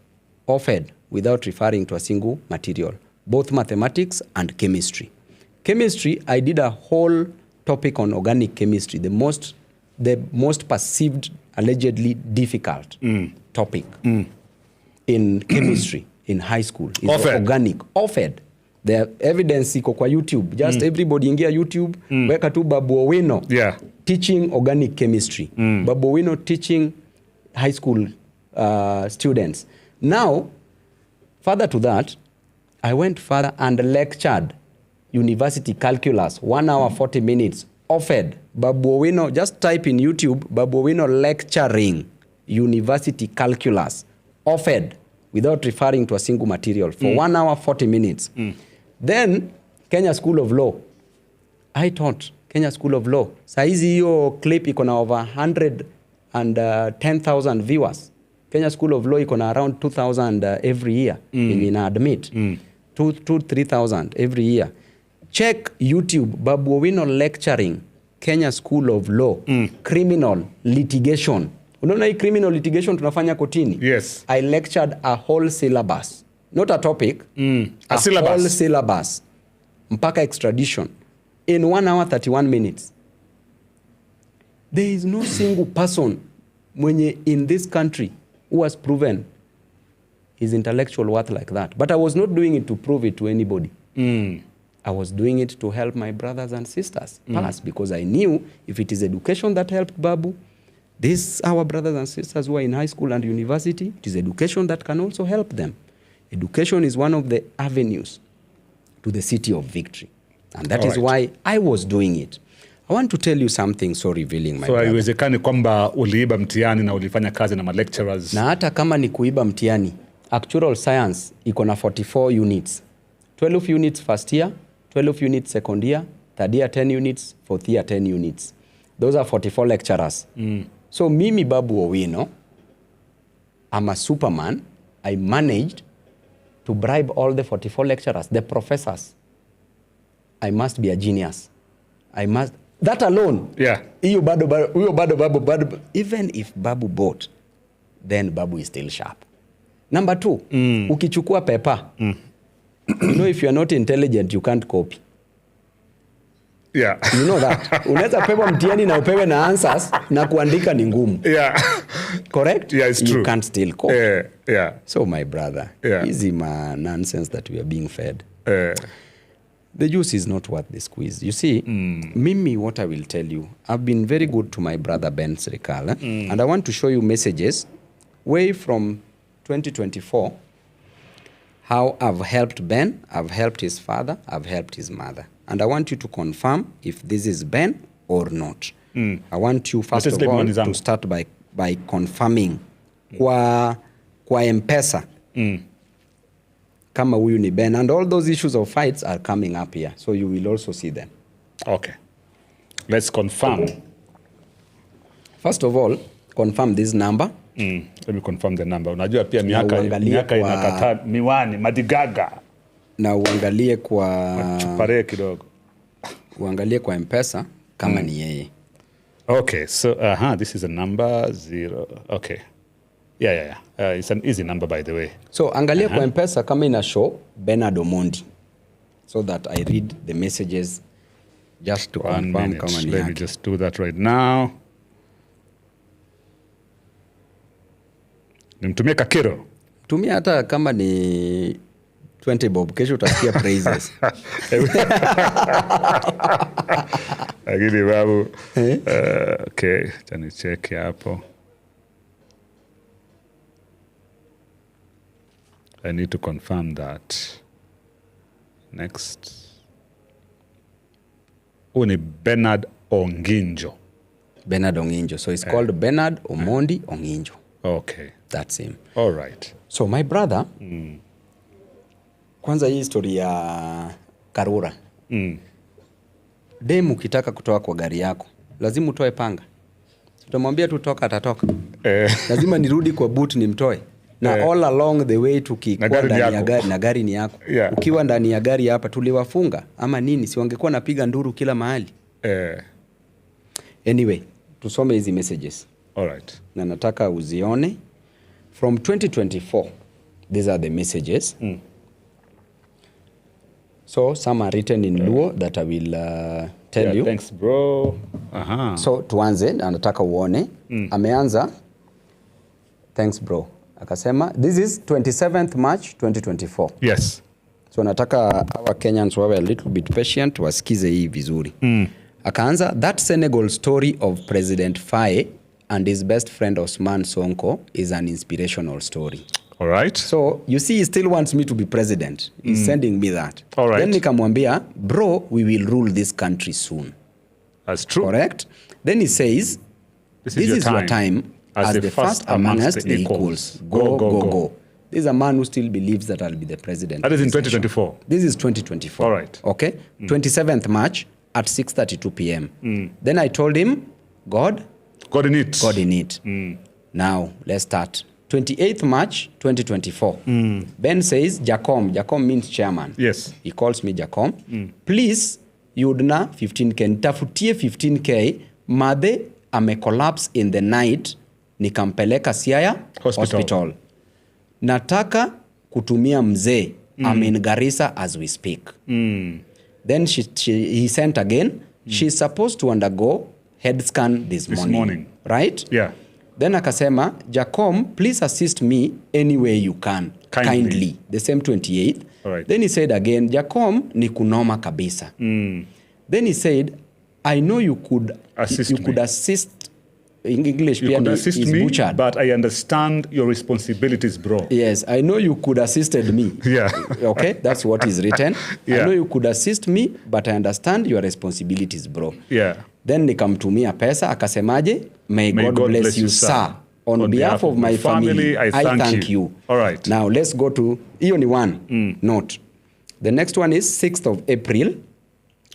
offered without referring to a single material, both mathematics and chemistry. Chemistry, I did a whole topic on organic chemistry, the most perceived, allegedly difficult topic in chemistry in high school. Is organic. Offered. The evidence iko kwa YouTube. Just everybody ingia YouTube, weka tu Babu Owino teaching organic chemistry. Babu Owino teaching high school students. Now, further to that, I went further and lectured university calculus, 1 hour 40 minutes, offered. Babu Owino, just type in YouTube, Babu Owino lecturing university calculus, offered without referring to a single material for 1 hour 40 minutes. Then, Kenya School of Law, I taught Kenya School of Law. Saizi hiyo clip iko na over 110,000 viewers. Kenya School of Law iko na around 2,000 every year. Ina admit. 3,000 every year. Check YouTube, Babu Owino lecturing, Kenya School of Law, criminal litigation. Unaona hii criminal litigation tunafanya kotini? Yes. I lectured a whole syllabus. Not a topic. A syllabus. Whole syllabus. Mpaka extradition. In 1 hour, 31 minutes. There is no single person mwenye in this country who has proven his intellectual worth like that. But I was not doing it to prove it to anybody. I was doing it to help my brothers and sisters pass, because I knew if it is education that helped Babu, these our brothers and sisters who are in high school and university, it is education that can also help them. Education is one of the avenues to the city of victory. And that is why I was doing it. I want to tell you something so revealing, my brother. So haiwezekani kwamba uliiba mtihani na ulifanya kazi na lecturers. Na hata kama ni kuiba mtihani, actual science iko na 44 units. 12 units first year, 12 units second year, third year 10 units, fourth year 10 units. Those are 44 lecturers. So mimi Babu Owino, I'm a superman. I managed to bribe all the 44 lecturers, the professors. I must be a genius. I must. That alone. Yeah. Babu. Even if Babu bought, then Babu is still sharp. Number 2, ukichukua paper. You know, if you are not intelligent, you can't copy. Yeah. You know that. Unaweza pewa mtihani na upewe na answers na kuandika ni ngumu. Yeah. Correct? Yeah, it's true. You can't still copy. Yeah. So my brother, easy nonsense that we are being fed. The juice is not worth the squeeze. You see, Mimi, what I will tell you, I've been very good to my brother Ben Srikala, and I want to show you messages way from 2024, how I've helped Ben, I've helped his father, I've helped his mother. And I want you to confirm if this is Ben or not. I want you, first of all, to start by confirming kwa M-Pesa. Kama huyu ni Ben, and all those issues of fights are coming up here, so you will also see them. Okay, let's confirm. First of all, confirm this number. Let me confirm the number. Unajua pia miaka inakataa miwani madigaga. Na uangalie kwa chupare kidogo. Uangalie kwa M-Pesa kama ni yeye. Okay, so this is a number 0. Okay. Yeah. It's an easy number, by the way. So angalia kwa M-Pesa kama ina show Bernard Omondi, so that I read the messages just to confirm kama ni. Let me just do that right now. Nimtumie kakiro. Tumia hata kama ni 20 bob, kesho utasikia praises. Lakini babu. Okay, tani check hapo. I need to confirm that. Next. Ni Bernard Onginjo. Bernard Onginjo. So it's called Bernard Omondi Onginjo. Okay. That's him. All right. So my brother, kwanza hii story ya Karura. Demu ukitaka kutoka kwa gari yako, lazima utoe panga. Utamwambia tu toka, atatoka. Lazima nirudi kwa boot nimtoe. Na all along the way tukikuwa ndani ya gari, na gari ni yako. Ukiwa ndani ya gari hapa tuliwafunga ama nini, si wangekuwa napiga nduru kila mahali. Anyway, tusome hizi messages. All right. Na nataka uzione. From 2024, these are the messages. So some are written in Luo that I will tell you. Thanks bro. So tuanze, na nataka uone. Ameanza, thanks bro. Akasema, this is 27th March 2024. Yes. So nataka our Kenyans wawe a little bit patient, wasikize hii vizuri. Akaanza, that Senegal story of President Faye and his best friend Osman Sonko is an inspirational story. All right. So you see, he still wants me to be president. He's sending me that. All right. Then nikamwambia, bro, we will rule this country soon. That's true. Correct? Then he says, this is your time as the first amongst the equals. Go. This is a man who still believes that I'll be the president. That is in 2024. This is 2024. All right. Okay? 27th March, at 6:32 p.m. Then I told him, God in it. Now, let's start. 28th March 2024. Ben says, Jacom means chairman. Yes. He calls me Jacom. Please, Yudna 15K. Nitafutie 15K. Madhe collapse in the night. Nikampeleka Siaya Hospital. Nataka kutumia mzee. I'm in Garissa as we speak. Then he sent again. She's supposed to undergo head scan this morning. Right? Yeah. Then akasema, Jacom, please assist me any way you can. Kindly. The same 28th. Right. Then he said again, Jacom, ni kunoma kabisa. Then he said, I know you could assist. In English, you could assist me, butchered. But I understand your responsibilities, bro. Yes, I know you could assisted me. Yeah. Okay, that's what is written. Yeah. I know you could assist me, but I understand your responsibilities, bro. Yeah. Then nikamtumia pesa, akasemaje, may God bless you, sir. On behalf of my family, I thank you. All right. Now, let's go to, hiyo ni one note. The next one is 6th of April,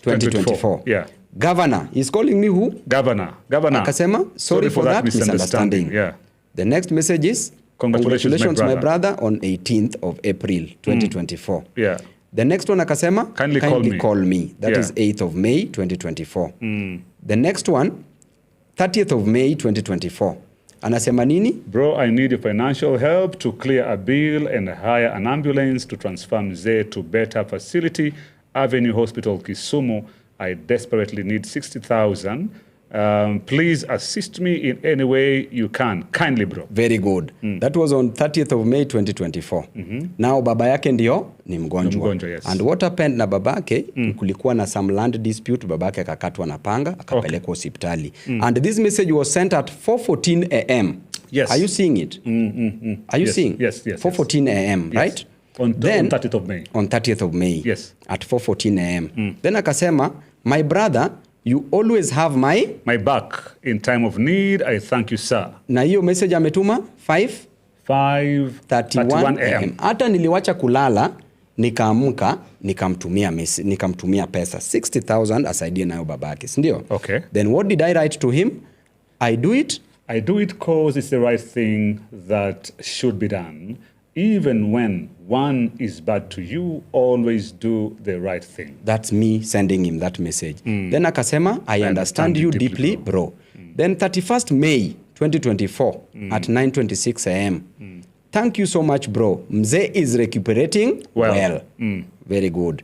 2024. Yeah. Governor, he's calling me who? Governor. Akasema, sorry for that misunderstanding. Yeah. The next message is, congratulations my brother on 18th of April, 2024. Yeah. The next one akasema, kindly call me. That is 8th of May, 2024. The next one, 30th of May, 2024. Anasema nini? Bro, I need your financial help to clear a bill and hire an ambulance to transfer mzee to better facility, Avenue Hospital, Kisumu. I desperately need 60,000. Please assist me in any way you can. Kindly, bro. Very good. That was on 30th of May 2024. Now baba yake ndio ni mgonjwa. Yes. And what happened na baba yake, kulikuwa na some land dispute, baba yake akakatwa na panga, akapelekwa hospitali. And this message was sent at 4:14 a.m. Yes. Are you seeing it? Are you seeing? Yes. 4:14 a.m., yes. right? On 30th of May. On 30th of May. Yes. At 4:14 a.m. Then akasema, my brother, you always have my back in time of need. I thank you, sir. Na hiyo message ametuma 5:31 a.m. Hata niliwacha kulala, nikaamka, nikamtumia pesa 60,000 asaidie nayo babake, si ndio? Okay. Then what did I write to him? I do it because it's the right thing that should be done. Even when one is bad to you, always do the right thing. That's me sending him that message. Then akasema, I understand you deeply, bro. Then 31st May 2024 at 9:26 a.m. Thank you so much, bro. Mzee is recuperating well. Very good.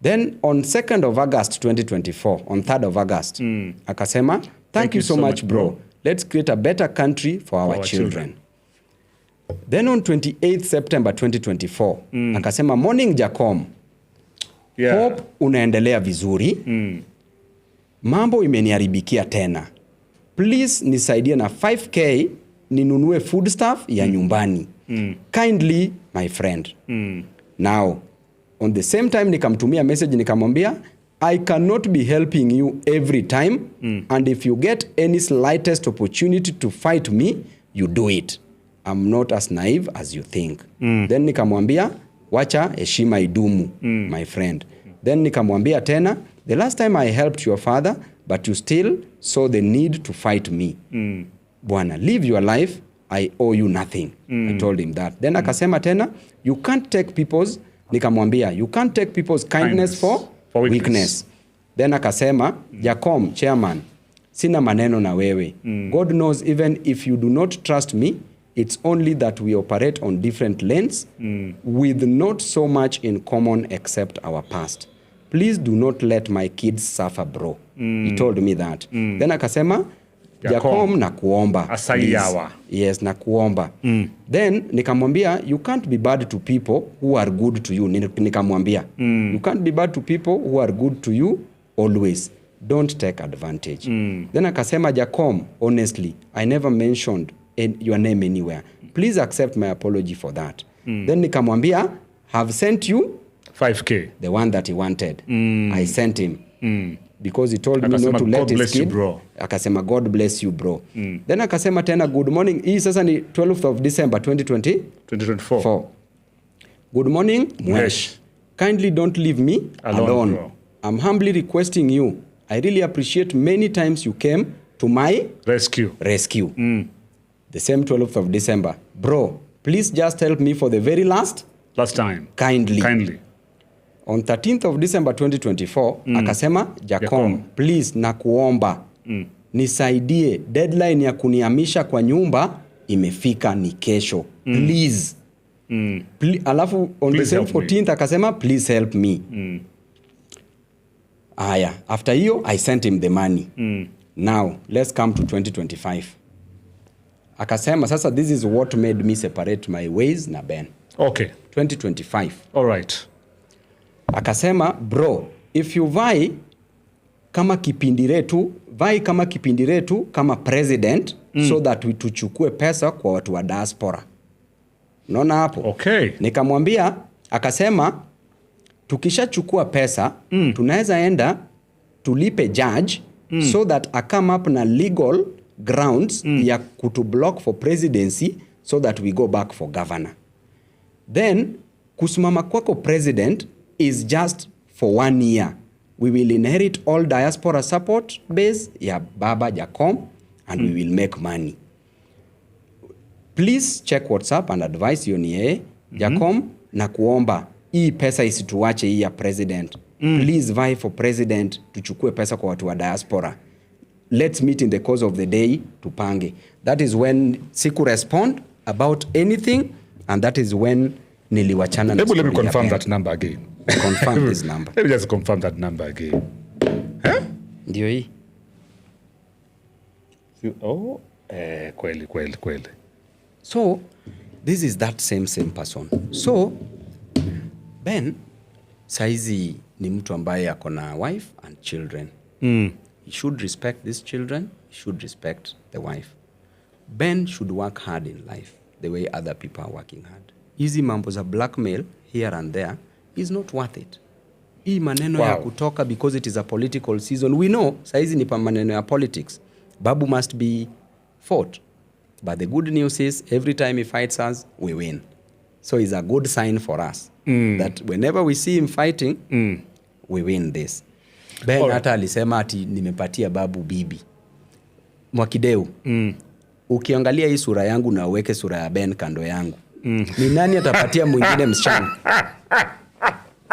Then on 2nd of August 2024, on 3rd of August, akasema, thank you so much, bro. Let's create a better country for our children. Then on 28th September 2024, akasema, morning Jacom. Yeah. Hope unaendelea vizuri. Mambo imeniaribikia tena. Please nisaidie na 5K ninunue food stuff ya nyumbani. Kindly, my friend. Now, on the same time nikamtumia message nikamwambia, I cannot be helping you every time, and if you get any slightest opportunity to fight me, you do it. I'm not as naive as you think. Then nikamwambia, wacha heshima idumu, my friend. Then nikamwambia tena, the last time I helped your father, but you still saw the need to fight me. Bwana, live your life, I owe you nothing. I told him that. Then akasema tena, you can't take people's, nikamwambia, you can't take people's kindness for weakness. Then akasema, Jacom, chairman, sina maneno na wewe. God knows even if you do not trust me, it's only that we operate on different lanes with not so much in common except our past. Please do not let my kids suffer, bro. He told me that. Then akasema, Jacom na kuomba. Asayawa. Yes, na kuomba. Then nikamwambia, you can't be bad to people who are good to you. Nikamwambia, you can't be bad to people who are good to you always. Don't take advantage. Then akasema, Jacom, honestly, I never mentioned your name anywhere. Please accept my apology for that. Then nikamwambia, have sent you 5K. The one that he wanted. I sent him. Because he told me not to let his kid. Akasema, God bless you, bro. Then akasema tena, good morning. Hii sasa ni 12th of December 2024. Good morning, Mwesh. Kindly don't leave me alone. I'm humbly requesting you. I really appreciate many times you came to my rescue. The same 12th of December. Bro, please just help me for the very last time. Kindly. On 13th of December 2024, akasema, Jacom, please nakuomba. Nisaidie, deadline ya kunihamisha kwa nyumba imefika ni kesho. Please. Alafu on the same 14th akasema, please help me. Aya, after hiyo, I sent him the money. Now, let's come to 2025. Akasema, sasa this is what made me separate my ways na Ben. Okay. 2025. All right. Akasema, bro, if you vai kama kipindiretu kama president, so that we tuchukue pesa kwa watu wa diaspora. Unaona hapo? Okay. Nikamwambia, akasema, tukishachukua pesa, tunaweza enda tulipe judge, so that I come up na legal grounds ya kutu block for presidency, so that we go back for governor. Then, kusimama kwako president is just for 1 year. We will inherit all diaspora support base ya Baba Jacom, and we will make money. Please check WhatsApp and advise yoniye Jacom, na kuomba hii pesa isituache hii ya president. Please vie for president, tuchukue pesa kwa watu wa diaspora. Let's meet in the course of the day, tupange. That is when siku respond about anything, and that is when niliwachana na. Let me confirm that number again. Confirm this number. Let me just confirm that number again. Huh? Ndio hii. Oh, kweli. So, this is that same person. So, Ben, saizi ni mtu ambaye ako na wife and children. He should respect these children. He should respect the wife. Ben should work hard in life the way other people are working hard. Hizi mambo za blackmail here and there is not worth it. Hii maneno ya kutoka because it is a political season. We know, saizi ni maneno ya politics. Babu must be fought. But the good news is, every time he fights us, we win. So it's a good sign for us that whenever we see him fighting, we win this. Ben hata alisema ati nimepatia Babu bibi. Mwakideu, ukiangalia hii sura yangu na uweke sura ya Ben kando yangu, ni nani atapatia mwingine msichana?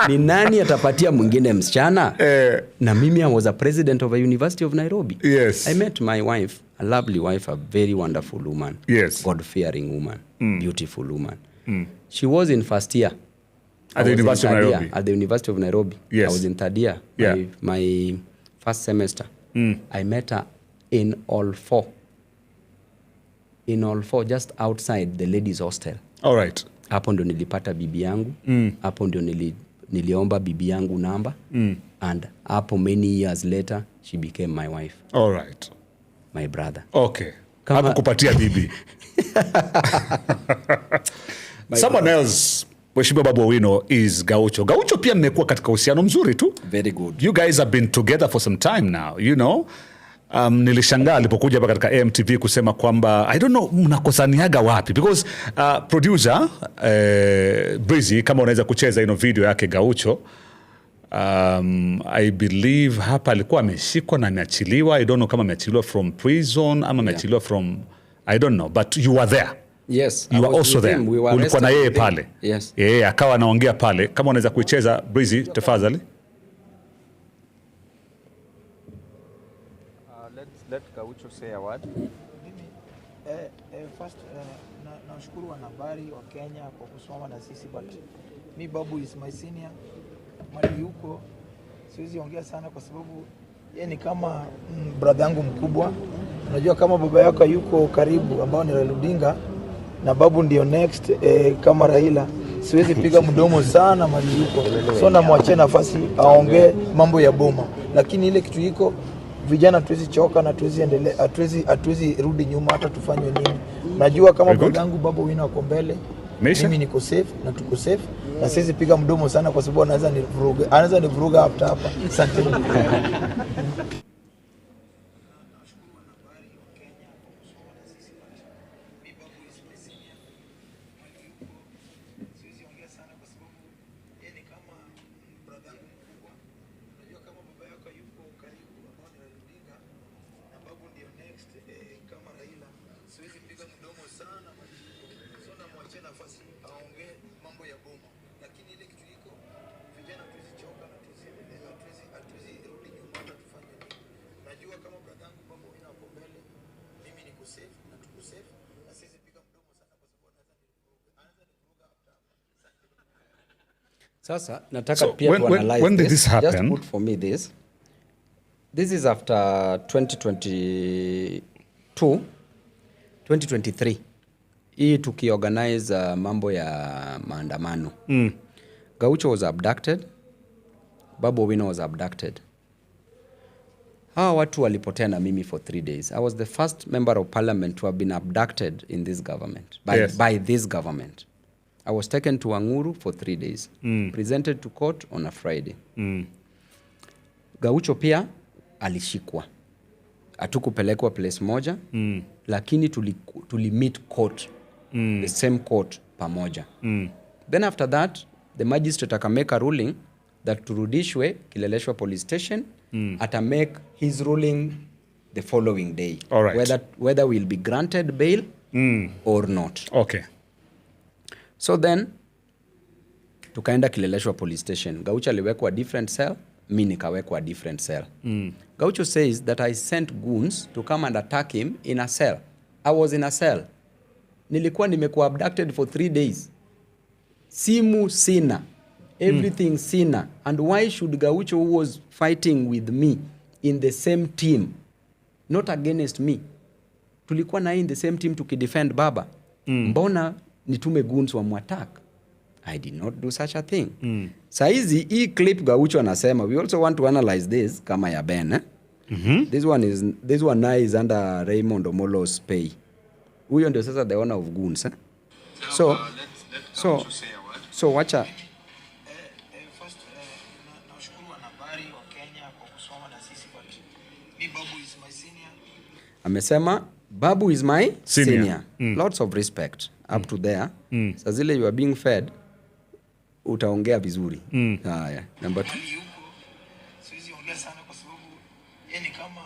Ni nani atapatia mwingine msichana? Na mimi, I was a president of a University of Nairobi. Yes. I met my wife, a lovely wife, a very wonderful woman. Yes. God-fearing woman, beautiful woman. She was in first year. At the University of Nairobi? At the University of Nairobi. Yes. I was in third year, my first semester. I met her in all four. In all four, just outside the ladies' hostel. All right. Hapo ndo nilipata bibi yangu. Hapo ndo niliomba bibi yangu namba. And hapo many years later, she became my wife. All right. My brother. Okay. Hapo kupatia bibi. Someone else, Mheshimiwa Babu Owino, is Gaucho. Gaucho pia mmekuwa katika uhusiano mzuri tu. Very good. You guys have been together for some time now, you know. Nilishangaa alipokuja hapa katika AMTV kusema kwamba I don't know mnakosaniaga wapi, because producer Breezy, kama unaweza kucheza ino video yake Gaucho, I believe hapa alikuwa ameshikwa na ameachiliwa. I don't know kama ameachiliwa from prison ama ameachiliwa from, I don't know, but you were there. Yes, you were also there. Ulikuwa na yeye pale. Yes. Akawa anaongea pale. Kama unaweza kuicheza Breezy, tafadhali. Let Gaucho say a word. First, nashukuru wanahabari wa Kenya kwa kusoma na sisi, but me Babu is my senior. Mali yuko siwezi ongea sana kwa sababu yeye ni kama brother yangu mkubwa. Unajua kama baba yako yuko karibu ambao ni Raila Odinga na Babu ndio next kama Raila, siwezi piga mdomo sana mali yuko. So namwachia nafasi aongee mambo ya boma. Lakini ile kitu iko vijana tuwezi choka na tuwezi endelea, hatuwezi rudi nyuma hata tufanywe nini. Najua kama brother yangu Babu Owino ako mbele. Mimi niko safe na tuko safe na siwezi piga mdomo sana kwa sababu anaweza nivuruga hapa. Asante. Sasa nataka pia to analyze when did this happen? Just put for me this. This is after 2022, 2023. Hii tukiorganize mambo ya maandamano. Gaucho was abducted. Babu Owino was abducted. Hawa watu walipotea na mimi for 3 days. I was the first member of parliament to have been abducted in this government. By this government. I was taken to Anguru for 3 days. Presented to court on a Friday. Gaucho pia alishikwa. Hatukupelekwa place moja, lakini tuli meet court, the same court pamoja. Then after that, the magistrate aka make a ruling that turudishwe Kileleshwa police station, ata make his ruling the following day. All right. Whether we'll be granted bail or not. Okay. So then, tukaenda Kileleshwa police station. Gaucho aliwekwa different cell, mi nikawekwa different cell. Gaucho says that I sent goons to come and attack him in a cell. I was in a cell. Nilikuwa nimekuwa abducted for 3 days. Simu sina. Everything sina. And why should Gaucho, who was fighting with me in the same team, not against me? Tulikuwa na in the same team tukidefend baba. Mbona nitume goons wa mwattack? I did not do such a thing. Saizi, hii clip Gaucho anasema, we also want to analyze this kama ya Ben. This one now is under Raymond Omolo's pay. Huyo ndio sasa the owner of goons. So wacha. First, nashukuru wanahabari wa Kenya kwa kusoma na sisi, but me Babu is my senior. Amesema Babu is my senior. Lots of respect up to there. Sasa zile you are being fed, utaongea vizuri. Haya, number 2. Siwezi ongea sana kwa sababu yeye ni kama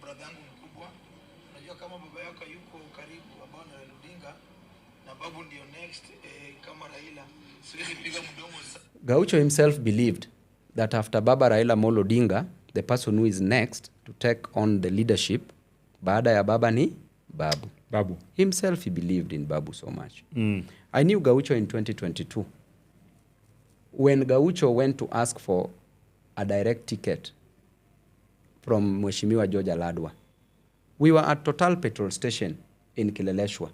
brother yangu mkubwa. Unajua kama baba yako yuko karibu ambao na Odinga na Babu ndio next kama Raila. Siwezi piga mdomo. Gaucho himself believed that after Baba Raila Amolo Odinga, the person who is next to take on the leadership, baada ya baba ni Babu. Babu. Himself, he believed in Babu so much. I knew Gaucho in 2022. When Gaucho went to ask for a direct ticket from Mheshimiwa George Aladwa, we were at Total Petrol Station in Kileleshwa.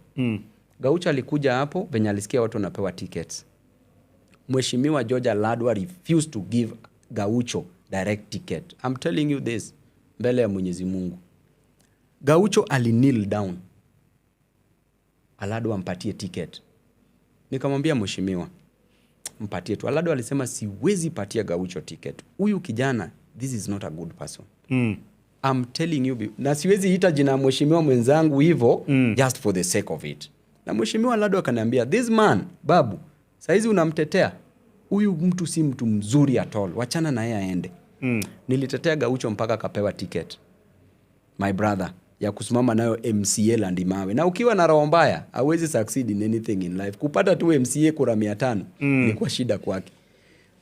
Gaucho alikuja hapo, venye alisikia watu wanapewa tickets. Mheshimiwa George Aladwa refused to give Gaucho direct ticket. I'm telling you this, mbele ya Mwenyezi Mungu. Gaucho kneel down. Aladwa mpatie ticket. Nikamwambia mheshimiwa, mpatie tu. Aladwa alisema siwezi patia Gaucho ticket. Huyu kijana, this is not a good person. I'm telling you, na siwezi ita jina mheshimiwa mwenzangu hivyo just for the sake of it. Na mheshimiwa Aladwa akaniambia, this man, Babu, saizi unamtetea. Huyu mtu si mtu mzuri at all. Wachana na yeye aende. Nilitetea Gaucho mpaka kapewa ticket. My brother, ya kusimama nayo MCA Landimawe. Na ukiwa na roho mbaya, hauwezi succeed in anything in life. Kupata tu MCA kura 500 ni kwa shida kwake.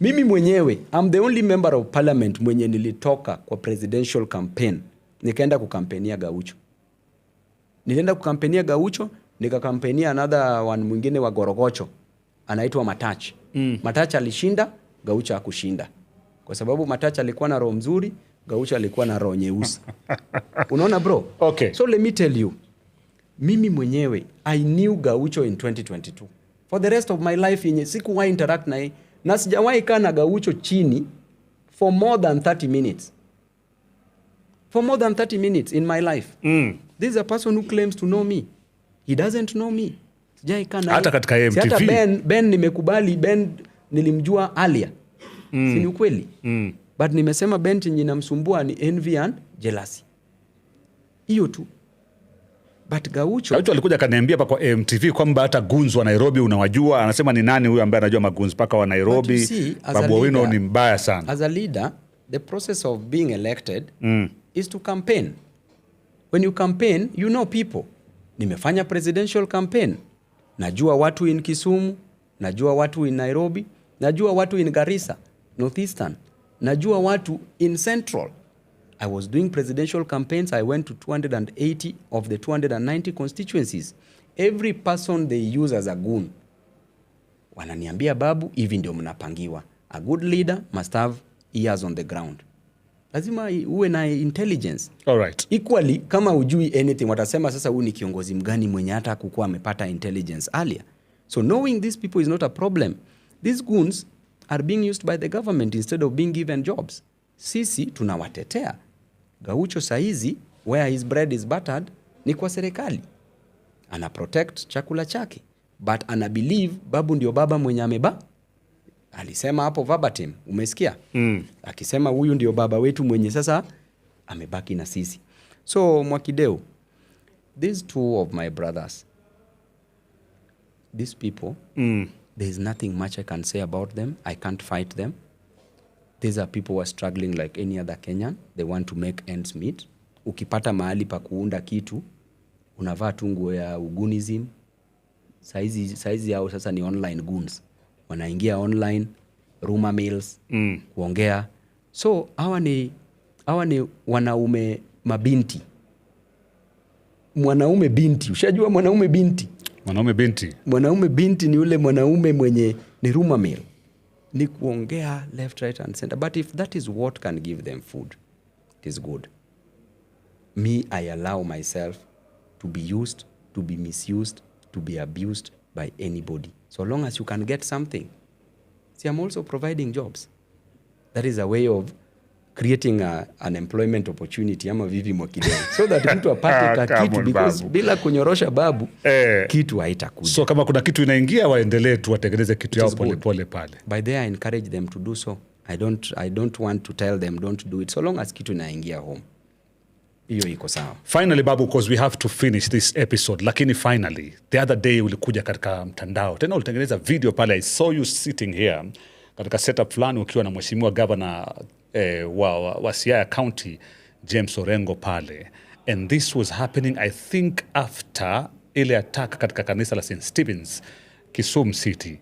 Mimi mwenyewe, I'm the only member of parliament mwenye nilitoka kwa presidential campaign. Nikaenda kukampenia Gaucho. Nilienda kukampenia Gaucho, nikakampenia another one mwingine wa Gorogocho. Anaitwa Matachi. Matachi alishinda, Gaucho hakushinda. Kwa sababu Matachi alikuwa na roho mzuri, Gaucho alikuwa na roho nyeusi. Unaona bro? Okay. So let me tell you. Mimi mwenyewe, I knew Gaucho in 2022. For the rest of my life, sikuwahi interact na yeye. Na sijawahi kaa na Gaucho chini for more than 30 minutes. For more than 30 minutes in my life. This is a person who claims to know me. He doesn't know me. Sijawahi kaa na hata katika MTV. Hata Ben nimekubali, Ben nilimjua alia. Si ni ukweli? But nimesema Ben chenye namsumbua ni envy and jealousy. Hiyo tu. But Gaucho alikuja akaniambia hapa kwa MTV kwamba hata goons wa Nairobi unawajua. Anasema ni nani huyu ambaye anajua magoons paka wa Nairobi. Babu Owino ni mbaya sana. As a leader, the process of being elected is to campaign. When you campaign, you know people. Nimefanya presidential campaign. Najua watu in Kisumu, najua watu in Nairobi, najua watu in Garissa, Northeastern, najua watu in Central. I was doing presidential campaigns. I went to 280 of the 290 constituencies. Every person they use as a goon Wananiambia Babu, hivi ndio mnapangiwa. A good leader must have ears on the ground. Lazima uwe na intelligence. Alright. Equally, kama ujui anything, watasema sasa huyu ni kiongozi mgani mwenye hata kukua amepata intelligence earlier. So knowing these people is not a problem. These goons are being used by the government instead of being given jobs. Sisi tunawatetea. Gaucho saizi, where his bread is buttered, ni kwa serikali. Ana protect chakula chake. But ana believe Babu ndio baba mwenye ameba. Alisema hapo verbatim, umesikia? Akisema huyu ndio baba wetu mwenye sasa amebaki na sisi. So Mwakideu, these two of my brothers, these people, there is nothing much I can say about them. I can't fight them. These are people who are struggling like any other Kenyan. They want to make ends meet. Ukipata mahali pa kuunda kitu, unavaa tu nguo ya ugunism. Saizi yao sasa ni online goons. Wanaingia online, rumor mills, kuongea. So hawa ni wanaume mabinti. Mwanaume binti, ushajua mwanaume binti? Mwanaume binti ni ule mwanaume mwenye ni rumor mill. Ni kuongea left, right and center. But if that is what can give them food, it is good. Me, I allow myself to be used, to be misused, to be abused by anybody. So long as you can get something. See, I'm also providing jobs. That is a way of creating an employment opportunity ama vivi Mwakideu. So that mtu apate ka kitu because bila kunyorosha Babu, kitu haitakuja. So kama kuna kitu inaingia waendelee tu watengeneze kitu yao pole pale. By there I encourage them to do so. I don't want to tell them don't do it so long as kitu inaingia home. Hiyo iko sawa. Finally Babu, because we have to finish this episode, lakini finally the other day ulikuja katika mtandao tena ulitengeneza video pale. I saw you sitting here katika setup fulani ukiwa na mheshimiwa governor wa Siaya County James Orengo pale, and this was happening I think after ile attack katika kanisa la St. Stephen's Kisumu City.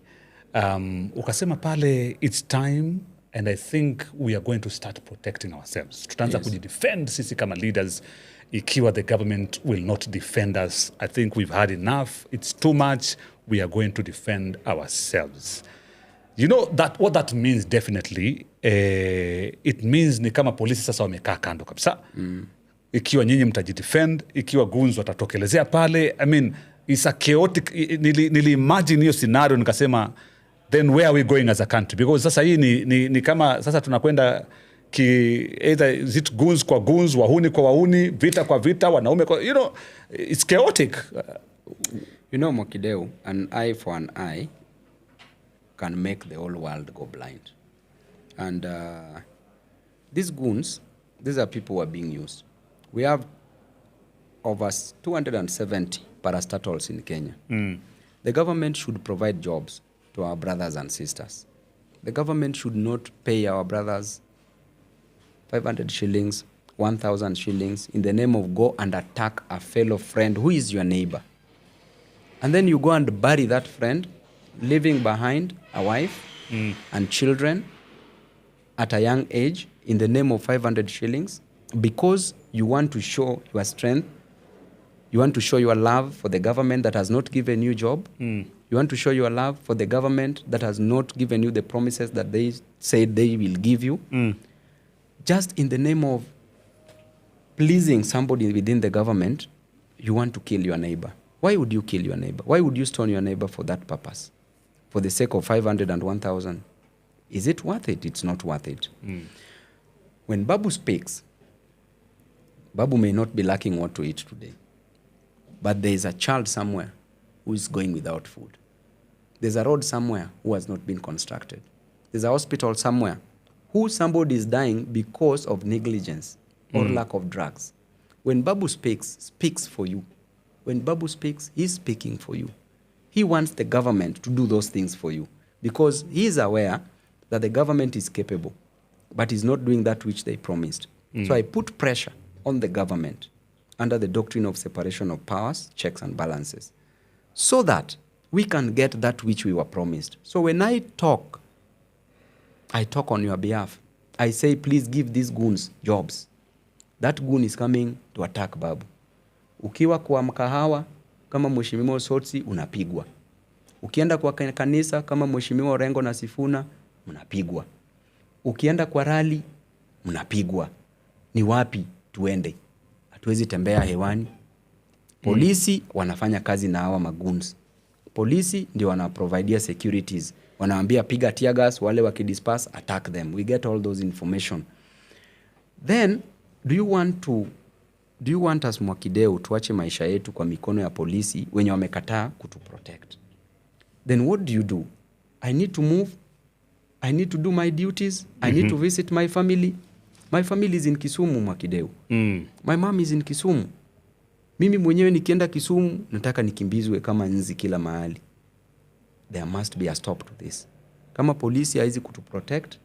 Ukasema pale it's time and I think we are going to start protecting ourselves. Tutaanza kujidefend sisi kama leaders ikiwa the government will not defend us. I think we've had enough. It's too much. We are going to defend ourselves. You know what that means definitely. It means ni kama polisi sasa wamekaa kando kabisa. Ikiwa nyinyi mtajidefend, ikiwa goons watatokelezea pale. I mean, it's a chaotic. Nili imagine hiyo scenario nikasema, then where are we going as a country? Because sasa hii ni kama sasa tunakwenda either zit goons kwa goons, wahuni kwa wahuni, vita kwa vita, wanaume kwa, you know, it's chaotic. You know Mwakideu, an eye for an eye can make the whole world go blind. And these goons, these are people who are being used. We have over 270 parastatals in Kenya. The government should provide jobs to our brothers and sisters. The government should not pay our brothers 500 shillings, 1,000 shillings in the name of go and attack a fellow friend who is your neighbor. And then you go and bury that friend, leaving behind a wife and children at a young age in the name of 500 shillings because you want to show your strength. You want to show your love for the government that has not given you a job. You want to show your love for the government that has not given you the promises that they said they will give you. Just in the name of pleasing somebody within the government, you want to kill your neighbor. Why would you kill your neighbor? Why would you stone your neighbor for that purpose? For the sake of 500 and 1,000? Is it worth it? It's not worth it. When Babu speaks, Babu may not be lacking what to eat today. But there is a child somewhere who is going without food. There's a road somewhere who has not been constructed. There's a hospital somewhere who somebody is dying because of negligence or lack of drugs. When Babu speaks for you. When Babu speaks, he's speaking for you. He wants the government to do those things for you because he is aware that the government is capable, but is not doing that which they promised. So I put pressure on the government under the doctrine of separation of powers, checks and balances, so that we can get that which we were promised. So when I talk on your behalf. I say, please give these goons jobs. That goon is coming to attack Babu. Ukiwa kwa mkahawa, kama mheshimiwa Sotsi, unapigwa. Ukienda kwa kanisa kama Mheshimiwa Orengo na Sifuna, mnapigwa. Ukienda kwa rally, mnapigwa. Ni wapi tuende? Hatuwezi tembea hewani. Polisi wanafanya kazi na hawa magoons. Polisi ndio wanaprovidea securities. Wanaambia piga tear gas, wale wakidisperse, attack them. We get all those information. Then, do you want us Mwakideu tuache maisha yetu kwa mikono ya polisi wenye wamekataa kutuprotect? Then what do? I need to move. I need to do my duties. I need to visit my family. My family is in Kisumu, Mwakideu. My mom is in Kisumu. Mimi mwenyewe nikienda Kisumu, nataka nikimbizwe kama nzi kila mahali. There must be a stop to this. Kama polisi haizi kutuprotect,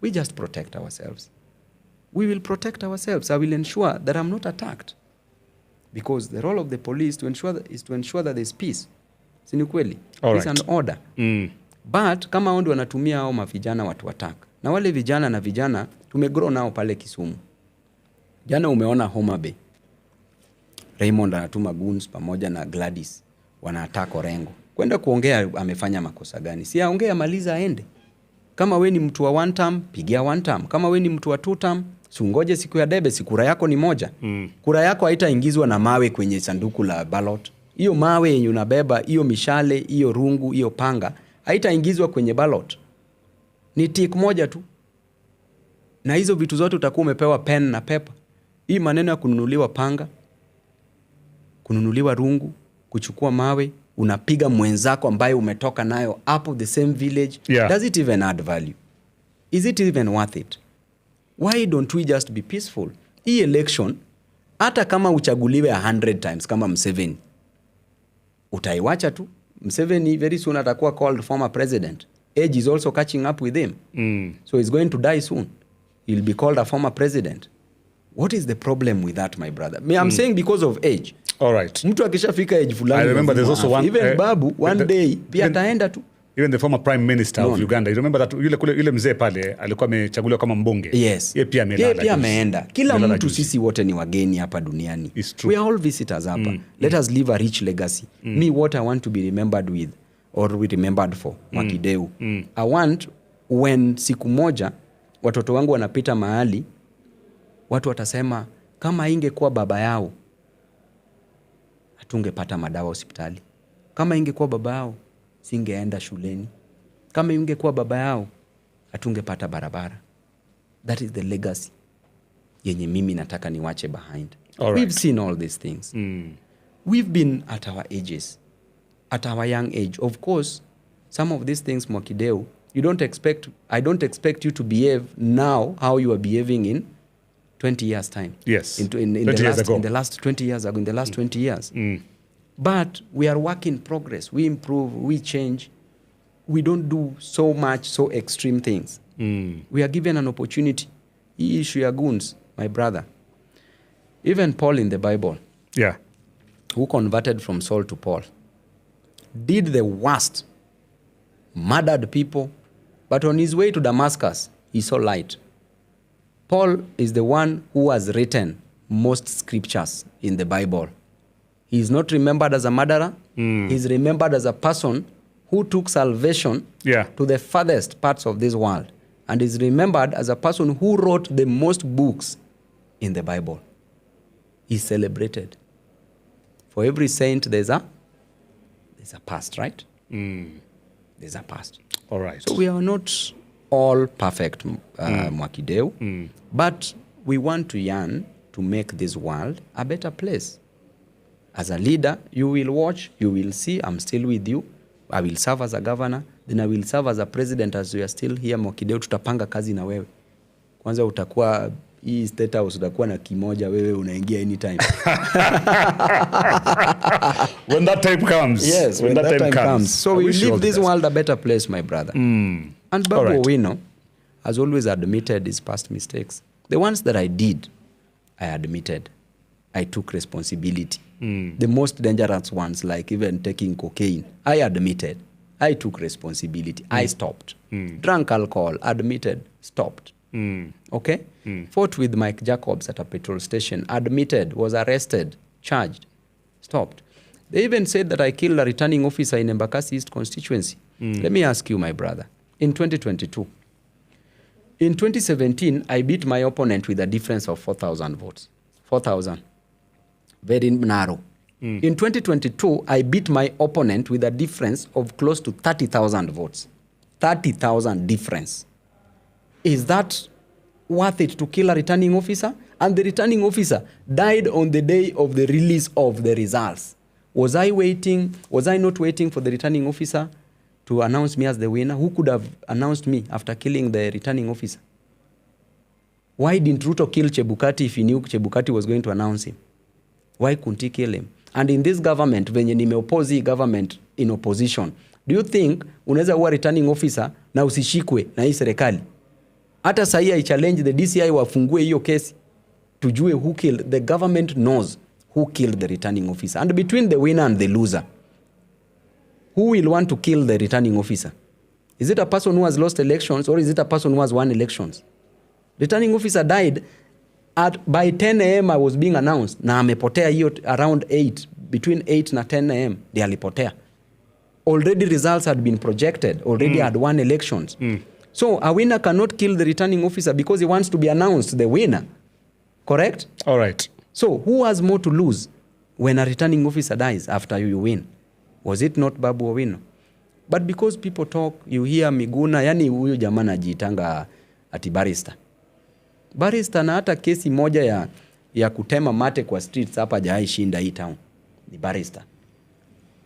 we just protect ourselves. We will protect ourselves. I will ensure that I'm not attacked. Because the role of the police is to ensure that there's peace. Sini kweli? Peace and order. But kama wao wanatumia hao mavijana watu attack. Na wale vijana tumegrow nao pale Kisumu. Jana umeona HON.BABU. Raymond anatuma goons pamoja na Gladys wana-attack Orengo. Kwenda kuongea amefanya makosa gani? Si aongea maliza aende. Kama we ni mtu wa 1 term, pigia 1 term. Kama we ni mtu wa 2 term, sungoje siku ya debe, si kura yako ni moja. Kura yako haitaingizwa na mawe kwenye sanduku la ballot. Hiyo mawe yenye unabeba, hiyo mishale, hiyo rungu, hiyo panga, haitaingizwa kwenye ballot. Ni tick moja tu. Na hizo vitu zote utakuwa umepewa pen na paper. Hii maneno ya kununuliwa panga, kununuliwa rungu, kuchukua mawe, unapiga mwenzako ambaye umetoka nayo hapo the same village. Does it even add value? Is it even worth it? Why don't we just be peaceful? Hii election, hata kama uchaguliwe 100 times kama Museveni, utaiwacha tu. Museveni very soon atakuwa called former president. Age is also catching up with him. So he's going to die soon. He'll be called a former president. What is the problem with that, my brother? I'm saying because of age. All right. Mtu akishafika age fulani. I remember there's also one. Even Babu, one day, pia ataenda tu. Even the former prime minister of Uganda. You remember that yule mzee pale alikuwa amechaguliwa kama mbunge. Yes. Yeye pia amelala. Yeye pia ameenda. Kila mtu sisi wote ni wageni hapa duniani. We are all visitors hapa. Let us leave a rich legacy. Me, what I want to be remembered with or be remembered for, Mwakideu. I want when siku moja watoto wangu wanapita mahali, watu watasema kama ingekuwa baba yao hatungepata madawa hospitali. Kama ingekuwa baba yao singeenda shuleni. Kama ingekuwa baba yao hatungepata barabara. That is the legacy yenye mimi nataka niwache behind. We've seen all these things. We've been at our ages, at our young age. Of course, some of these things, Mwakideu, I don't expect you to behave now how you are behaving in 20 years time. Yes. In the last 20 years ago, in the last 20 years. But we are work in progress. We improve, we change. We don't do so much, so extreme things. We are given an opportunity. Hii issue ya goons, my brother. Even Paul in the Bible, who converted from Saul to Paul, did the worst, murdered people, but on his way to Damascus, he saw light. Paul is the one who has written most scriptures in the Bible. He is not remembered as a murderer. He is remembered as a person who took salvation to the farthest parts of this world, and is remembered as a person who wrote the most books in the Bible. He is celebrated. For every saint, there's a past, right? There's a past. All right. So we are not all perfect, Mwakideu, but we want to yearn to make this world a better place. As a leader, you will watch, you will see, I'm still with you. I will serve as a governor, then I will serve as a president as we are still here, Mwakideu, tutapanga kazi na wewe. Kwanza utakuwa, hii state house utakuwa na kimoja, wewe unaingia anytime. When that time comes. Yes, when that time comes. So we leave this world a better place, my brother. And Babu OWINO has always admitted his past mistakes. The ones that I did, I admitted. I took responsibility. The most dangerous ones, like even taking cocaine, I admitted. I took responsibility. I stopped. Drank alcohol, admitted, stopped. Okay? Fought with Mike Jacobs at a petrol station, admitted, was arrested, charged, stopped. They even said that I killed a returning officer in Embakasi East constituency. Let me ask you, my brother, in 2022, in 2017, I beat my opponent with a difference of 4,000 votes. 4,000. Very narrow. In 2022, I beat my opponent with a difference of close to 30,000 votes. 30,000 difference. Is that worth it to kill a returning officer? And the returning officer died on the day of the release of the results. Was I not waiting for the returning officer to announce me as the winner? Who could have announced me after killing the returning officer? Why didn't Ruto kill Chebukati if he knew Chebukati was going to announce him? Why couldn't he kill him? And in this government, venye nimeoppose government in opposition, do you think unaweza kuwa returning officer na usishikwe na hii serikali? Hata sahi I challenge the DCI wafungue hiyo kesi. Tujue who killed. The government knows who killed the returning officer. And between the winner and the loser, who will want to kill the returning officer? Is it a person who has lost elections or is it a person who has won elections? Returning officer died by 10 a.m. I was being announced. Na amepotea hiyo around 8, between 8 na 10 a.m. They alipotea. Already results had been projected. Already had won elections. So a winner cannot kill the returning officer because he wants to be announced the winner. Correct? All right. So who has more to lose when a returning officer dies after you win? Was it not Babu Owino? But because people talk, you hear Miguna, yani huyo jamaa anajiitanga ati barrister. Barrister na hata kesi moja ya kutema mate kwa streets hapa hajai shinda hii town. Ni barrister.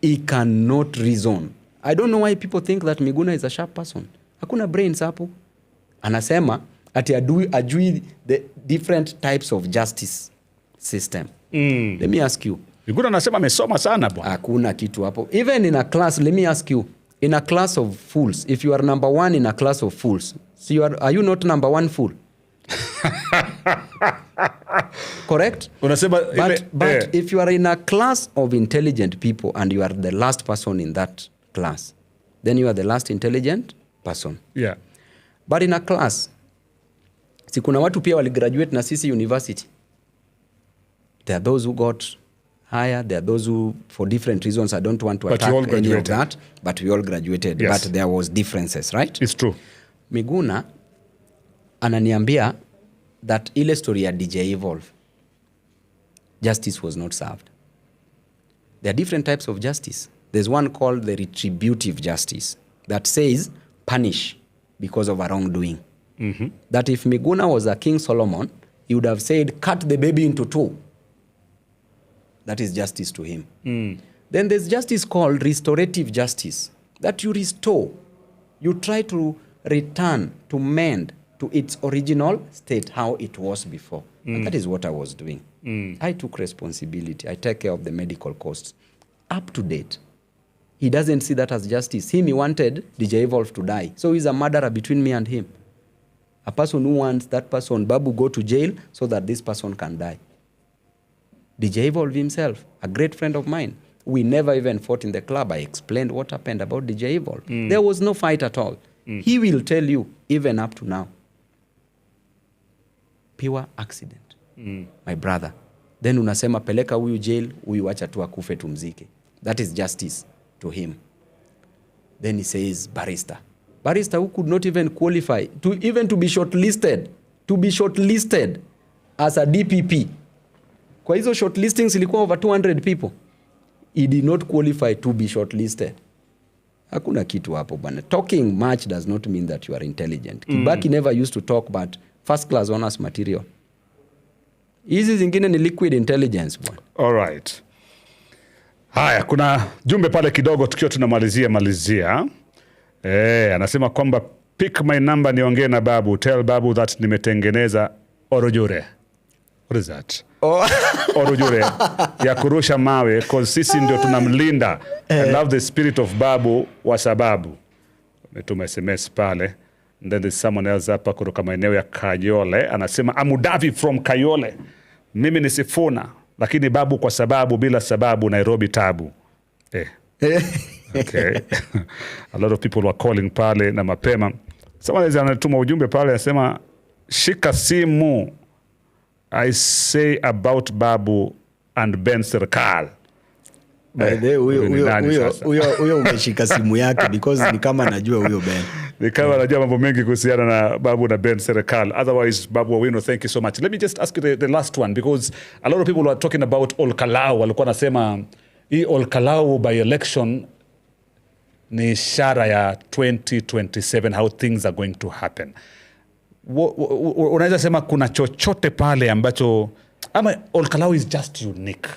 He cannot reason. I don't know why people think that Miguna is a sharp person. Hakuna brains hapo. Anasema ati ajui the different types of justice system. Let me ask you. Miguna anasema amesoma sana bwana. Hakuna kitu hapo. Even in a class, let me ask you. In a class of fools, if you are number 1 in a class of fools, so are you not number 1 fool? Correct? But if you are in a class of intelligent people and you are the last person in that class, then you are the last intelligent person. Yeah. But in a class, si kuna watu pia waligraduate na sisi university. There are those who got higher, there are those who, for different reasons, I don't want to attack any of that, but we all graduated. Yes. But there was differences, right? It's true. Miguna ananiambia that ile story ya DJ Evolve, justice was not served. There are different types of justice. There's one called the retributive justice that says punish because of a wrongdoing. That if Miguna was a King Solomon, he would have said, cut the baby into 2. That is justice to him. Then there's justice called restorative justice, that you restore. You try to return, to mend to its original state, how it was before. And that is what I was doing. I took responsibility. I take care of the medical costs. Up to date. He doesn't see that as justice. He wanted DJ Evolve to die. So he's a murderer between me and him. A person who wants that person, Babu, go to jail so that this person can die. DJ Evolve himself, a great friend of mine. We never even fought in the club. I explained what happened about DJ Evolve. There was no fight at all. He will tell you, even up to now. Pure accident. My brother. Then unasema peleka huyu jail, huyu wacha tu akufe tumzike. That is justice to him. Then he says, barrister. Barrister who could not even qualify to be shortlisted. To be shortlisted as a DPP. Kwa hizo shortlistings ilikuwa over 200 people. He did not qualify to be shortlisted. Hakuna kitu hapo bwana. Talking much does not mean that you are intelligent. Kibaki never used to talk, but first class honors material. Hizi zingine ni liquid intelligence bwana. All right. Haya, kuna jumbe pale kidogo tukiwa tunamalizia. Anasema kwamba pick my number niongee na Babu. Tell Babu that nimetengeneza orojure. What is that? Orojure ya kurusha mawe cause sisi ndio tunamlinda. I love the spirit of Babu wa sababu. Umetuma SMS pale. And then there's someone else hapa kutoka maeneo ya Kayole. Anasema Amudavi from Kayole. Mimi ni Sifuna. Lakini Babu kwa sababu, bila sababu Nairobi tabu. Okay. A lot of people were calling pale na mapema. Someone else anatuma ujumbe pale anasema shika simu. I say about Babu and Ben Serikal. By the huyo umeshika simu yake because ni kama anajua huyo Ben. Ni kama anajua mambo mengi kuhusiana na Babu na Ben serikali. Otherwise, Babu Owino, thank you so much. Let me just ask you the last one, because a lot of people were talking about Olkalau. Walikuwa nasema hii Olkalau by election ni ishara ya 2027, how things are going to happen. Unaweza sema kuna chochote pale ambacho, ama Olkalau is just unique?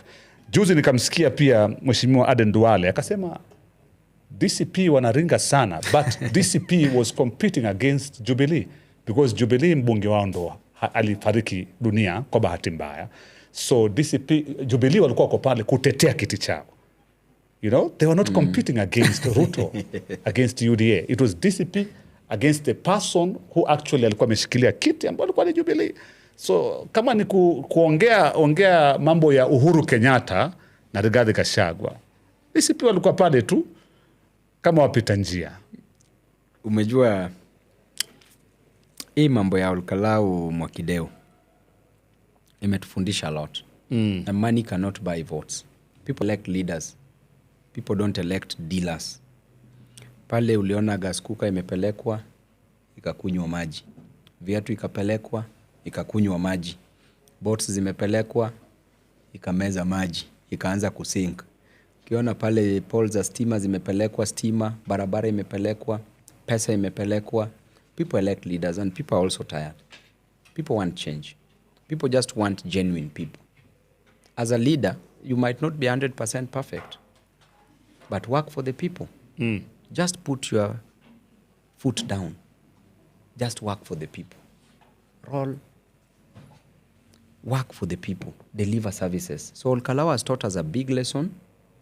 Juzi nikamsikia pia Mheshimiwa Aden Duale akasema DCP wanaringa sana, but DCP was competing against Jubilee because Jubilee mbunge wao ndo alifariki dunia kwa bahati mbaya. So DCP, Jubilee walikuwa kwa pale kutetea kiti chao. You know, they were not competing against Ruto, against UDA. It was DCP against the person who actually alikuwa ameshikilia kiti ambayo alikuwa ni Jubilee. So kama ni kuongea mambo ya Uhuru Kenyatta na Rigathi Gachagua, DCP walikuwa pale tu kama wapita njia. Umejua hii mambo ya Olkalau Mwakideu imetufundisha a lot. And money cannot buy votes. People elect leaders. People don't elect dealers. Pale uliona gas cooker imepelekwa ikakunywa maji. Viatu ikapelekwa ikakunywa maji. Boats zimepelekwa ikameza maji, ikaanza kusink. Ukiona pale poles za stima zimepelekwa stima, barabara imepelekwa, pesa imepelekwa. People elect leaders and people are also tired. People want change. People just want genuine people. As a leader, you might not be 100% perfect, but work for the people. Just put your foot down. Just work for the people. Roll. Work for the people. Deliver services. So Olkalau has taught us a big lesson,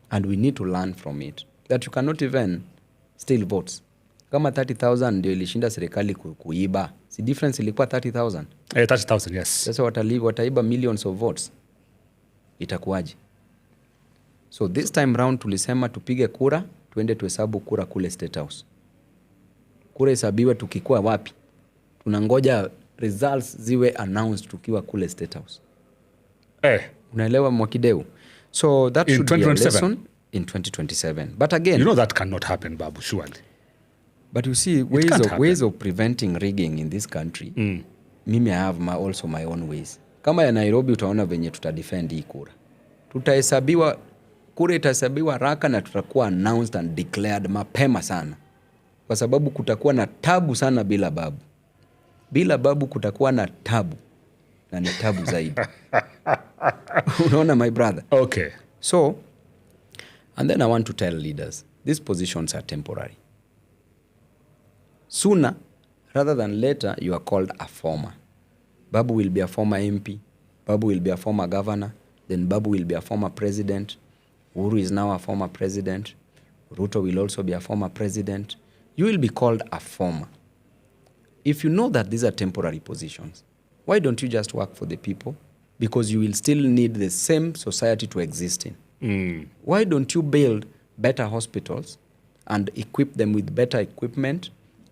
and we need to learn from it. That you cannot even steal votes. Kama 30,000 ndio ilishinda serikali kuiba. Si difference ilikuwa 30,000? 30,000, yes. Sasa wataiba millions of votes. Itakuwaje? So this time round tulisema tupige kura, tuende tuhesabu kura kule State House. Kura hesabiwe tukikuwa wapi? Tunangoja results ziwe announced tukiwa kule State House. Unaelewa Mwakideu? So that should be a lesson in 2027. But again, you know that cannot happen, Babu, surely. But you see, ways of preventing rigging in this country, mimi I have also my own ways. Kama ya Nairobi utaona venye tutadefend hii kura. Kura itahesabiwa haraka na tutakuwa announced and declared mapema sana. Kwa sababu kutakuwa na tabu sana bila Babu. Bila Babu kutakuwa na tabu. Na ni tabu zaidi. Unaona my brother? Okay. So, and then I want to tell leaders, these positions are temporary. Sooner, rather than later, you are called a former. Babu will be a former MP. Babu will be a former governor. Then Babu will be a former president. Uhuru is now a former president. Ruto will also be a former president. You will be called a former. If you know that these are temporary positions, why don't you just work for the people? Because you will still need the same society to exist in. Why don't you build better hospitals and equip them with better equipment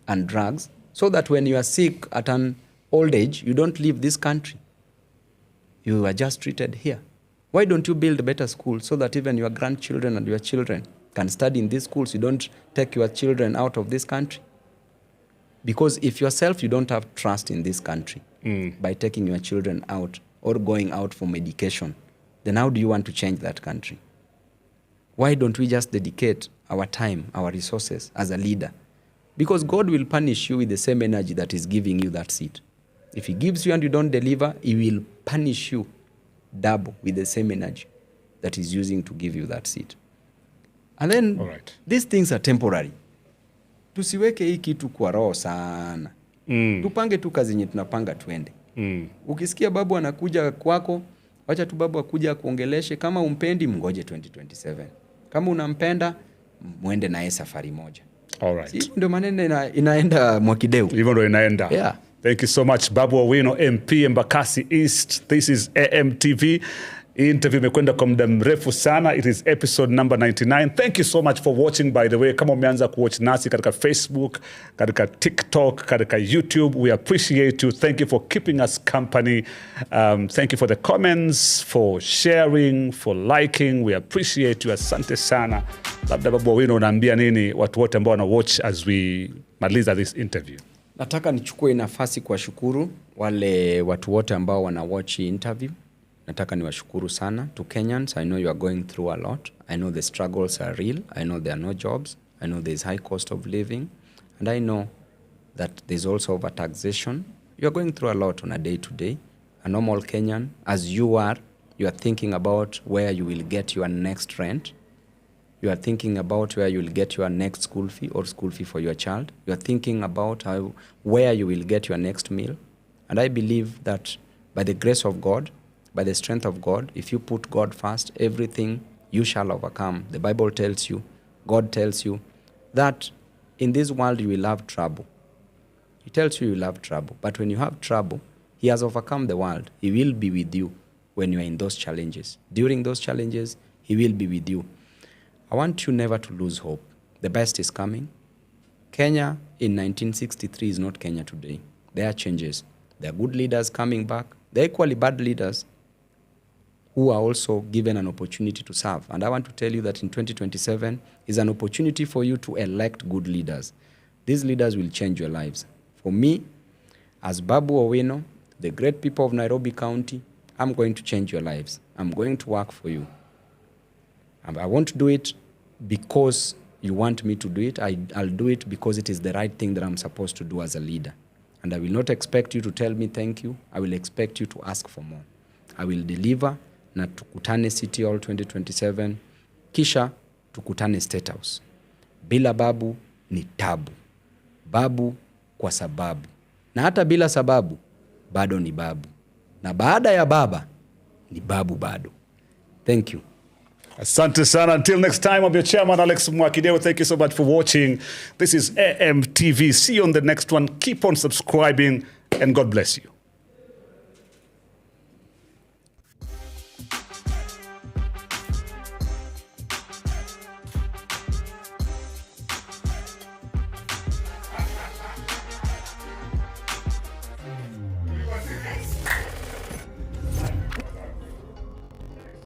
and drugs so that when you are sick at an old age, you don't leave this country. You are just treated here. Why don't you build better schools so that even your grandchildren and your children can study in these schools? You don't take your children out of this country. Because if yourself you don't have trust in this country by taking your children out or going out for medication, then how do you want to change that country? Why don't we just dedicate our time, our resources as a leader? Because God will punish you with the same energy that is giving you that seat. If he gives you and you don't deliver, he will punish you double with the same energy that he's using to give you that seat. And then these things are temporary. Tusiweke hii kitu kwa roho sana. Tupange tu kazi yenye tunapanga tuende. Ukisikia Babu anakuja kwako, wacha tu Babu akuja kuongeleshe. Kama umpendi mngoje 2027. Kama unampenda muende naye safari moja. All right. Si ndio maneno inaenda Mwakideu. Hivyo ndio inaenda. Yeah. Thank you so much, Babu Owino, MP Embakasi East. This is AMTV. Hii interview imekwenda kwa muda mrefu sana. It is episode number 99. Thank you so much for watching, by the way. Kama umeanza kuwatch nasi katika Facebook, katika TikTok, katika YouTube, we appreciate you. Thank you for keeping us company. Thank you for the comments, for sharing, for liking. We appreciate you. Asante sana. Labda Babu Owino, unaambia nini watu wote ambao wana watch as we maliza this interview? Nataka nichukue nafasi kuwashukuru wale watu wote ambao wana watch interview. Nataka niwashukuru sana. To Kenyans, I know you are going through a lot. I know the struggles are real. I know there are no jobs. I know there is high cost of living. And I know that there's also overtaxation. You are going through a lot on a day-to-day. A normal Kenyan, as you are thinking about where you will get your next rent. You are thinking about where you will get your next school fee or school fee for your child. You are thinking about where you will get your next meal. And I believe that by the grace of God, by the strength of God, if you put God first, everything you shall overcome. The Bible tells you, God tells you, that in this world you will have trouble. He tells you will have trouble. But when you have trouble, He has overcome the world. He will be with you when you are in those challenges. During those challenges, He will be with you. I want you never to lose hope. The best is coming. Kenya in 1963 is not Kenya today. There are changes. There are good leaders coming back. There are equally bad leaders who are also given an opportunity to serve. And I want to tell you that in 2027 is an opportunity for you to elect good leaders. These leaders will change your lives. For me, as Babu Owino, the great people of Nairobi County, I'm going to change your lives. I'm going to work for you. And I won't do it because you want me to do it. I'll do it because it is the right thing that I'm supposed to do as a leader. And I will not expect you to tell me thank you. I will expect you to ask for more. I will deliver. Na tukutane City Hall 2027, kisha tukutane State House. Bila babu ni tabu. Babu kwa sababu. Na hata bila sababu, bado ni babu. Na baada ya baba, ni babu bado. Thank you. Asante sana. Until next time, I'm your chairman, Alex Mwakideu. Thank you so much for watching. This is AM TV. See you on the next one. Keep on subscribing, and God bless you.